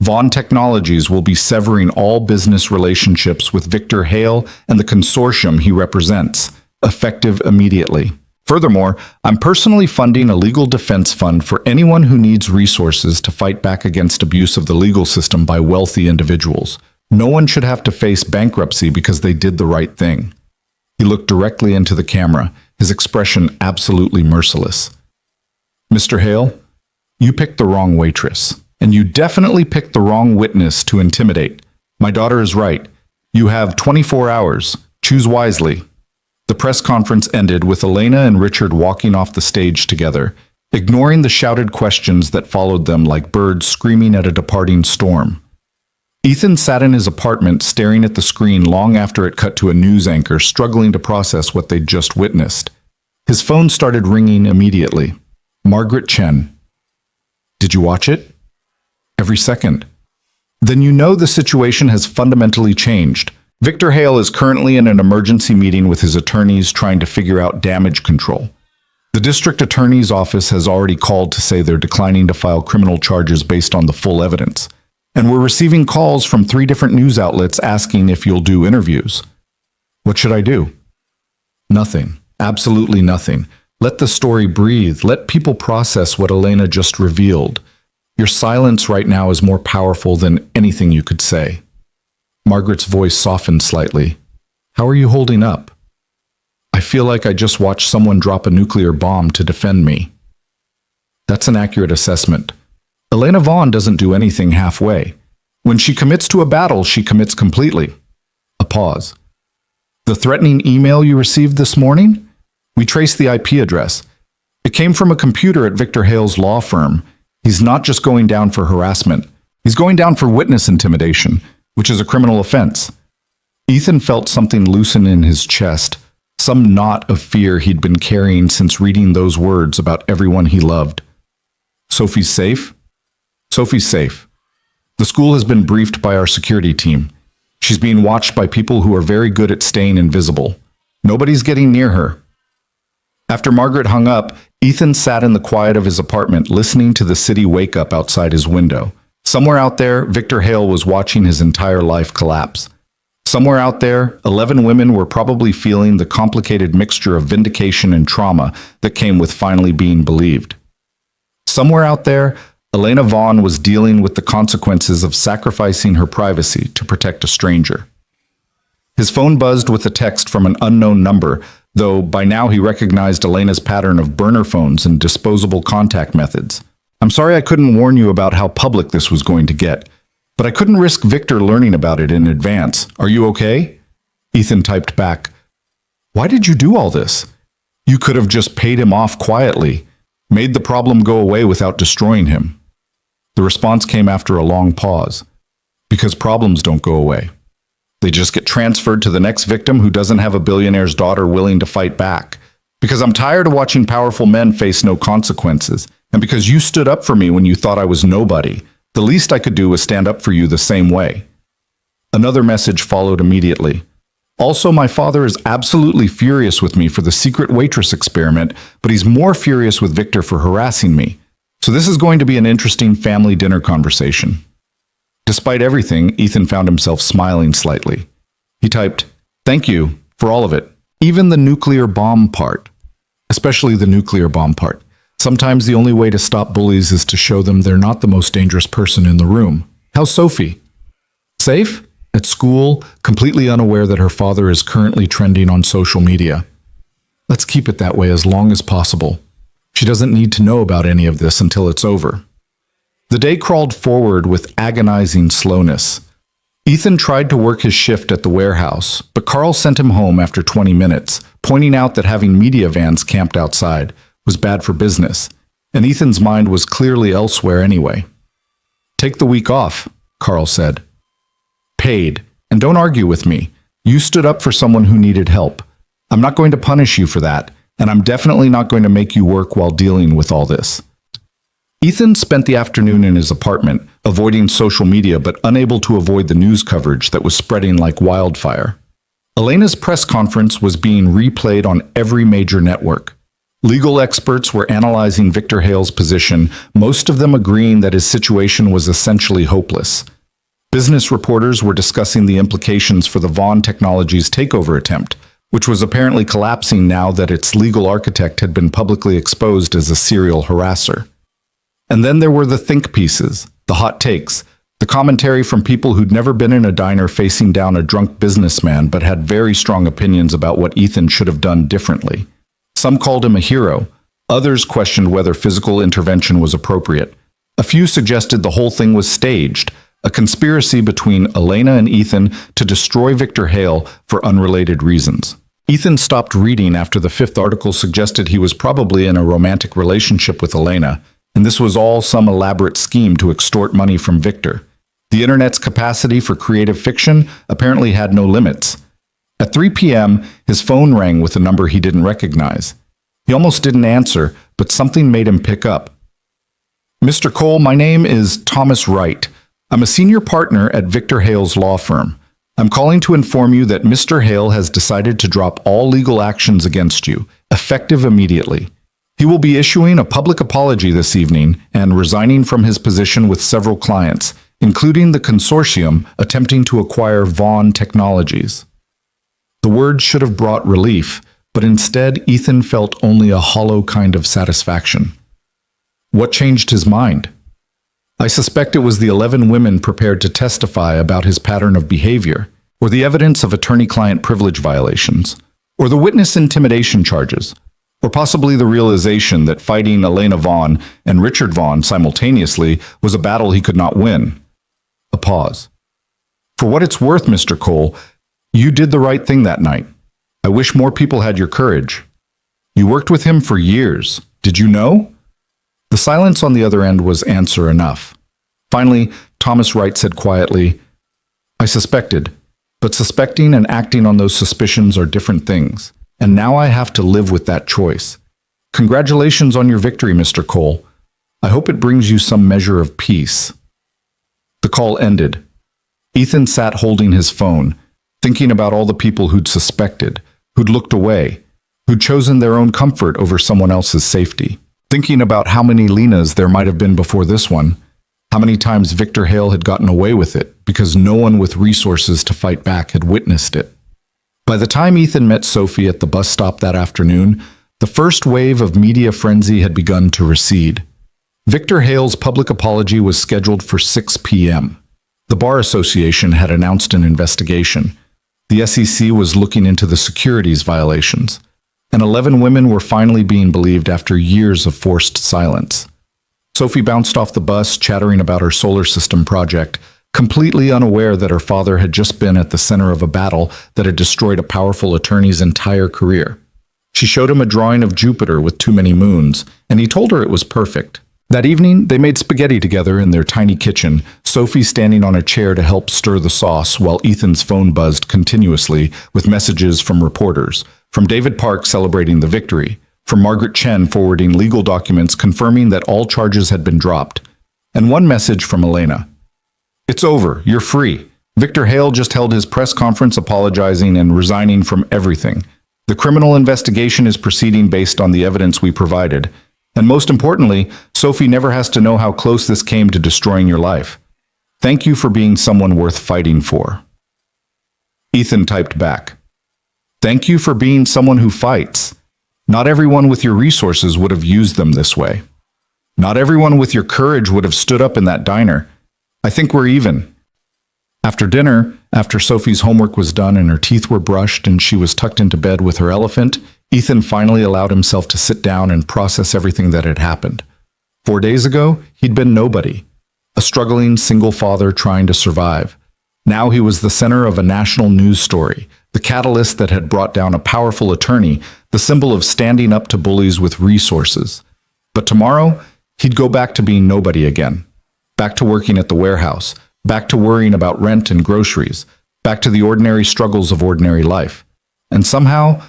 Vaughn Technologies will be severing all business relationships with Victor Hale and the consortium he represents, effective immediately. Furthermore, I'm personally funding a legal defense fund for anyone who needs resources to fight back against abuse of the legal system by wealthy individuals. No one should have to face bankruptcy because they did the right thing." He looked directly into the camera, his expression absolutely merciless. "Mr. Hale, you picked the wrong waitress, and you definitely picked the wrong witness to intimidate. My daughter is right. You have 24 hours. Choose wisely." The press conference ended with Elena and Richard walking off the stage together, ignoring the shouted questions that followed them like birds screaming at a departing storm. Ethan sat in his apartment staring at the screen long after it cut to a news anchor struggling to process what they'd just witnessed. His phone started ringing immediately. Margaret Chen. "Did you watch it?" "Every second." "Then you know the situation has fundamentally changed. Victor Hale is currently in an emergency meeting with his attorneys trying to figure out damage control. The district attorney's office has already called to say they're declining to file criminal charges based on the full evidence. And we're receiving calls from 3 different news outlets asking if you'll do interviews. What should I do?" "Nothing. Absolutely nothing. Let the story breathe. Let people process what Elena just revealed. Your silence right now is more powerful than anything you could say. Margaret's voice softened slightly. How are you holding up? I feel like I just watched someone drop a nuclear bomb to defend me. That's an accurate assessment. Elena Vaughn doesn't do anything halfway. When she commits to a battle, she commits completely. A pause. The threatening email you received this morning? We traced the IP address. It came from a computer at Victor Hale's law firm. He's not just going down for harassment. He's going down for witness intimidation, which is a criminal offense. Ethan felt something loosen in his chest, some knot of fear he'd been carrying since reading those words about everyone he loved. Sophie's safe? Sophie's safe. The school has been briefed by our security team. She's being watched by people who are very good at staying invisible. Nobody's getting near her. After Margaret hung up, Ethan sat in the quiet of his apartment listening to the city wake up outside his window. Somewhere out there, Victor Hale was watching his entire life collapse. Somewhere out there, 11 women were probably feeling the complicated mixture of vindication and trauma that came with finally being believed. Somewhere out there, Elena Vaughn was dealing with the consequences of sacrificing her privacy to protect a stranger. His phone buzzed with a text from an unknown number, though by now he recognized Elena's pattern of burner phones and disposable contact methods. I'm sorry I couldn't warn you about how public this was going to get, but I couldn't risk Victor learning about it in advance. Are you okay? Ethan typed back, Why did you do all this? You could have just paid him off quietly, made the problem go away without destroying him. The response came after a long pause. Because problems don't go away. They just get transferred to the next victim who doesn't have a billionaire's daughter willing to fight back. Because I'm tired of watching powerful men face no consequences. And because you stood up for me when you thought I was nobody, the least I could do was stand up for you the same way. Another message followed immediately. Also, my father is absolutely furious with me for the secret waitress experiment, but he's more furious with Victor for harassing me. So this is going to be an interesting family dinner conversation. Despite everything, Ethan found himself smiling slightly. He typed, Thank you for all of it, even the nuclear bomb part. Especially the nuclear bomb part. Sometimes the only way to stop bullies is to show them they're not the most dangerous person in the room. How's Sophie? Safe? At school, completely unaware that her father is currently trending on social media. Let's keep it that way as long as possible. She doesn't need to know about any of this until it's over. The day crawled forward with agonizing slowness. Ethan tried to work his shift at the warehouse, but Carl sent him home after 20 minutes, pointing out that having media vans camped outside was bad for business, and Ethan's mind was clearly elsewhere anyway. Take the week off, Carl said. Paid, and don't argue with me. You stood up for someone who needed help. I'm not going to punish you for that, and I'm definitely not going to make you work while dealing with all this. Ethan spent the afternoon in his apartment, avoiding social media but unable to avoid the news coverage that was spreading like wildfire. Elena's press conference was being replayed on every major network. Legal experts were analyzing Victor Hale's position, most of them agreeing that his situation was essentially hopeless. Business reporters were discussing the implications for the Vaughn Technologies takeover attempt, which was apparently collapsing now that its legal architect had been publicly exposed as a serial harasser. And then there were the think pieces, the hot takes, the commentary from people who'd never been in a diner facing down a drunk businessman but had very strong opinions about what Ethan should have done differently. Some called him a hero. Others questioned whether physical intervention was appropriate. A few suggested the whole thing was staged, a conspiracy between Elena and Ethan to destroy Victor Hale for unrelated reasons. Ethan stopped reading after the fifth article suggested he was probably in a romantic relationship with Elena, and this was all some elaborate scheme to extort money from Victor. The internet's capacity for creative fiction apparently had no limits. At 3 p.m., his phone rang with a number he didn't recognize. He almost didn't answer, but something made him pick up. Mr. Cole, my name is Thomas Wright. I'm a senior partner at Victor Hale's law firm. I'm calling to inform you that Mr. Hale has decided to drop all legal actions against you, effective immediately. He will be issuing a public apology this evening and resigning from his position with several clients, including the consortium attempting to acquire Vaughn Technologies. The words should have brought relief, but instead Ethan felt only a hollow kind of satisfaction. What changed his mind? I suspect it was the 11 women prepared to testify about his pattern of behavior, or the evidence of attorney-client privilege violations, or the witness intimidation charges, or possibly the realization that fighting Elena Vaughn and Richard Vaughn simultaneously was a battle he could not win. A pause. For what it's worth, Mr. Cole, you did the right thing that night. I wish more people had your courage. You worked with him for years. Did you know? The silence on the other end was answer enough. Finally, Thomas Wright said quietly, I suspected, but suspecting and acting on those suspicions are different things, and now I have to live with that choice. Congratulations on your victory, Mr. Cole. I hope it brings you some measure of peace. The call ended. Ethan sat holding his phone, thinking about all the people who'd suspected, who'd looked away, who'd chosen their own comfort over someone else's safety. Thinking about how many Lenas there might have been before this one, how many times Victor Hale had gotten away with it because no one with resources to fight back had witnessed it. By the time Ethan met Sophie at the bus stop that afternoon, the first wave of media frenzy had begun to recede. Victor Hale's public apology was scheduled for 6 p.m. The Bar Association had announced an investigation. The SEC was looking into the securities violations, and 11 women were finally being believed after years of forced silence. Sophie bounced off the bus, chattering about her solar system project, completely unaware that her father had just been at the center of a battle that had destroyed a powerful attorney's entire career. She showed him a drawing of Jupiter with too many moons, and he told her it was perfect. That evening, they made spaghetti together in their tiny kitchen, Sophie standing on a chair to help stir the sauce while Ethan's phone buzzed continuously with messages from reporters, from David Park celebrating the victory, from Margaret Chen forwarding legal documents confirming that all charges had been dropped, and one message from Elena. It's over. You're free. Victor Hale just held his press conference apologizing and resigning from everything. The criminal investigation is proceeding based on the evidence we provided. And most importantly, Sophie never has to know how close this came to destroying your life. Thank you for being someone worth fighting for. Ethan typed back. Thank you for being someone who fights. Not everyone with your resources would have used them this way. Not everyone with your courage would have stood up in that diner. I think we're even. After dinner, after Sophie's homework was done and her teeth were brushed and she was tucked into bed with her elephant, Ethan finally allowed himself to sit down and process everything that had happened. 4 days ago, he'd been nobody, a struggling single father trying to survive. Now he was the center of a national news story, the catalyst that had brought down a powerful attorney, the symbol of standing up to bullies with resources. But tomorrow, he'd go back to being nobody again. Back to working at the warehouse, back to worrying about rent and groceries, back to the ordinary struggles of ordinary life. And somehow,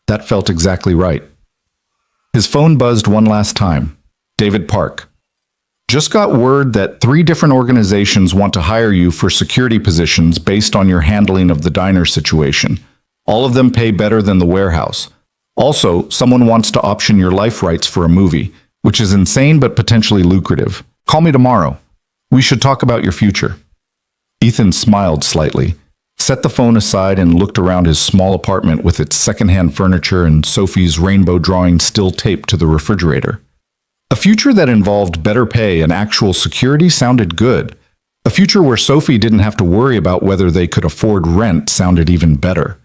that felt exactly right. His phone buzzed one last time. David Park. Just got word that 3 different organizations want to hire you for security positions based on your handling of the diner situation. All of them pay better than the warehouse. Also, someone wants to option your life rights for a movie, which is insane but potentially lucrative. Call me tomorrow. We should talk about your future. Ethan smiled slightly, set the phone aside and looked around his small apartment with its secondhand furniture and Sophie's rainbow drawing still taped to the refrigerator. A future that involved better pay and actual security sounded good. A future where Sophie didn't have to worry about whether they could afford rent sounded even better.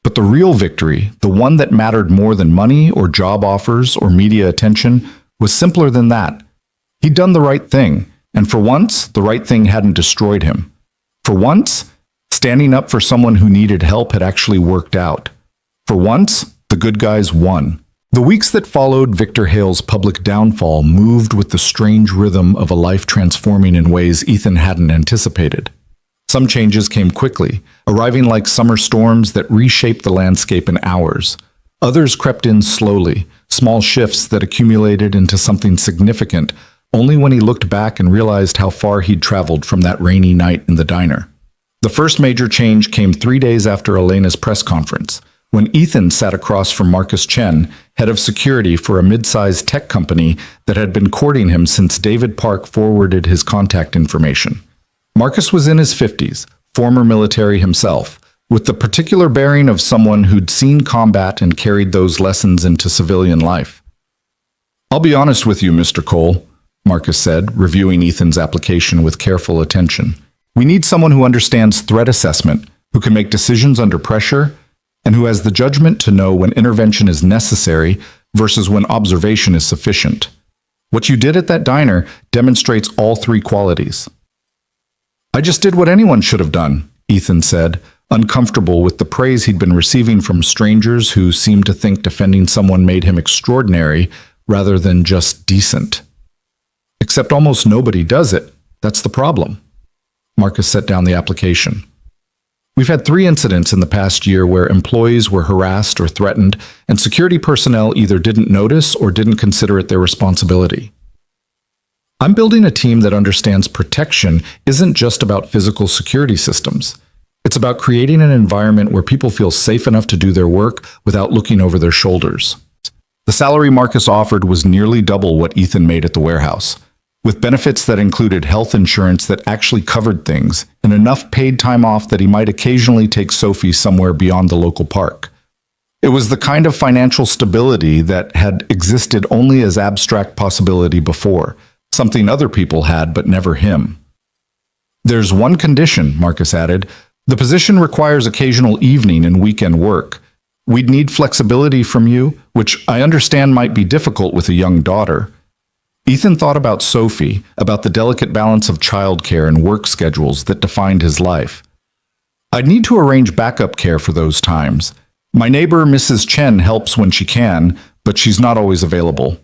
But the real victory, the one that mattered more than money or job offers or media attention, was simpler than that. He'd done the right thing, and for once, the right thing hadn't destroyed him. For once, standing up for someone who needed help had actually worked out. For once, the good guys won. The weeks that followed Victor Hale's public downfall moved with the strange rhythm of a life transforming in ways Ethan hadn't anticipated. Some changes came quickly, arriving like summer storms that reshaped the landscape in hours. Others crept in slowly, small shifts that accumulated into something significant only when he looked back and realized how far he'd traveled from that rainy night in the diner. The first major change came 3 days after Elena's press conference, when Ethan sat across from Marcus Chen, head of security for a mid-sized tech company that had been courting him since David Park forwarded his contact information. Marcus was in his 50s, former military himself, with the particular bearing of someone who'd seen combat and carried those lessons into civilian life. I'll be honest with you, Mr. Cole. Marcus said, reviewing Ethan's application with careful attention. We need someone who understands threat assessment, who can make decisions under pressure, and who has the judgment to know when intervention is necessary versus when observation is sufficient. What you did at that diner demonstrates all three qualities. I just did what anyone should have done, Ethan said, uncomfortable with the praise he'd been receiving from strangers who seemed to think defending someone made him extraordinary rather than just decent. Except almost nobody does it. That's the problem. Marcus set down the application. We've had 3 incidents in the past year where employees were harassed or threatened, and security personnel either didn't notice or didn't consider it their responsibility. I'm building a team that understands protection isn't just about physical security systems. It's about creating an environment where people feel safe enough to do their work without looking over their shoulders. The salary Marcus offered was nearly double what Ethan made at the warehouse, with benefits that included health insurance that actually covered things, and enough paid time off that he might occasionally take Sophie somewhere beyond the local park. It was the kind of financial stability that had existed only as abstract possibility before, something other people had but never him. There's one condition, Marcus added. The position requires occasional evening and weekend work. We'd need flexibility from you, which I understand might be difficult with a young daughter. Ethan thought about Sophie, about the delicate balance of childcare and work schedules that defined his life. I'd need to arrange backup care for those times. My neighbor, Mrs. Chen, helps when she can, but she's not always available.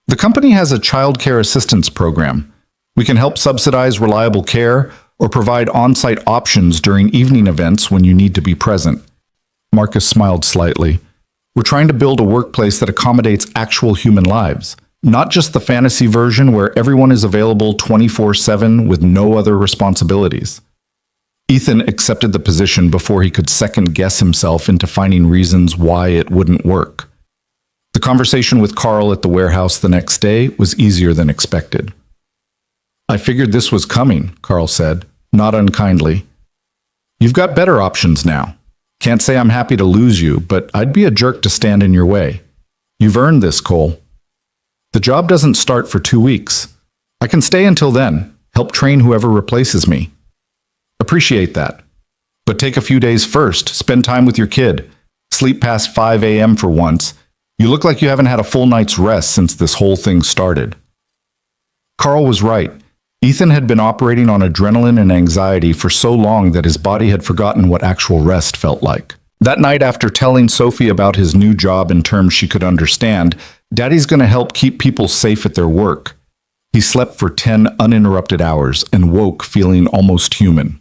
The company has a childcare assistance program. We can help subsidize reliable care or provide on-site options during evening events when you need to be present. Marcus smiled slightly. We're trying to build a workplace that accommodates actual human lives. Not just the fantasy version where everyone is available 24/7 with no other responsibilities. Ethan accepted the position before he could second-guess himself into finding reasons why it wouldn't work. The conversation with Carl at the warehouse the next day was easier than expected. I figured this was coming, Carl said, not unkindly. You've got better options now. Can't say I'm happy to lose you, but I'd be a jerk to stand in your way. You've earned this, Cole. The job doesn't start for 2 weeks. I can stay until then, help train whoever replaces me. Appreciate that. But take a few days first, spend time with your kid. Sleep past 5 a.m. for once. You look like you haven't had a full night's rest since this whole thing started. Carl was right. Ethan had been operating on adrenaline and anxiety for so long that his body had forgotten what actual rest felt like. That night, after telling Sophie about his new job in terms she could understand, Daddy's going to help keep people safe at their work. He slept for 10 uninterrupted hours and woke feeling almost human.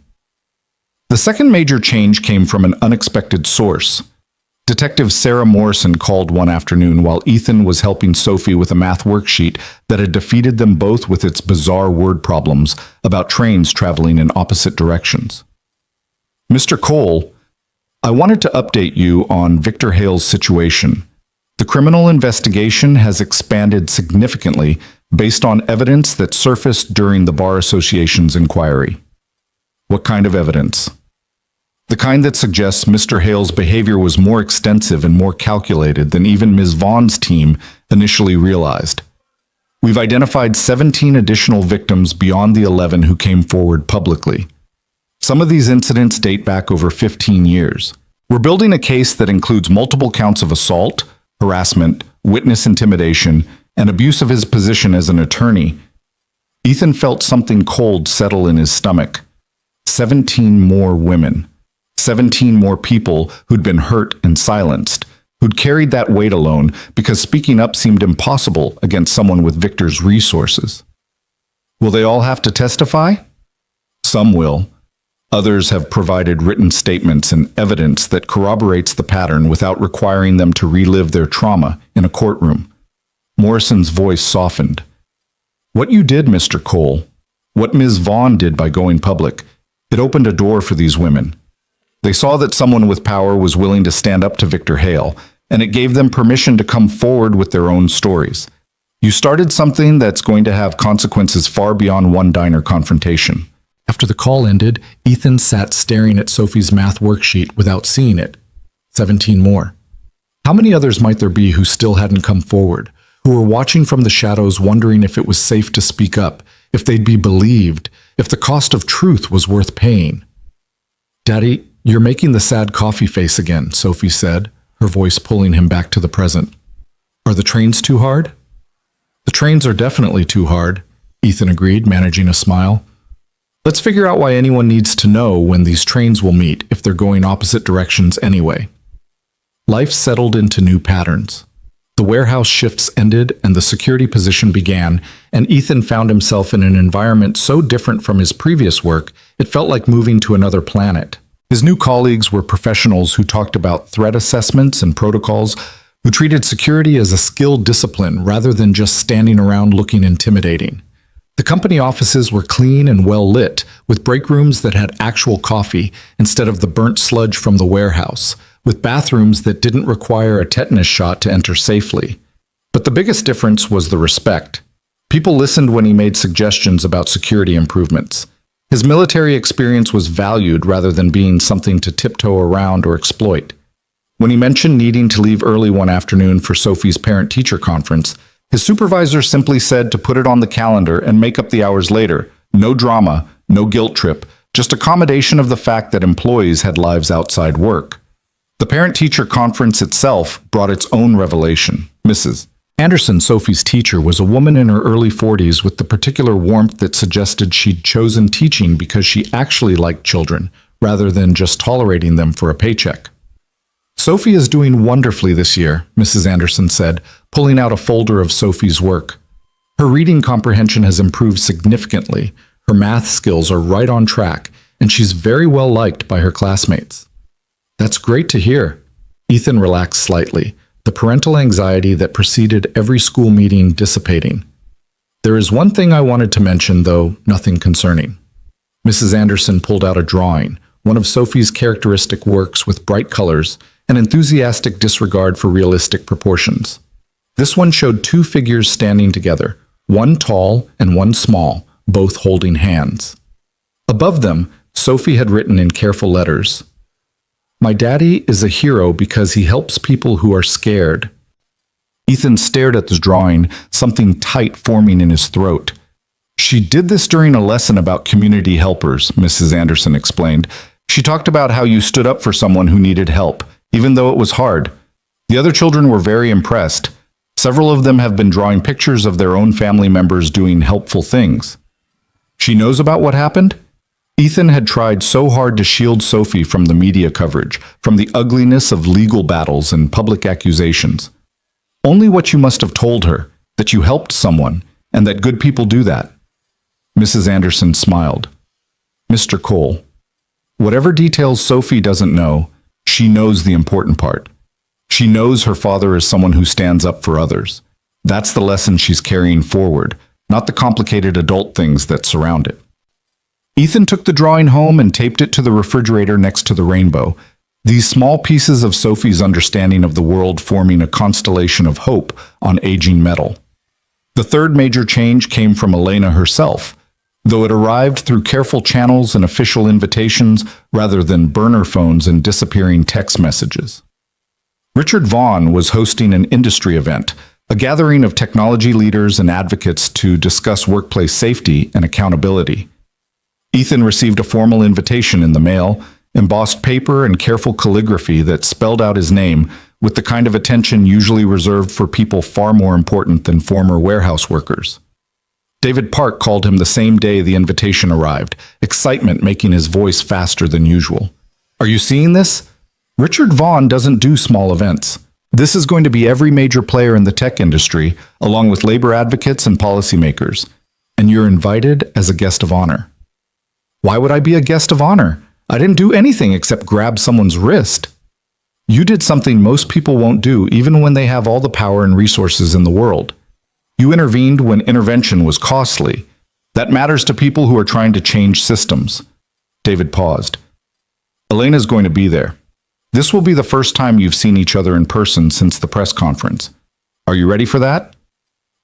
The second major change came from an unexpected source. Detective Sarah Morrison called one afternoon while Ethan was helping Sophie with a math worksheet that had defeated them both with its bizarre word problems about trains traveling in opposite directions. Mr. Cole, I wanted to update you on Victor Hale's situation. The criminal investigation has expanded significantly based on evidence that surfaced during the Bar Association's inquiry. What kind of evidence? The kind that suggests Mr. Hale's behavior was more extensive and more calculated than even Ms. Vaughn's team initially realized. We've identified 17 additional victims beyond the 11 who came forward publicly. Some of these incidents date back over 15 years. We're building a case that includes multiple counts of assault, harassment, witness intimidation, and abuse of his position as an attorney. Ethan felt something cold settle in his stomach. 17 more women. 17 more people who'd been hurt and silenced, who'd carried that weight alone because speaking up seemed impossible against someone with Victor's resources. Will they all have to testify? Some will. Others have provided written statements and evidence that corroborates the pattern without requiring them to relive their trauma in a courtroom. Morrison's voice softened. What you did, Mr. Cole, what Ms. Vaughn did by going public, it opened a door for these women. They saw that someone with power was willing to stand up to Victor Hale, and it gave them permission to come forward with their own stories. You started something that's going to have consequences far beyond one diner confrontation. After the call ended, Ethan sat staring at Sophie's math worksheet without seeing it. 17 more. How many others might there be who still hadn't come forward, who were watching from the shadows wondering if it was safe to speak up, if they'd be believed, if the cost of truth was worth paying. "Daddy, you're making the sad coffee face again," Sophie said, her voice pulling him back to the present. "Are the trains too hard?" "The trains are definitely too hard," Ethan agreed, managing a smile. "Let's figure out why anyone needs to know when these trains will meet if they're going opposite directions anyway." Life settled into new patterns. The warehouse shifts ended and the security position began, and Ethan found himself in an environment so different from his previous work, it felt like moving to another planet. His new colleagues were professionals who talked about threat assessments and protocols, who treated security as a skilled discipline rather than just standing around looking intimidating. The company offices were clean and well lit, with break rooms that had actual coffee instead of the burnt sludge from the warehouse, with bathrooms that didn't require a tetanus shot to enter safely. But the biggest difference was the respect. People listened when he made suggestions about security improvements. His military experience was valued rather than being something to tiptoe around or exploit. When he mentioned needing to leave early one afternoon for Sophie's parent-teacher conference, his supervisor simply said to put it on the calendar and make up the hours later. No drama, no guilt trip, just accommodation of the fact that employees had lives outside work. The parent-teacher conference itself brought its own revelation. Mrs. Anderson, Sophie's teacher, was a woman in her early 40s with the particular warmth that suggested she'd chosen teaching because she actually liked children, rather than just tolerating them for a paycheck. "Sophie is doing wonderfully this year," Mrs. Anderson said, pulling out a folder of Sophie's work. "Her reading comprehension has improved significantly, her math skills are right on track, and she's very well liked by her classmates." "That's great to hear." Ethan relaxed slightly, the parental anxiety that preceded every school meeting dissipating. "There is one thing I wanted to mention, though nothing concerning." Mrs. Anderson pulled out a drawing, one of Sophie's characteristic works with bright colors, an enthusiastic disregard for realistic proportions. This one showed two figures standing together, one tall and one small, both holding hands. Above them, Sophie had written in careful letters, "My daddy is a hero because he helps people who are scared." Ethan stared at the drawing, something tight forming in his throat. "She did this during a lesson about community helpers," Mrs. Anderson explained. "She talked about how you stood up for someone who needed help, even though it was hard. The other children were very impressed. Several of them have been drawing pictures of their own family members doing helpful things." "She knows about what happened?" Ethan had tried so hard to shield Sophie from the media coverage, from the ugliness of legal battles and public accusations. "Only what you must have told her, that you helped someone, and that good people do that." Mrs. Anderson smiled. "Mr. Cole, whatever details Sophie doesn't know, she knows the important part. She knows her father is someone who stands up for others. That's the lesson she's carrying forward, not the complicated adult things that surround it." Ethan took the drawing home and taped it to the refrigerator next to the rainbow, these small pieces of Sophie's understanding of the world forming a constellation of hope on aging metal. The third major change came from Elena herself, though it arrived through careful channels and official invitations rather than burner phones and disappearing text messages. Richard Vaughn was hosting an industry event, a gathering of technology leaders and advocates to discuss workplace safety and accountability. Ethan received a formal invitation in the mail, embossed paper and careful calligraphy that spelled out his name with the kind of attention usually reserved for people far more important than former warehouse workers. David Park called him the same day the invitation arrived, excitement making his voice faster than usual. "Are you seeing this? Richard Vaughn doesn't do small events. This is going to be every major player in the tech industry, along with labor advocates and policymakers. And you're invited as a guest of honor." "Why would I be a guest of honor? I didn't do anything except grab someone's wrist." "You did something most people won't do even when they have all the power and resources in the world. You intervened when intervention was costly. That matters to people who are trying to change systems." David paused. "Elena's going to be there. This will be the first time you've seen each other in person since the press conference. Are you ready for that?"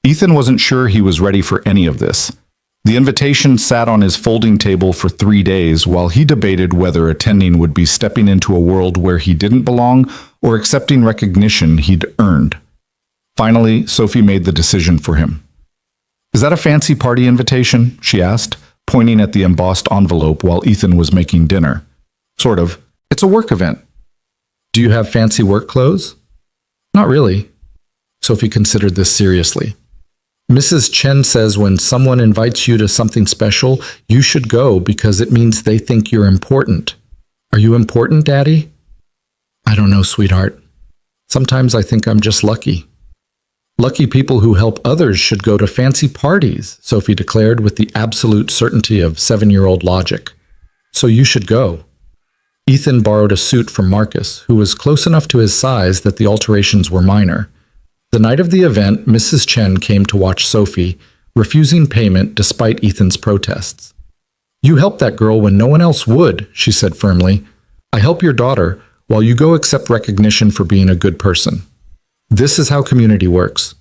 Ethan wasn't sure he was ready for any of this. The invitation sat on his folding table for 3 days while he debated whether attending would be stepping into a world where he didn't belong or accepting recognition he'd earned. Finally, Sophie made the decision for him. Is that a fancy party invitation? She asked, pointing at the embossed envelope while Ethan was making dinner. Sort of. It's a work event. Do you have fancy work clothes? Not really. Sophie considered this seriously. Mrs. Chen says when someone invites you to something special, you should go because it means they think you're important. Are you important, Daddy? I don't know, sweetheart. Sometimes I think I'm just lucky. Lucky people who help others should go to fancy parties, Sophie declared with the absolute certainty of 7-year-old logic. So you should go. Ethan borrowed a suit from Marcus, who was close enough to his size that the alterations were minor. The night of the event, Mrs. Chen came to watch Sophie, refusing payment despite Ethan's protests. You helped that girl when no one else would, she said firmly. I help your daughter, while you go accept recognition for being a good person. This is how community works.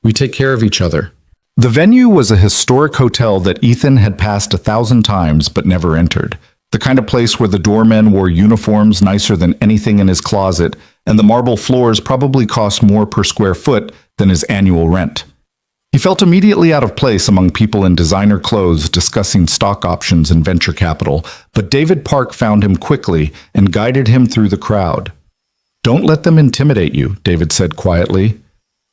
We take care of each other. The venue was a historic hotel that Ethan had passed 1,000 times but never entered. The kind of place where the doormen wore uniforms nicer than anything in his closet, and the marble floors probably cost more per square foot than his annual rent. He felt immediately out of place among people in designer clothes discussing stock options and venture capital, but David Park found him quickly and guided him through the crowd. Don't let them intimidate you, David said quietly.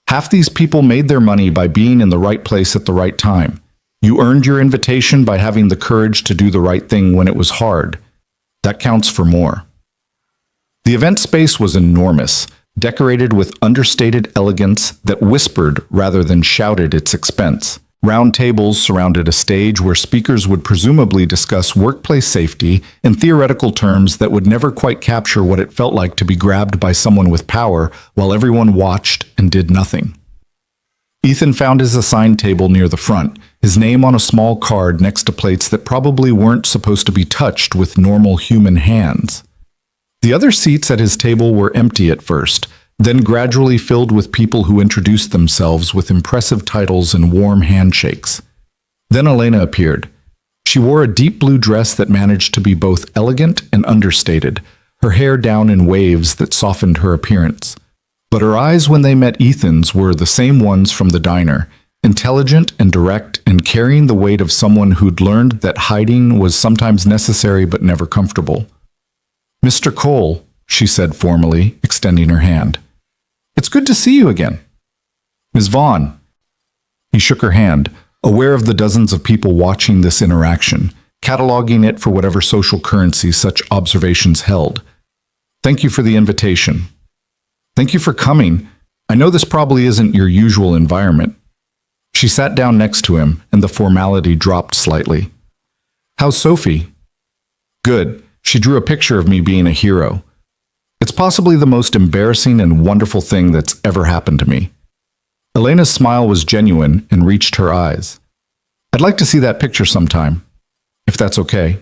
Half these people made their money by being in the right place at the right time. You earned your invitation by having the courage to do the right thing when it was hard. That counts for more. The event space was enormous, decorated with understated elegance that whispered rather than shouted its expense. Round tables surrounded a stage where speakers would presumably discuss workplace safety in theoretical terms that would never quite capture what it felt like to be grabbed by someone with power while everyone watched and did nothing. Ethan found his assigned table near the front, his name on a small card next to plates that probably weren't supposed to be touched with normal human hands. The other seats at his table were empty at first, then gradually filled with people who introduced themselves with impressive titles and warm handshakes. Then Elena appeared. She wore a deep blue dress that managed to be both elegant and understated, her hair down in waves that softened her appearance. But her eyes when they met Ethan's were the same ones from the diner, intelligent and direct and carrying the weight of someone who'd learned that hiding was sometimes necessary but never comfortable. Mr. Cole, she said formally, extending her hand. It's good to see you again. Ms. Vaughn. He shook her hand, aware of the dozens of people watching this interaction, cataloging it for whatever social currency such observations held. Thank you for the invitation. Thank you for coming. I know this probably isn't your usual environment. She sat down next to him, and the formality dropped slightly. How's Sophie? Good. She drew a picture of me being a hero. It's possibly the most embarrassing and wonderful thing that's ever happened to me. Elena's smile was genuine and reached her eyes. I'd like to see that picture sometime, if that's okay.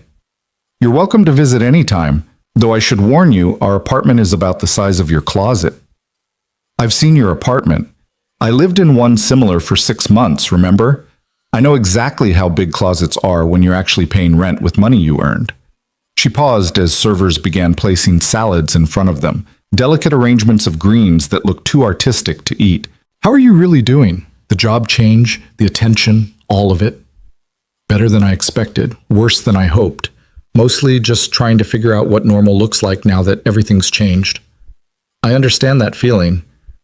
You're welcome to visit anytime, though I should warn you, our apartment is about the size of your closet. I've seen your apartment. I lived in one similar for 6 months, remember? I know exactly how big closets are when you're actually paying rent with money you earned. She paused as servers began placing salads in front of them, delicate arrangements of greens that looked too artistic to eat. How are you really doing? The job change, the attention, all of it? Better than I expected, worse than I hoped. Mostly just trying to figure out what normal looks like now that everything's changed. I understand that feeling.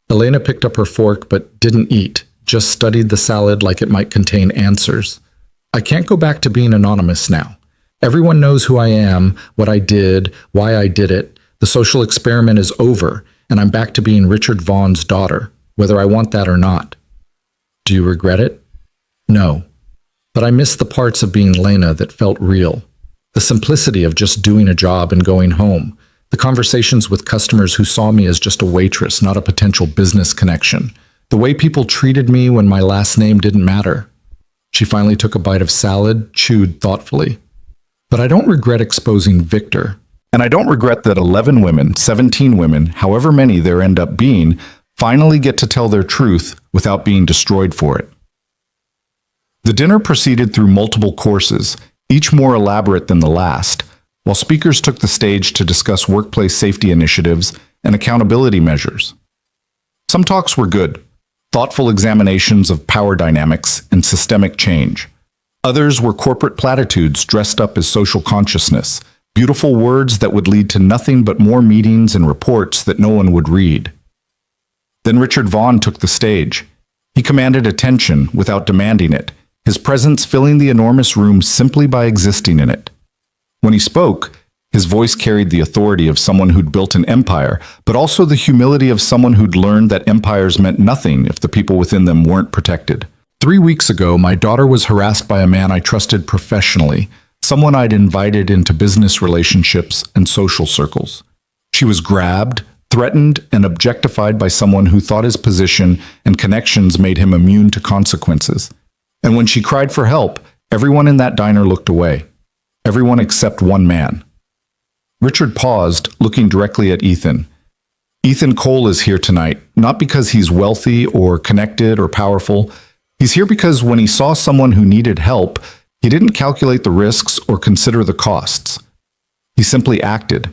Elena picked up her fork but didn't eat, just studied the salad like it might contain answers. I can't go back to being anonymous now. Everyone knows who I am, what I did, why I did it. The social experiment is over, and I'm back to being Richard Vaughn's daughter, whether I want that or not. Do you regret it? No. But I miss the parts of being Lena that felt real. The simplicity of just doing a job and going home. The conversations with customers who saw me as just a waitress, not a potential business connection. The way people treated me when my last name didn't matter. She finally took a bite of salad, chewed thoughtfully. But I don't regret exposing Victor. And I don't regret that 11 women, 17 women, however many there end up being, finally get to tell their truth without being destroyed for it. The dinner proceeded through multiple courses, each more elaborate than the last, while speakers took the stage to discuss workplace safety initiatives and accountability measures. Some talks were good. thoughtful examinations of power dynamics and systemic change. Others were corporate platitudes dressed up as social consciousness, beautiful words that would lead to nothing but more meetings and reports that no one would read. Then Richard Vaughan took the stage. He commanded attention without demanding it, his presence filling the enormous room simply by existing in it. When he spoke, his voice carried the authority of someone who'd built an empire, but also the humility of someone who'd learned that empires meant nothing if the people within them weren't protected. 3 weeks ago, my daughter was harassed by a man I trusted professionally, someone I'd invited into business relationships and social circles. She was grabbed, threatened, and objectified by someone who thought his position and connections made him immune to consequences. And when she cried for help, everyone in that diner looked away. Everyone except one man. Richard paused, looking directly at Ethan. Ethan Cole is here tonight, not because he's wealthy or connected or powerful. He's here because when he saw someone who needed help, he didn't calculate the risks or consider the costs. He simply acted.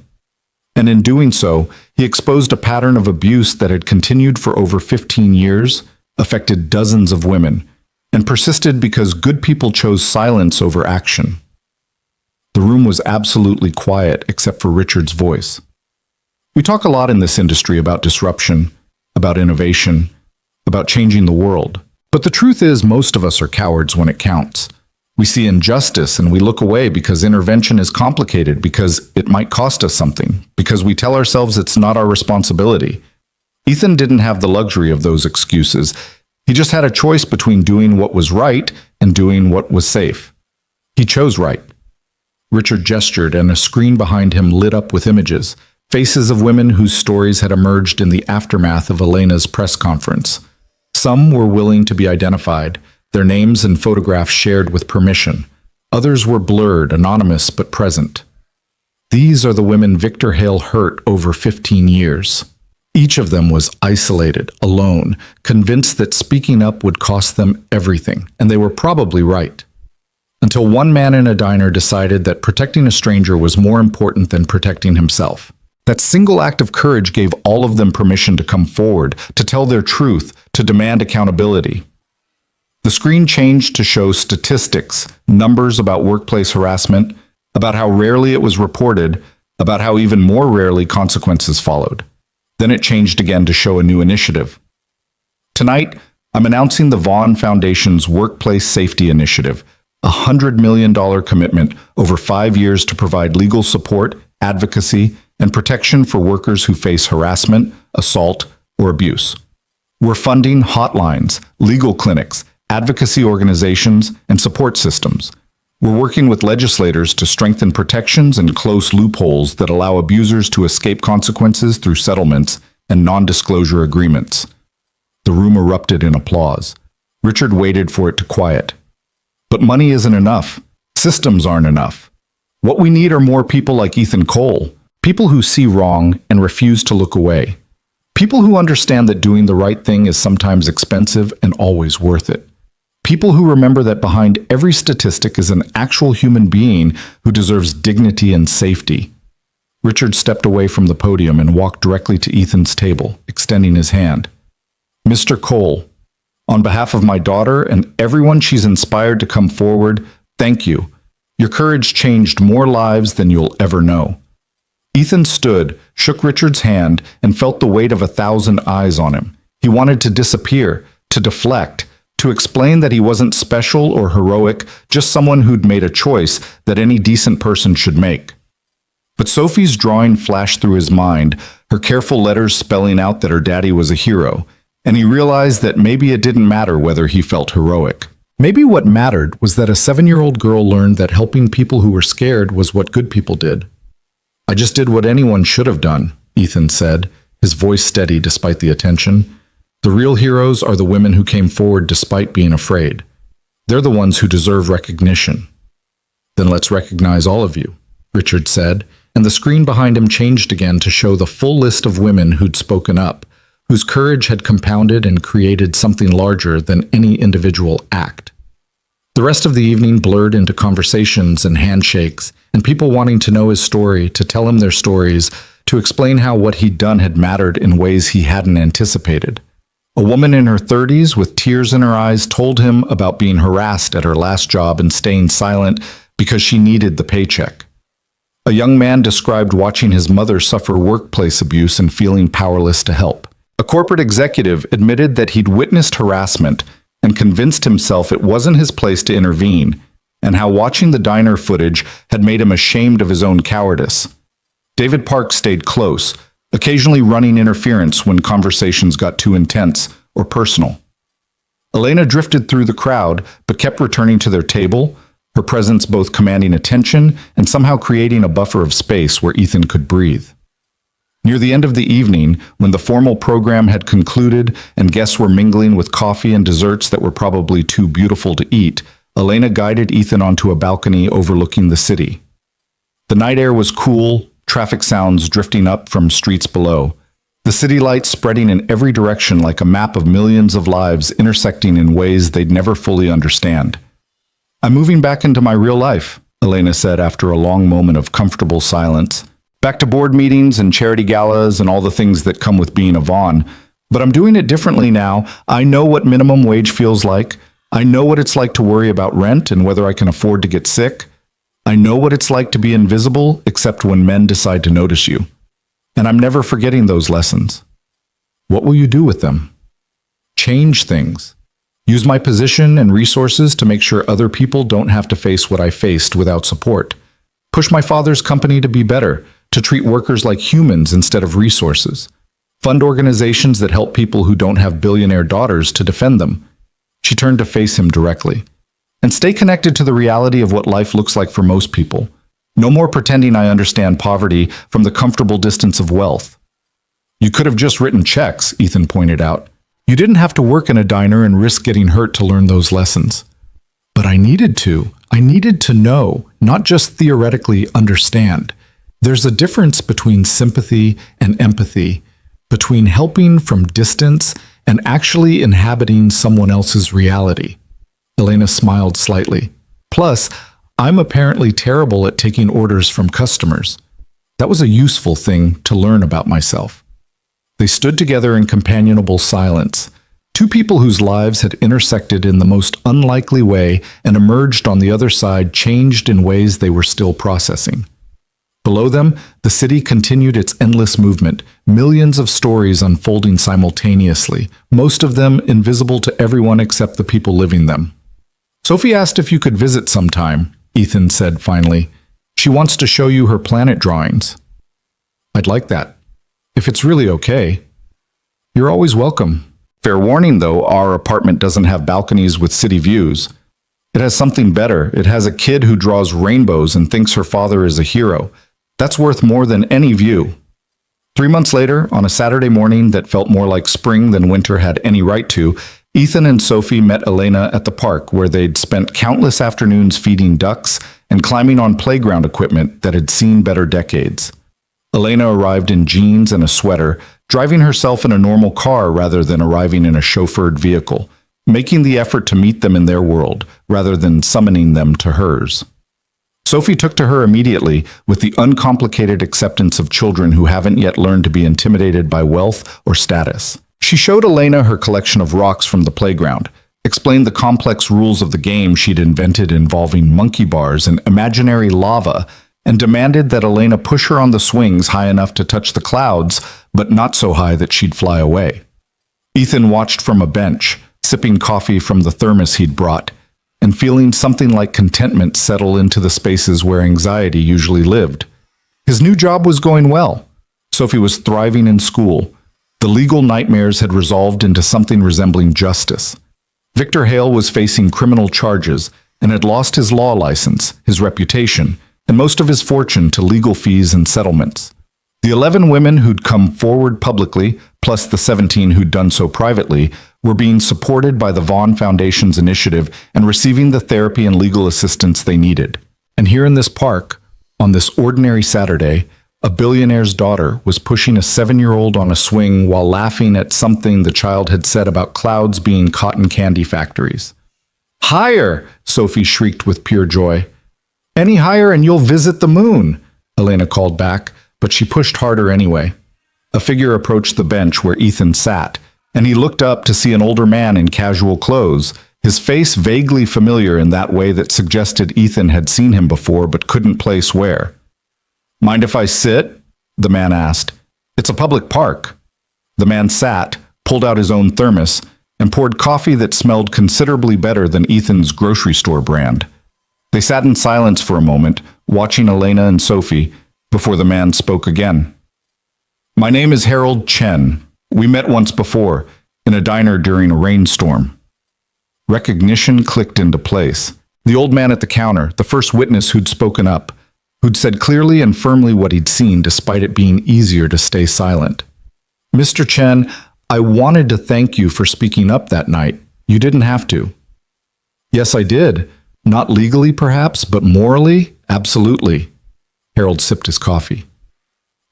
And in doing so, he exposed a pattern of abuse that had continued for over 15 years, affected dozens of women, and persisted because good people chose silence over action. The room was absolutely quiet except for Richard's voice. We talk a lot in this industry about disruption, about innovation, about changing the world. But the truth is, most of us are cowards when it counts. We see injustice and we look away because intervention is complicated, because it might cost us something, because we tell ourselves it's not our responsibility. Ethan didn't have the luxury of those excuses. He just had a choice between doing what was right and doing what was safe. He chose right. Richard gestured, and a screen behind him lit up with images, faces of women whose stories had emerged in the aftermath of Elena's press conference. Some were willing to be identified, their names and photographs shared with permission. Others were blurred, anonymous but present. These are the women Victor Hale hurt over 15 years. Each of them was isolated, alone, convinced that speaking up would cost them everything, and they were probably right. Until one man in a diner decided that protecting a stranger was more important than protecting himself. That single act of courage gave all of them permission to come forward, to tell their truth, to demand accountability. The screen changed to show statistics, numbers about workplace harassment, about how rarely it was reported, about how even more rarely consequences followed. Then it changed again to show a new initiative. Tonight, I'm announcing the Vaughan Foundation's Workplace Safety Initiative, a $100 million commitment over 5 years to provide legal support, advocacy, and protection for workers who face harassment, assault, or abuse. We're funding hotlines, legal clinics, advocacy organizations, and support systems. We're working with legislators to strengthen protections and close loopholes that allow abusers to escape consequences through settlements and non-disclosure agreements. The room erupted in applause. Richard waited for it to quiet. But money isn't enough. Systems aren't enough. What we need are more people like Ethan Cole, people who see wrong and refuse to look away. People who understand that doing the right thing is sometimes expensive and always worth it. People who remember that behind every statistic is an actual human being who deserves dignity and safety. Richard stepped away from the podium and walked directly to Ethan's table, extending his hand. Mr. Cole, on behalf of my daughter and everyone she's inspired to come forward, thank you. Your courage changed more lives than you'll ever know. Ethan stood, shook Richard's hand, and felt the weight of 1,000 eyes on him. He wanted to disappear, to deflect, to explain that he wasn't special or heroic, just someone who'd made a choice that any decent person should make. But Sophie's drawing flashed through his mind, her careful letters spelling out that her daddy was a hero, and he realized that maybe it didn't matter whether he felt heroic. Maybe what mattered was that a 7-year-old girl learned that helping people who were scared was what good people did. I just did what anyone should have done, Ethan said, his voice steady despite the attention. The real heroes are the women who came forward despite being afraid. They're the ones who deserve recognition. Then let's recognize all of you, Richard said, and the screen behind him changed again to show the full list of women who'd spoken up, whose courage had compounded and created something larger than any individual act. The rest of the evening blurred into conversations and handshakes, and people wanting to know his story, to tell him their stories, to explain how what he'd done had mattered in ways he hadn't anticipated. A woman in her 30s with tears in her eyes told him about being harassed at her last job and staying silent because she needed the paycheck. A young man described watching his mother suffer workplace abuse and feeling powerless to help. A corporate executive admitted that he'd witnessed harassment and convinced himself it wasn't his place to intervene, and how watching the diner footage had made him ashamed of his own cowardice. David Park stayed close, occasionally running interference when conversations got too intense or personal. Elena drifted through the crowd, but kept returning to their table, her presence both commanding attention and somehow creating a buffer of space where Ethan could breathe. Near the end of the evening, when the formal program had concluded and guests were mingling with coffee and desserts that were probably too beautiful to eat, Elena guided Ethan onto a balcony overlooking the city. The night air was cool, traffic sounds drifting up from streets below, the city lights spreading in every direction like a map of millions of lives intersecting in ways they'd never fully understand. "I'm moving back into my real life," Elena said after a long moment of comfortable silence. "Back to board meetings and charity galas and all the things that come with being a Vaughn. But I'm doing it differently now. I know what minimum wage feels like. I know what it's like to worry about rent and whether I can afford to get sick. I know what it's like to be invisible, except when men decide to notice you. And I'm never forgetting those lessons." "What will you do with them?" "Change things. Use my position and resources to make sure other people don't have to face what I faced without support. Push my father's company to be better, to treat workers like humans instead of resources. Fund organizations that help people who don't have billionaire daughters to defend them." She turned to face him directly. "And stay connected to the reality of what life looks like for most people. No more pretending I understand poverty from the comfortable distance of wealth." "You could have just written checks," Ethan pointed out. "You didn't have to work in a diner and risk getting hurt to learn those lessons." "But I needed to. I needed to know, not just theoretically understand. There's a difference between sympathy and empathy, between helping from distance and actually inhabiting someone else's reality." Elena smiled slightly. "Plus, I'm apparently terrible at taking orders from customers. That was a useful thing to learn about myself." They stood together in companionable silence, two people whose lives had intersected in the most unlikely way and emerged on the other side changed in ways they were still processing. Below them, the city continued its endless movement, millions of stories unfolding simultaneously, most of them invisible to everyone except the people living them. "Sophie asked if you could visit sometime," Ethan said finally. "She wants to show you her planet drawings." "I'd like that. If it's really okay." "You're always welcome. Fair warning, though, our apartment doesn't have balconies with city views. It has something better. It has a kid who draws rainbows and thinks her father is a hero. That's worth more than any view." 3 months later, on a Saturday morning that felt more like spring than winter had any right to, Ethan and Sophie met Elena at the park where they'd spent countless afternoons feeding ducks and climbing on playground equipment that had seen better decades. Elena arrived in jeans and a sweater, driving herself in a normal car rather than arriving in a chauffeured vehicle, making the effort to meet them in their world rather than summoning them to hers. Sophie took to her immediately with the uncomplicated acceptance of children who haven't yet learned to be intimidated by wealth or status. She showed Elena her collection of rocks from the playground, explained the complex rules of the game she'd invented involving monkey bars and imaginary lava, and demanded that Elena push her on the swings high enough to touch the clouds, but not so high that she'd fly away. Ethan watched from a bench, sipping coffee from the thermos he'd brought, and feeling something like contentment settle into the spaces where anxiety usually lived. His new job was going well. Sophie was thriving in school. The legal nightmares had resolved into something resembling justice. Victor Hale was facing criminal charges and had lost his law license, his reputation, and most of his fortune to legal fees and settlements. The 11 women who'd come forward publicly, plus the 17 who'd done so privately, were being supported by the Vaughn Foundation's initiative and receiving the therapy and legal assistance they needed. And here in this park, on this ordinary Saturday, a billionaire's daughter was pushing a 7-year-old on a swing while laughing at something the child had said about clouds being cotton candy factories. "Higher!" Sophie shrieked with pure joy. "Any higher and you'll visit the moon," Elena called back, but she pushed harder anyway. A figure approached the bench where Ethan sat, and he looked up to see an older man in casual clothes, his face vaguely familiar in that way that suggested Ethan had seen him before but couldn't place where. "Mind if I sit?" the man asked. "It's a public park." The man sat, pulled out his own thermos, and poured coffee that smelled considerably better than Ethan's grocery store brand. They sat in silence for a moment, watching Elena and Sophie, before the man spoke again. "My name is Harold Chen. We met once before, in a diner during a rainstorm." Recognition clicked into place. The old man at the counter, the first witness who'd spoken up, who'd said clearly and firmly what he'd seen despite it being easier to stay silent. "Mr. Chen, I wanted to thank you for speaking up that night. You didn't have to." "Yes, I did. Not legally, perhaps, but morally, absolutely." Harold sipped his coffee.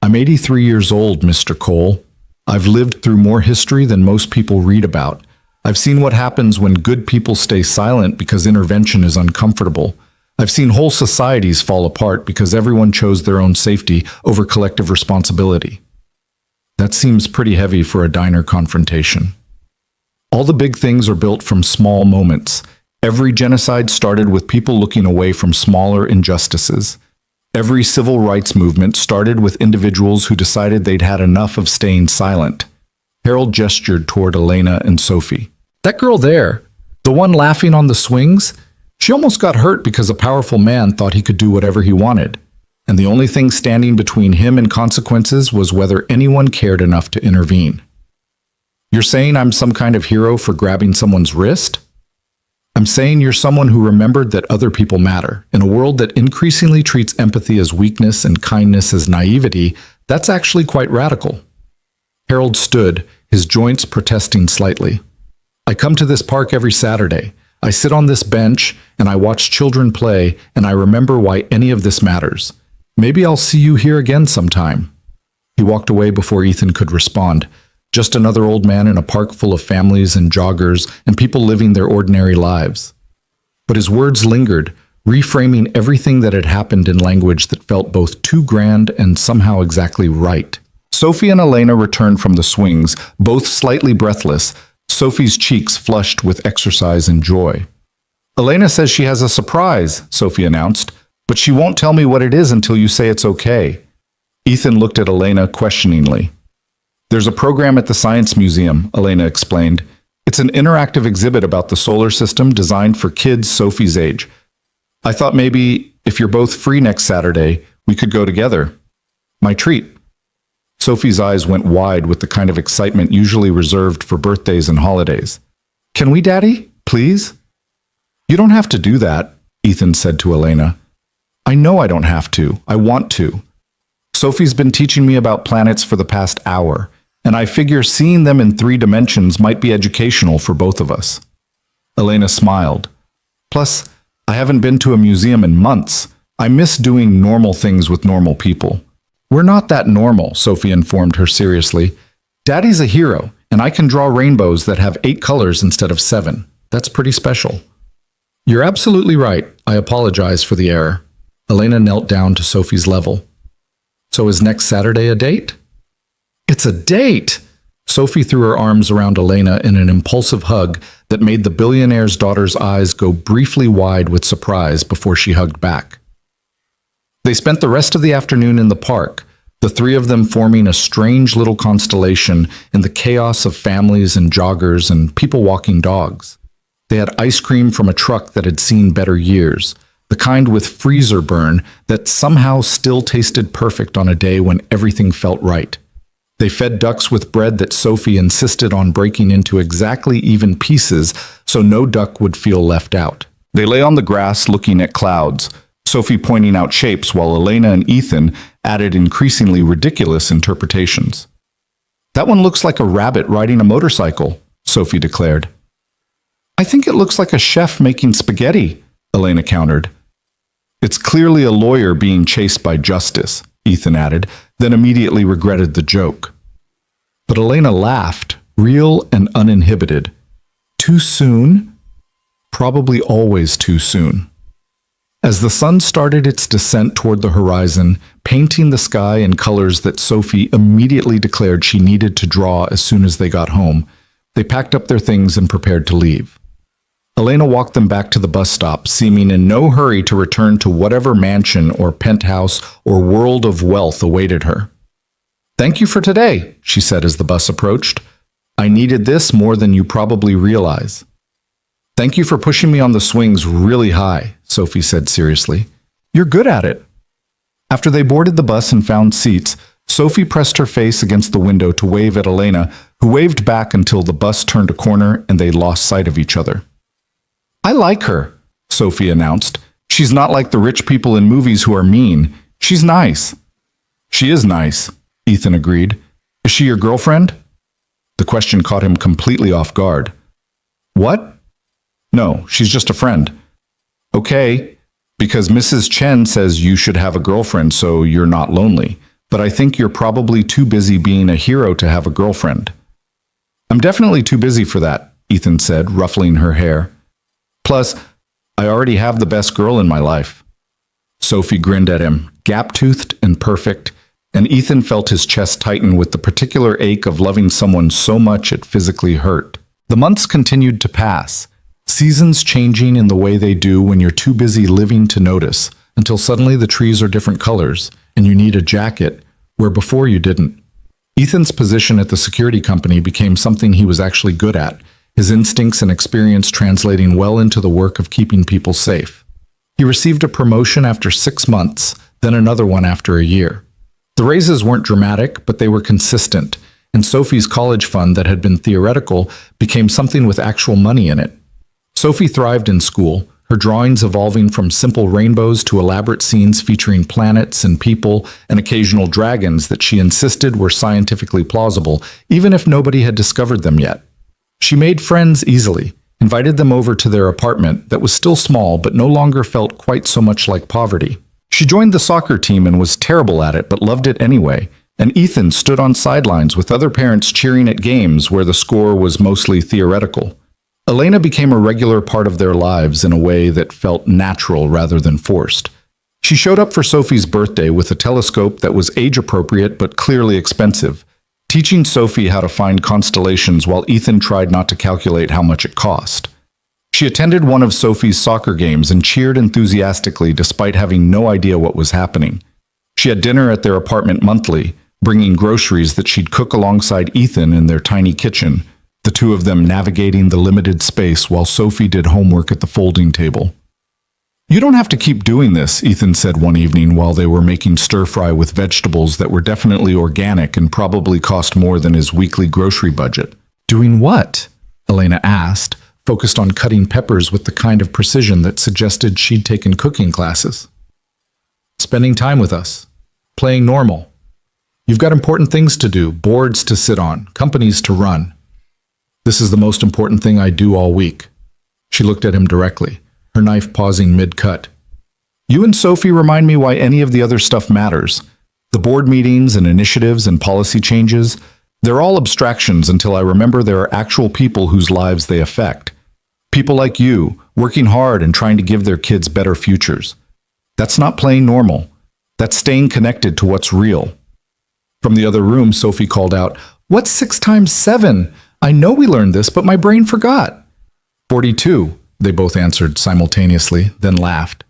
"I'm 83 years old, Mr. Cole. I've lived through more history than most people read about. I've seen what happens when good people stay silent because intervention is uncomfortable. I've seen whole societies fall apart because everyone chose their own safety over collective responsibility." That seems pretty heavy for a diner confrontation. "All the big things are built from small moments. Every genocide started with people looking away from smaller injustices. Every civil rights movement started with individuals who decided they'd had enough of staying silent." Harold gestured toward Elena and Sophie. "That girl there, the one laughing on the swings, she almost got hurt because a powerful man thought he could do whatever he wanted. And the only thing standing between him and consequences was whether anyone cared enough to intervene." "You're saying I'm some kind of hero for grabbing someone's wrist?" "I'm saying you're someone who remembered that other people matter. In a world that increasingly treats empathy as weakness and kindness as naivety, that's actually quite radical." Harold stood, his joints protesting slightly. "I come to this park every Saturday. I sit on this bench, and I watch children play, and I remember why any of this matters. Maybe I'll see you here again sometime." He walked away before Ethan could respond. Just another old man in a park full of families and joggers and people living their ordinary lives. But his words lingered, reframing everything that had happened in language that felt both too grand and somehow exactly right. Sophie and Elena returned from the swings, both slightly breathless, Sophie's cheeks flushed with exercise and joy. "Elena says she has a surprise," Sophie announced, "but she won't tell me what it is until you say it's okay." Ethan looked at Elena questioningly. "There's a program at the Science Museum," Elena explained. "It's an interactive exhibit about the solar system designed for kids Sophie's age. I thought maybe, if you're both free next Saturday, we could go together. My treat." Sophie's eyes went wide with the kind of excitement usually reserved for birthdays and holidays. "Can we, Daddy? Please?" "You don't have to do that," Ethan said to Elena. "I know I don't have to. I want to. Sophie's been teaching me about planets for the past hour, and I figure seeing them in 3 dimensions might be educational for both of us." Elena smiled. "Plus, I haven't been to a museum in months. I miss doing normal things with normal people." "We're not that normal," Sophie informed her seriously. "Daddy's a hero, and I can draw rainbows that have 8 colors instead of 7. That's pretty special." "You're absolutely right. I apologize for the error." Elena knelt down to Sophie's level. "So is next Saturday a date?" "It's a date!" Sophie threw her arms around Elena in an impulsive hug that made the billionaire's daughter's eyes go briefly wide with surprise before she hugged back. They spent the rest of the afternoon in the park, the 3 of them forming a strange little constellation in the chaos of families and joggers and people walking dogs. They had ice cream from a truck that had seen better years, the kind with freezer burn that somehow still tasted perfect on a day when everything felt right. They fed ducks with bread that Sophie insisted on breaking into exactly even pieces so no duck would feel left out. They lay on the grass looking at clouds, Sophie pointing out shapes while Elena and Ethan added increasingly ridiculous interpretations. "That one looks like a rabbit riding a motorcycle," Sophie declared. "I think it looks like a chef making spaghetti," Elena countered. "It's clearly a lawyer being chased by justice," Ethan added, then immediately regretted the joke. But Elena laughed, real and uninhibited. Too soon? Probably always too soon. As the sun started its descent toward the horizon, painting the sky in colors that Sophie immediately declared she needed to draw as soon as they got home, They packed up their things and prepared to leave. Elena walked them back to the bus stop, seeming in no hurry to return to whatever mansion or penthouse or world of wealth awaited her. "Thank you for today," she said as the bus approached. "I needed this more than you probably realize." "Thank you for pushing me on the swings really high," Sophie said seriously. "You're good at it." After they boarded the bus and found seats, Sophie pressed her face against the window to wave at Elena, who waved back until the bus turned a corner and they lost sight of each other. "I like her," Sophie announced. "She's not like the rich people in movies who are mean. She's nice." "She is nice," Ethan agreed. "Is she your girlfriend?" The question caught him completely off guard. "What?" "No, she's just a friend." "Okay, because Mrs. Chen says you should have a girlfriend so you're not lonely. But I think you're probably too busy being a hero to have a girlfriend." "I'm definitely too busy for that," Ethan said, ruffling her hair. "Plus, I already have the best girl in my life." Sophie grinned at him, gap-toothed and perfect, and Ethan felt his chest tighten with the particular ache of loving someone so much it physically hurt. The months continued to pass, seasons changing in the way they do when you're too busy living to notice, until suddenly the trees are different colors, and you need a jacket where before you didn't. Ethan's position at the security company became something he was actually good at, his instincts and experience translating well into the work of keeping people safe. He received a promotion after 6 months, then another one after a year. The raises weren't dramatic, but they were consistent, and Sophie's college fund that had been theoretical became something with actual money in it. Sophie thrived in school, her drawings evolving from simple rainbows to elaborate scenes featuring planets and people and occasional dragons that she insisted were scientifically plausible, even if nobody had discovered them yet. She made friends easily, invited them over to their apartment that was still small but no longer felt quite so much like poverty. She joined the soccer team and was terrible at it but loved it anyway, and Ethan stood on sidelines with other parents cheering at games where the score was mostly theoretical. Elena became a regular part of their lives in a way that felt natural rather than forced. She showed up for Sophie's birthday with a telescope that was age-appropriate but clearly expensive, teaching Sophie how to find constellations while Ethan tried not to calculate how much it cost. She attended one of Sophie's soccer games and cheered enthusiastically despite having no idea what was happening. She had dinner at their apartment monthly, bringing groceries that she'd cook alongside Ethan in their tiny kitchen, the two of them navigating the limited space while Sophie did homework at the folding table. "You don't have to keep doing this," Ethan said one evening while they were making stir-fry with vegetables that were definitely organic and probably cost more than his weekly grocery budget. "Doing what?" Elena asked, focused on cutting peppers with the kind of precision that suggested she'd taken cooking classes. "Spending time with us. Playing normal. You've got important things to do, boards to sit on, companies to run. This is the most important thing I do all week." She looked at him directly, her knife pausing mid-cut. "You and Sophie remind me why any of the other stuff matters. The board meetings and initiatives and policy changes, they're all abstractions until I remember there are actual people whose lives they affect. People like you, working hard and trying to give their kids better futures. That's not playing normal. That's staying connected to what's real." From the other room, Sophie called out, "What's 6 times 7? I know we learned this, but my brain forgot." 42, they both answered simultaneously, then laughed.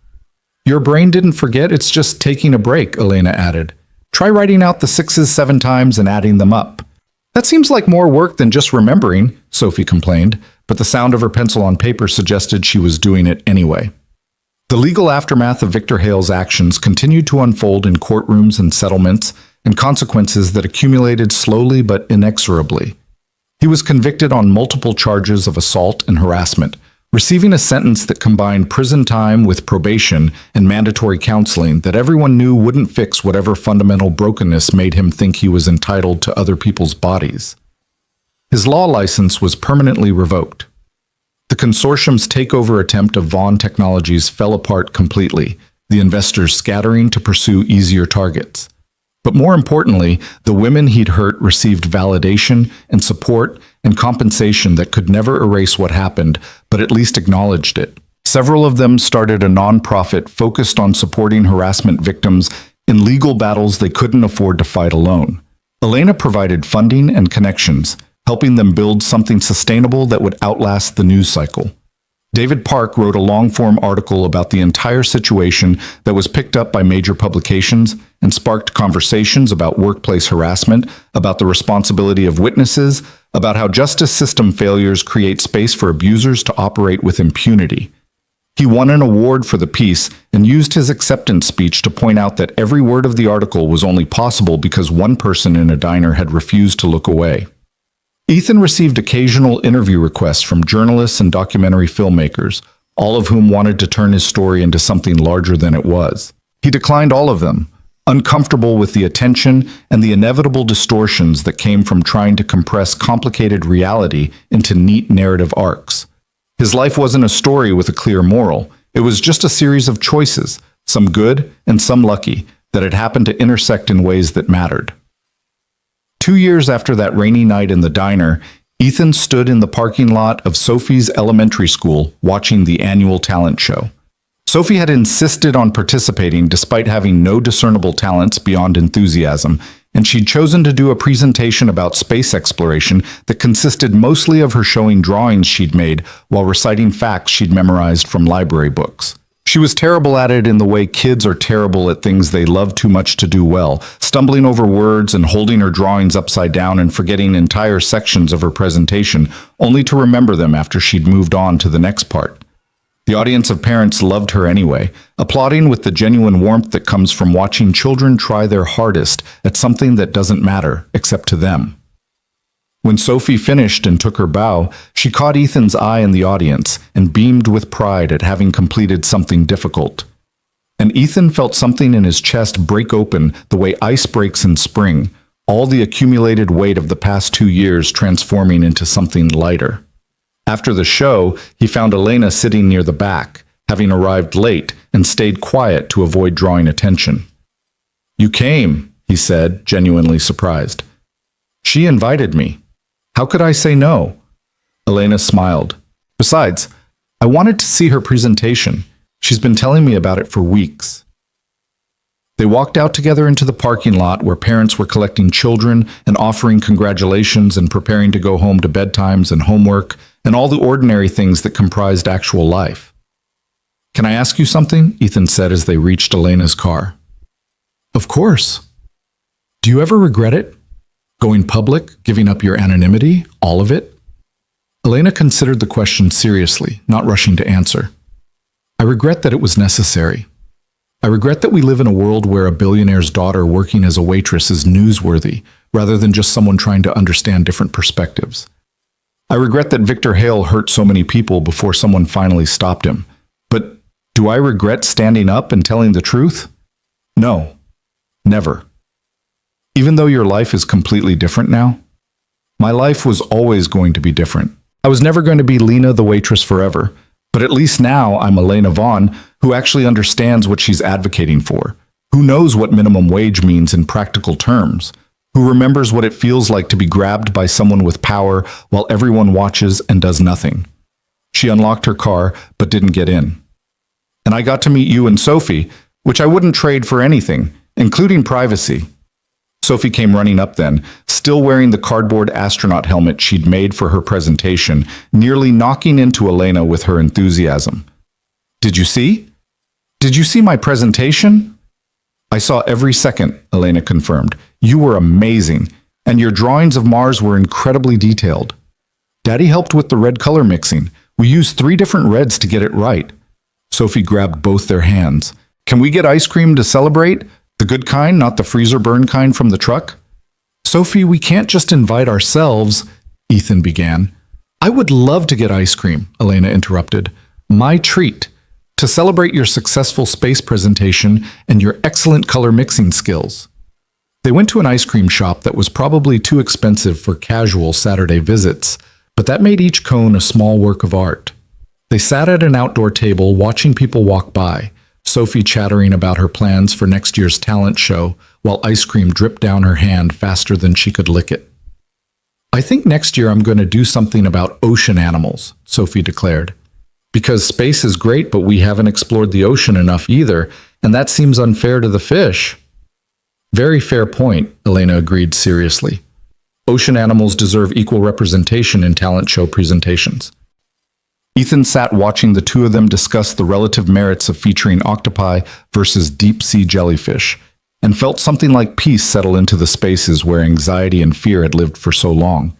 "Your brain didn't forget, it's just taking a break," Elena added. "Try writing out the 6s 7 times and adding them up." "That seems like more work than just remembering," Sophie complained, but the sound of her pencil on paper suggested she was doing it anyway. The legal aftermath of Victor Hale's actions continued to unfold in courtrooms and settlements, and consequences that accumulated slowly but inexorably. He was convicted on multiple charges of assault and harassment, receiving a sentence that combined prison time with probation and mandatory counseling that everyone knew wouldn't fix whatever fundamental brokenness made him think he was entitled to other people's bodies. His law license was permanently revoked. The consortium's takeover attempt of Vaughn Technologies fell apart completely, the investors scattering to pursue easier targets. But more importantly, the women he'd hurt received validation and support and compensation that could never erase what happened, but at least acknowledged it. Several of them started a nonprofit focused on supporting harassment victims in legal battles they couldn't afford to fight alone. Elena provided funding and connections, helping them build something sustainable that would outlast the news cycle. David Park wrote a long-form article about the entire situation that was picked up by major publications and sparked conversations about workplace harassment, about the responsibility of witnesses, about how justice system failures create space for abusers to operate with impunity. He won an award for the piece and used his acceptance speech to point out that every word of the article was only possible because one person in a diner had refused to look away. Ethan received occasional interview requests from journalists and documentary filmmakers, all of whom wanted to turn his story into something larger than it was. He declined all of them, uncomfortable with the attention and the inevitable distortions that came from trying to compress complicated reality into neat narrative arcs. His life wasn't a story with a clear moral. It was just a series of choices, some good and some lucky, that had happened to intersect in ways that mattered. 2 years after that rainy night in the diner, Ethan stood in the parking lot of Sophie's elementary school watching the annual talent show. Sophie had insisted on participating despite having no discernible talents beyond enthusiasm, and she'd chosen to do a presentation about space exploration that consisted mostly of her showing drawings she'd made while reciting facts she'd memorized from library books. She was terrible at it in the way kids are terrible at things they love too much to do well, stumbling over words and holding her drawings upside down and forgetting entire sections of her presentation, only to remember them after she'd moved on to the next part. The audience of parents loved her anyway, applauding with the genuine warmth that comes from watching children try their hardest at something that doesn't matter except to them. When Sophie finished and took her bow, she caught Ethan's eye in the audience and beamed with pride at having completed something difficult. And Ethan felt something in his chest break open the way ice breaks in spring, all the accumulated weight of the past 2 years transforming into something lighter. After the show, he found Elena sitting near the back, having arrived late and stayed quiet to avoid drawing attention. "You came," he said, genuinely surprised. "She invited me. How could I say no?" Elena smiled. "Besides, I wanted to see her presentation. She's been telling me about it for weeks." They walked out together into the parking lot where parents were collecting children and offering congratulations and preparing to go home to bedtimes and homework and all the ordinary things that comprised actual life. "Can I ask you something?" Ethan said as they reached Elena's car. "Of course." "Do you ever regret it? Going public, giving up your anonymity, all of it?" Elena considered the question seriously, not rushing to answer. "I regret that it was necessary. I regret that we live in a world where a billionaire's daughter working as a waitress is newsworthy, rather than just someone trying to understand different perspectives. I regret that Victor Hale hurt so many people before someone finally stopped him. But do I regret standing up and telling the truth? No, never. Even though your life is completely different now, my life was always going to be different. I was never going to be Lena the waitress forever, but at least now I'm Elena Vaughn, who actually understands what she's advocating for, who knows what minimum wage means in practical terms, who remembers what it feels like to be grabbed by someone with power while everyone watches and does nothing. She unlocked her car, but didn't get in. And I got to meet you and Sophie, which I wouldn't trade for anything, including privacy. Sophie came running up then, still wearing the cardboard astronaut helmet she'd made for her presentation, nearly knocking into Elena with her enthusiasm. "Did you see? Did you see my presentation?" "I saw every second," Elena confirmed. "You were amazing, and your drawings of Mars were incredibly detailed. Daddy helped with the red color mixing. We used 3 different reds to get it right." Sophie grabbed both their hands. "Can we get ice cream to celebrate? The good kind, not the freezer burn kind from the truck?" "Sophie, we can't just invite ourselves," Ethan began. "I would love to get ice cream," Elena interrupted. "My treat. To celebrate your successful space presentation and your excellent color mixing skills." They went to an ice cream shop that was probably too expensive for casual Saturday visits, but that made each cone a small work of art. They sat at an outdoor table watching people walk by, Sophie chattering about her plans for next year's talent show, while ice cream dripped down her hand faster than she could lick it. "I think next year I'm going to do something about ocean animals," Sophie declared. "Because space is great, but we haven't explored the ocean enough either, and that seems unfair to the fish." "Very fair point," Elena agreed seriously. Ocean animals deserve equal representation in talent show presentations. Ethan sat watching the two of them discuss the relative merits of featuring octopi versus deep-sea jellyfish, and felt something like peace settle into the spaces where anxiety and fear had lived for so long.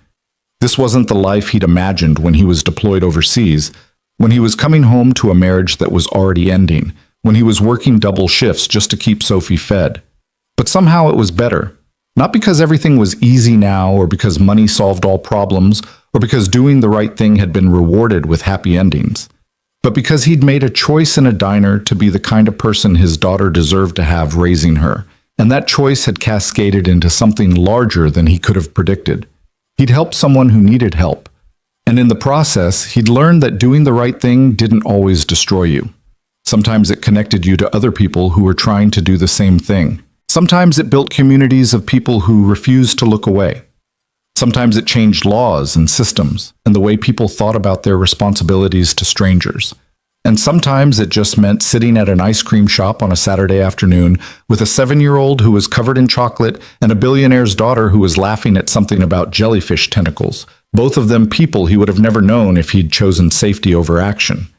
This wasn't the life he'd imagined when he was deployed overseas, when he was coming home to a marriage that was already ending, when he was working double shifts just to keep Sophie fed. But somehow it was better. Not because everything was easy now, or because money solved all problems, or because doing the right thing had been rewarded with happy endings, but because he'd made a choice in a diner to be the kind of person his daughter deserved to have raising her, and that choice had cascaded into something larger than he could have predicted. He'd helped someone who needed help, and in the process, he'd learned that doing the right thing didn't always destroy you. Sometimes it connected you to other people who were trying to do the same thing. Sometimes it built communities of people who refused to look away. Sometimes it changed laws and systems and the way people thought about their responsibilities to strangers. And sometimes it just meant sitting at an ice cream shop on a Saturday afternoon with a 7-year-old who was covered in chocolate and a billionaire's daughter who was laughing at something about jellyfish tentacles, both of them people he would have never known if he'd chosen safety over action.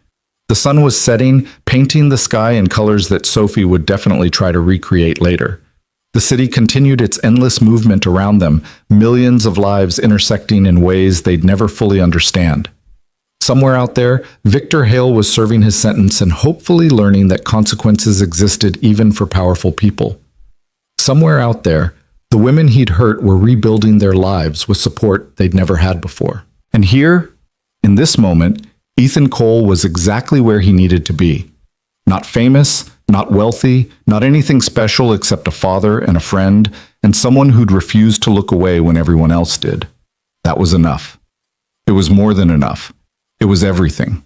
The sun was setting, painting the sky in colors that Sophie would definitely try to recreate later. The city continued its endless movement around them, millions of lives intersecting in ways they'd never fully understand. Somewhere out there, Victor Hale was serving his sentence and hopefully learning that consequences existed even for powerful people. Somewhere out there, the women he'd hurt were rebuilding their lives with support they'd never had before. And here, in this moment, Ethan Cole was exactly where he needed to be. Not famous, not wealthy, not anything special except a father and a friend, and someone who'd refused to look away when everyone else did. That was enough. It was more than enough. It was everything.